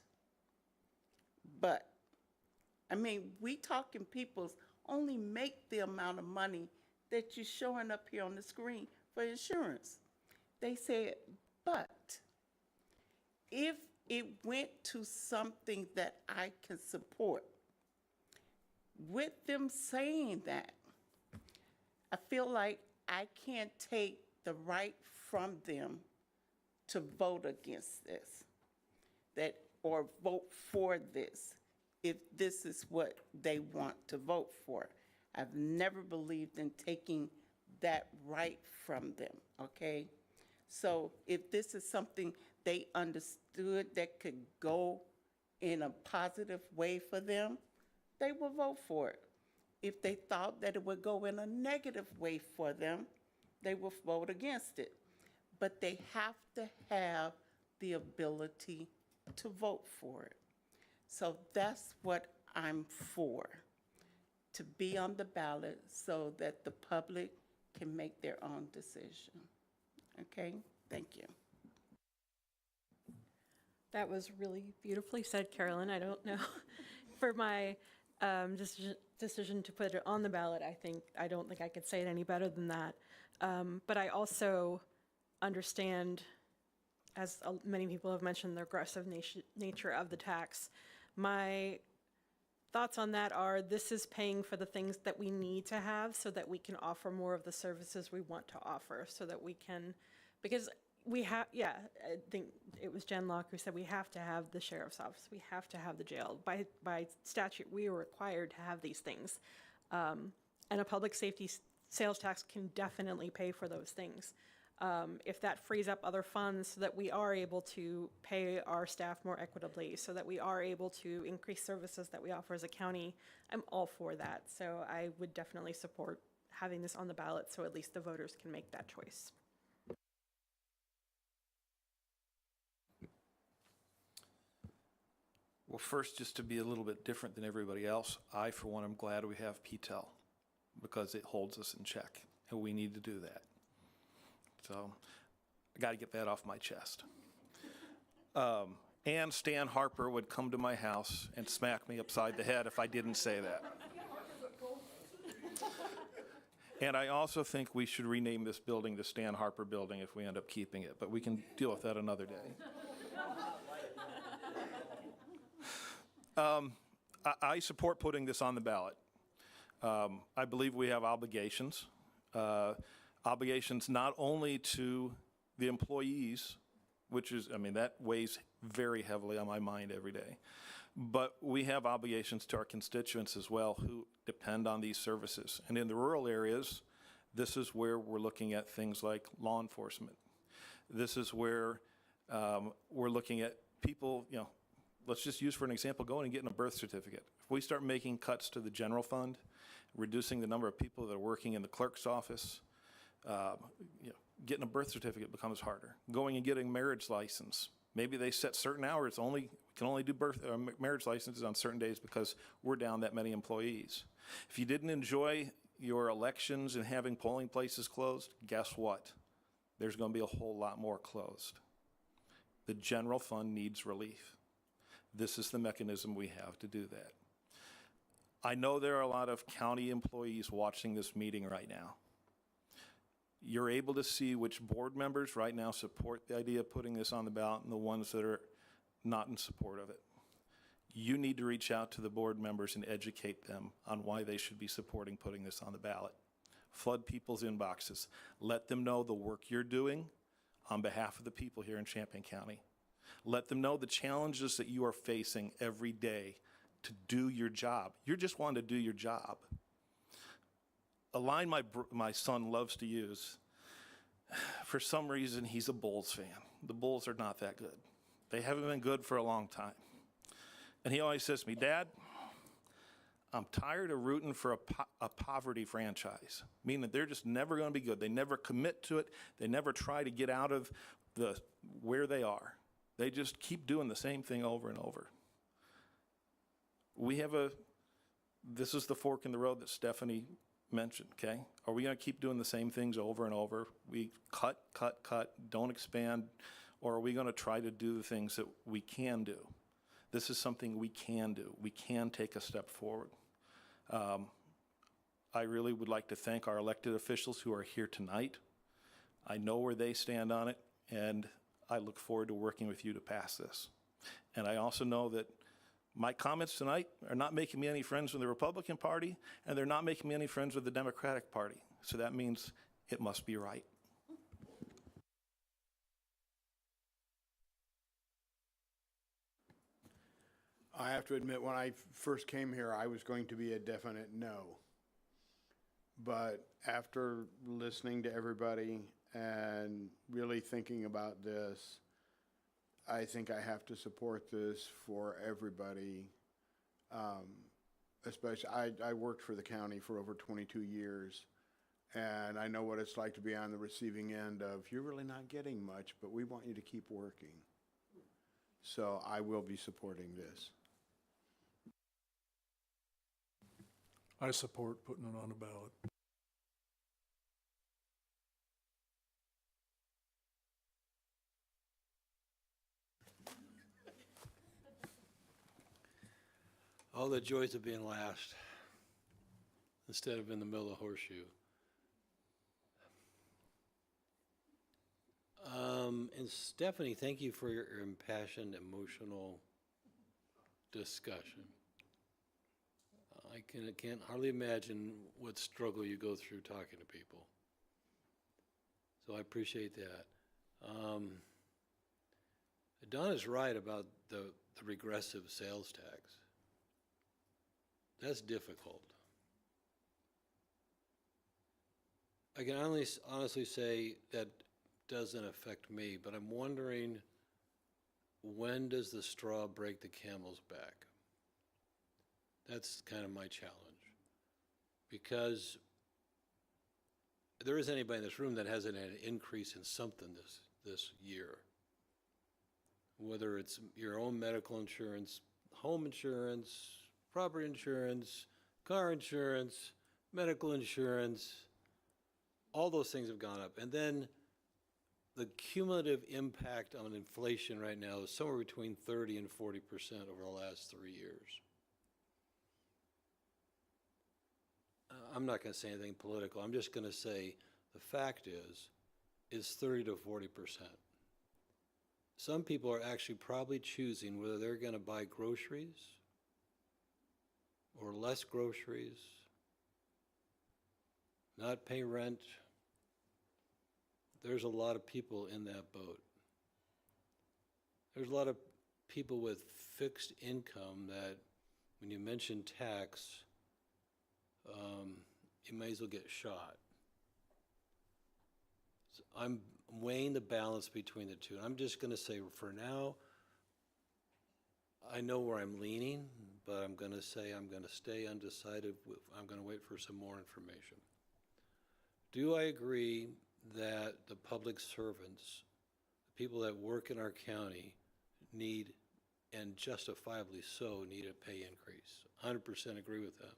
But. I mean, we talking peoples only make the amount of money that you're showing up here on the screen for insurance. They said, but if it went to something that I can support, with them saying that, I feel like I can't take the right from them to vote against this, or vote for this, if this is what they want to vote for. I've never believed in taking that right from them, okay? So if this is something they understood that could go in a positive way for them, they will vote for it. If they thought that it would go in a negative way for them, they will vote against it. But they have to have the ability to vote for it. So that's what I'm for, to be on the ballot so that the public can make their own decision. Okay, thank you. That was really beautifully said, Carolyn. I don't know. For my decision to put it on the ballot, I don't think I could say it any better than that. But I also understand, as many people have mentioned, the aggressive nature of the tax. My thoughts on that are, this is paying for the things that we need to have so that we can offer more of the services we want to offer, so that we can, because we have, yeah, I think it was Jen Locke who said we have to have the sheriff's office, we have to have the jail. By statute, we are required to have these things. And a public safety sales tax can definitely pay for those things. If that frees up other funds so that we are able to pay our staff more equitably, so that we are able to increase services that we offer as a county, I'm all for that. So I would definitely support having this on the ballot so at least the voters can make that choice. Well, first, just to be a little bit different than everybody else, I, for one, am glad we have PTEL because it holds us in check, and we need to do that. So I got to get that off my chest. And Stan Harper would come to my house and smack me upside the head if I didn't say that. And I also think we should rename this building the Stan Harper Building if we end up keeping it, but we can deal with that another day. I support putting this on the ballot. I believe we have obligations. Obligations not only to the employees, which is, I mean, that weighs very heavily on my mind every day. But we have obligations to our constituents as well who depend on these services. And in the rural areas, this is where we're looking at things like law enforcement. This is where we're looking at people, you know, let's just use for an example, going and getting a birth certificate. If we start making cuts to the general fund, reducing the number of people that are working in the clerk's office, you know, getting a birth certificate becomes harder. Going and getting marriage license. Maybe they set certain hours, we can only do marriage licenses on certain days because we're down that many employees. If you didn't enjoy your elections and having polling places closed, guess what? There's going to be a whole lot more closed. The general fund needs relief. This is the mechanism we have to do that. I know there are a lot of county employees watching this meeting right now. You're able to see which board members right now support the idea of putting this on the ballot and the ones that are not in support of it. You need to reach out to the board members and educate them on why they should be supporting putting this on the ballot. Flood people's inboxes. Let them know the work you're doing on behalf of the people here in Champaign County. Let them know the challenges that you are facing every day to do your job. You're just wanting to do your job. A line my son loves to use, for some reason he's a Bulls fan. The Bulls are not that good. They haven't been good for a long time. And he always says to me, Dad, I'm tired of rooting for a poverty franchise, meaning that they're just never going to be good. They never commit to it. They never try to get out of where they are. They just keep doing the same thing over and over. This is the fork in the road that Stephanie mentioned, okay? Are we going to keep doing the same things over and over? We cut, don't expand, or are we going to try to do the things that we can do? This is something we can do. We can take a step forward. I really would like to thank our elected officials who are here tonight. I know where they stand on it, and I look forward to working with you to pass this. And I also know that my comments tonight are not making me any friends with the Republican Party, and they're not making me any friends with the Democratic Party. So that means it must be right. I have to admit, when I first came here, I was going to be a definite no. But after listening to everybody and really thinking about this, I think I have to support this for everybody. Especially, I worked for the county for over 22 years, and I know what it's like to be on the receiving end of, you're really not getting much, but we want you to keep working. So I will be supporting this. I support putting it on the ballot. All the joys of being last instead of in the middle of the horseshoe. And Stephanie, thank you for your impassioned, emotional discussion. I can't hardly imagine what struggle you go through talking to people. So I appreciate that. Don is right about the regressive sales tax. That's difficult. I can honestly say that doesn't affect me, but I'm wondering, when does the straw break the camel's back? That's kind of my challenge. Because there isn't anybody in this room that hasn't had an increase in something this year. Whether it's your own medical insurance, home insurance, property insurance, car insurance, medical insurance, all those things have gone up. And then the cumulative impact on inflation right now is somewhere between 30 and 40% over the last 3 years. I'm not going to say anything political. I'm just going to say the fact is 30 to 40%. Some people are actually probably choosing whether they're going to buy groceries or less groceries, not pay rent. There's a lot of people in that boat. There's a lot of people with fixed income that when you mention tax, you may as well get shot. So I'm weighing the balance between the two. I'm just going to say for now, I know where I'm leaning, but I'm going to say I'm going to stay undecided. I'm going to wait for some more information. Do I agree that the public servants, the people that work in our county, need, and justifiably so, need a pay increase? 100% agree with that.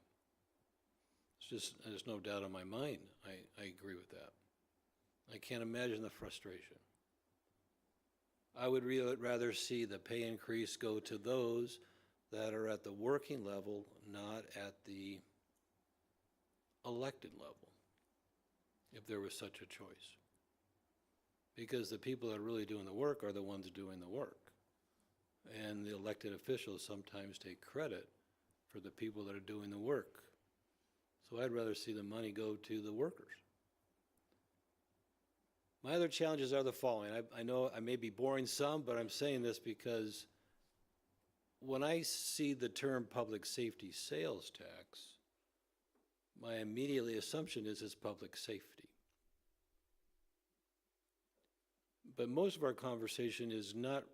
It's just, there's no doubt in my mind, I agree with that. I can't imagine the frustration. I would rather see the pay increase go to those that are at the working level, not at the elected level, if there was such a choice. Because the people that are really doing the work are the ones doing the work. And the elected officials sometimes take credit for the people that are doing the work. So I'd rather see the money go to the workers. My other challenges are the following. I know I may be boring some, but I'm saying this because when I see the term public safety sales tax, my immediate assumption is it's public safety. But most of our conversation is not,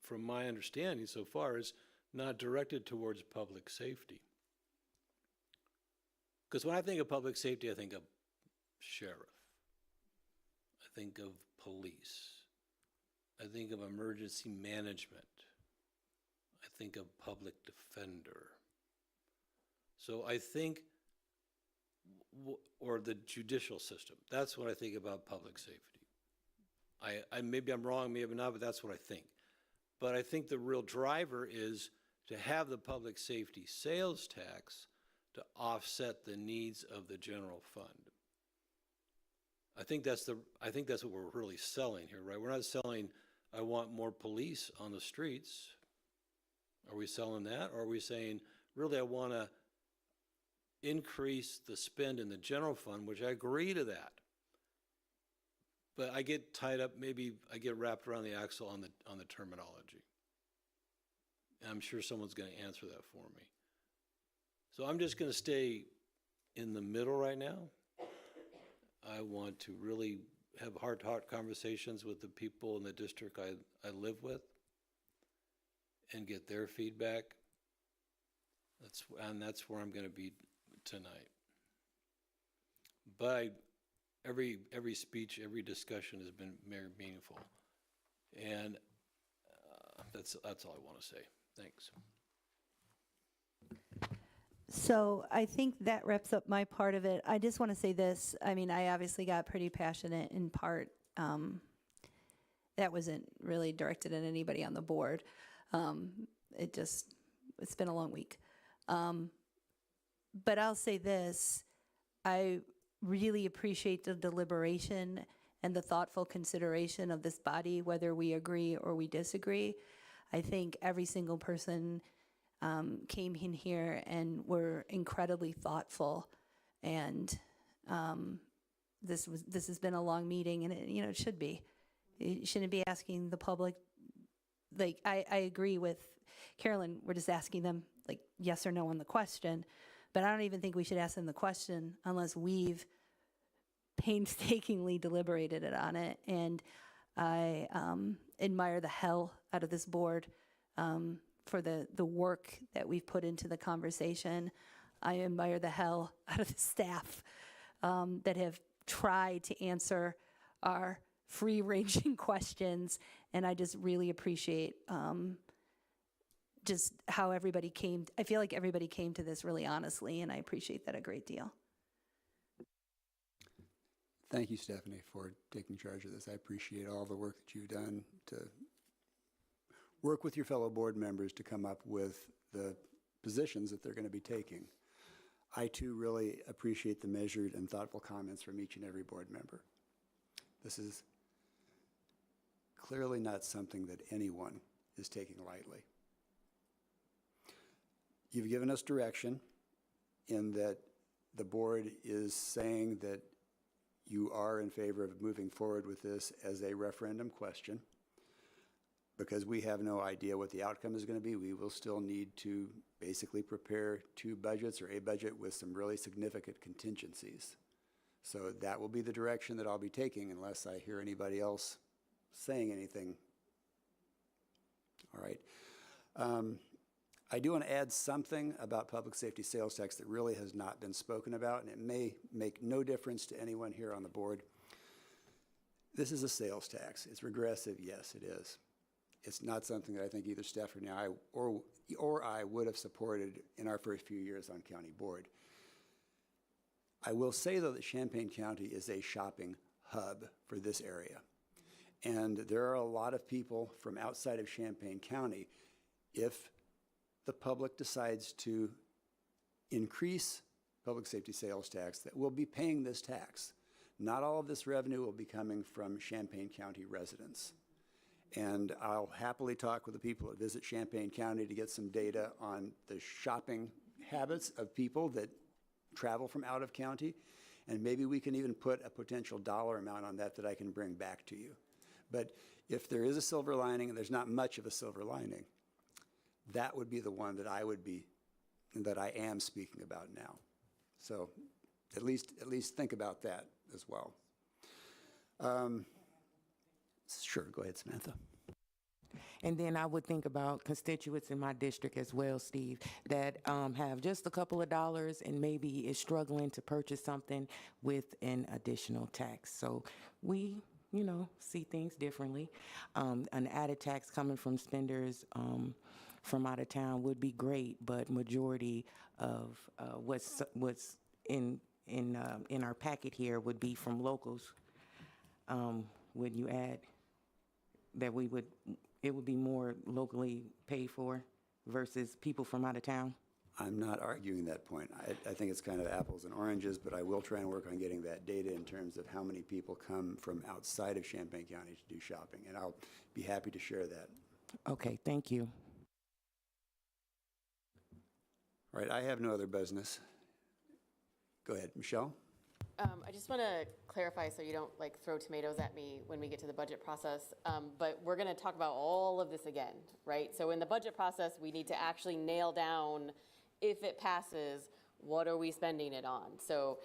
from my understanding so far, is not directed towards public safety. Because when I think of public safety, I think of sheriff. I think of police. I think of emergency management. I think of public defender. So I think, or the judicial system. That's what I think about public safety. I maybe I'm wrong, maybe not, but that's what I think. But I think the real driver is to have the public safety sales tax to offset the needs of the general fund. I think that's what we're really selling here, right? We're not selling, I want more police on the streets. Are we selling that? Or are we saying, really, I want to increase the spend in the general fund, which I agree to that. But I get tied up, maybe I get wrapped around the axle on the terminology. And I'm sure someone's going to answer that for me. So I'm just going to stay in the middle right now. I want to really have heart-to-heart conversations with the people in the district I live with and get their feedback. That's where I'm going to be tonight. But every speech, every discussion has been very meaningful. And that's all I want to say. Thanks. So I think that wraps up my part of it. I just want to say this. I mean, I obviously got pretty passionate in part. That wasn't really directed at anybody on the board. It's been a long week. But I'll say this. I really appreciate the deliberation and the thoughtful consideration of this body, whether we agree or we disagree. I think every single person came in here and were incredibly thoughtful, and this has been a long meeting, and it should be. You shouldn't be asking the public. Like I agree with Carolyn. We're just asking them like yes or no on the question, but I don't even think we should ask them the question unless we've painstakingly deliberated on it. And I admire the hell out of this board. For the work that we've put into the conversation. I admire the hell out of the staff that have tried to answer our free-ranging questions, and I just really appreciate just how everybody came. I feel like everybody came to this really honestly, and I appreciate that a great deal. Thank you, Stephanie, for taking charge of this. I appreciate all the work that you've done to work with your fellow board members to come up with the positions that they're going to be taking. I, too, really appreciate the measured and thoughtful comments from each and every board member. This is clearly not something that anyone is taking lightly. You've given us direction in that the board is saying that you are in favor of moving forward with this as a referendum question. Because we have no idea what the outcome is going to be, we will still need to basically prepare two budgets or a budget with some really significant contingencies. So that will be the direction that I'll be taking unless I hear anybody else saying anything. All right. I do want to add something about public safety sales tax that really has not been spoken about, and it may make no difference to anyone here on the board. This is a sales tax. It's regressive, yes, it is. It's not something that I think either Stephanie and I or I would have supported in our first few years on county board. I will say, though, that Champaign County is a shopping hub for this area. And there are a lot of people from outside of Champaign County. If the public decides to increase public safety sales tax, that will be paying this tax. Not all of this revenue will be coming from Champaign County residents. And I'll happily talk with the people that visit Champaign County to get some data on the shopping habits of people that travel from out of county. And maybe we can even put a potential dollar amount on that I can bring back to you. But if there is a silver lining, and there's not much of a silver lining, that would be the one that I am speaking about now. So at least think about that as well. Sure, go ahead, Samantha. And then I would think about constituents in my district as well, Steve, that have just a couple of dollars and maybe is struggling to purchase something with an additional tax. So we, see things differently. An added tax coming from spenders from out of town would be great, but majority of what's in our packet here would be from locals. Would you add that it would be more locally paid for versus people from out of town? I'm not arguing that point. I think it's kind of apples and oranges, but I will try and work on getting that data in terms of how many people come from outside of Champaign County to do shopping, and I'll be happy to share that. Okay, thank you. All right, I have no other business. Go ahead, Michelle. I just want to clarify so you don't throw tomatoes at me when we get to the budget process, but we're going to talk about all of this again, right? So in the budget process, we need to actually nail down, if it passes, what are we spending it on? So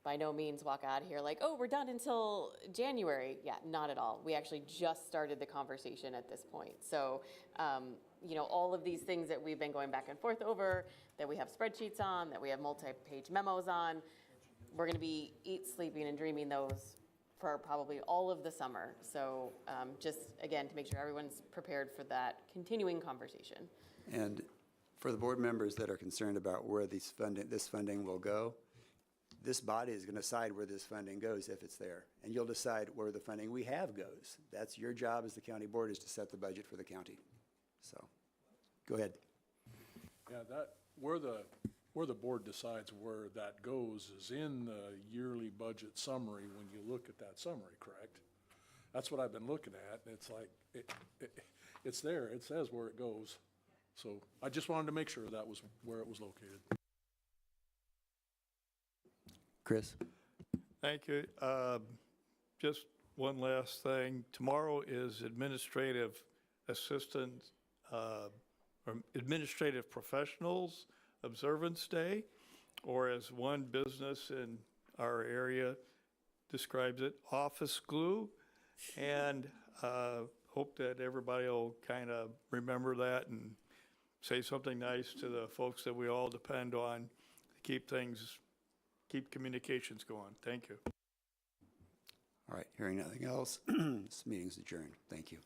by no means walk out of here like, oh, we're done until January. Yeah, not at all. We actually just started the conversation at this point. So, all of these things that we've been going back and forth over, that we have spreadsheets on, that we have multi-page memos on, we're going to be sleeping, and dreaming those for probably all of the summer. So just, again, to make sure everyone's prepared for that continuing conversation. And for the board members that are concerned about where this funding will go, this body is going to decide where this funding goes if it's there. And you'll decide where the funding we have goes. That's your job as the county board, is to set the budget for the county. So, go ahead. Yeah, where the board decides where that goes is in the yearly budget summary when you look at that summary, correct? That's what I've been looking at. It's like, it's there. It says where it goes. So I just wanted to make sure that was where it was located. Chris? Thank you. Just one last thing. Tomorrow is Administrative Assistant or Administrative Professionals Observance Day, or as one business in our area describes it, office glue. And hope that everybody will kind of remember that and say something nice to the folks that we all depend on to keep communications going. Thank you. All right, hearing nothing else, this meeting's adjourned. Thank you.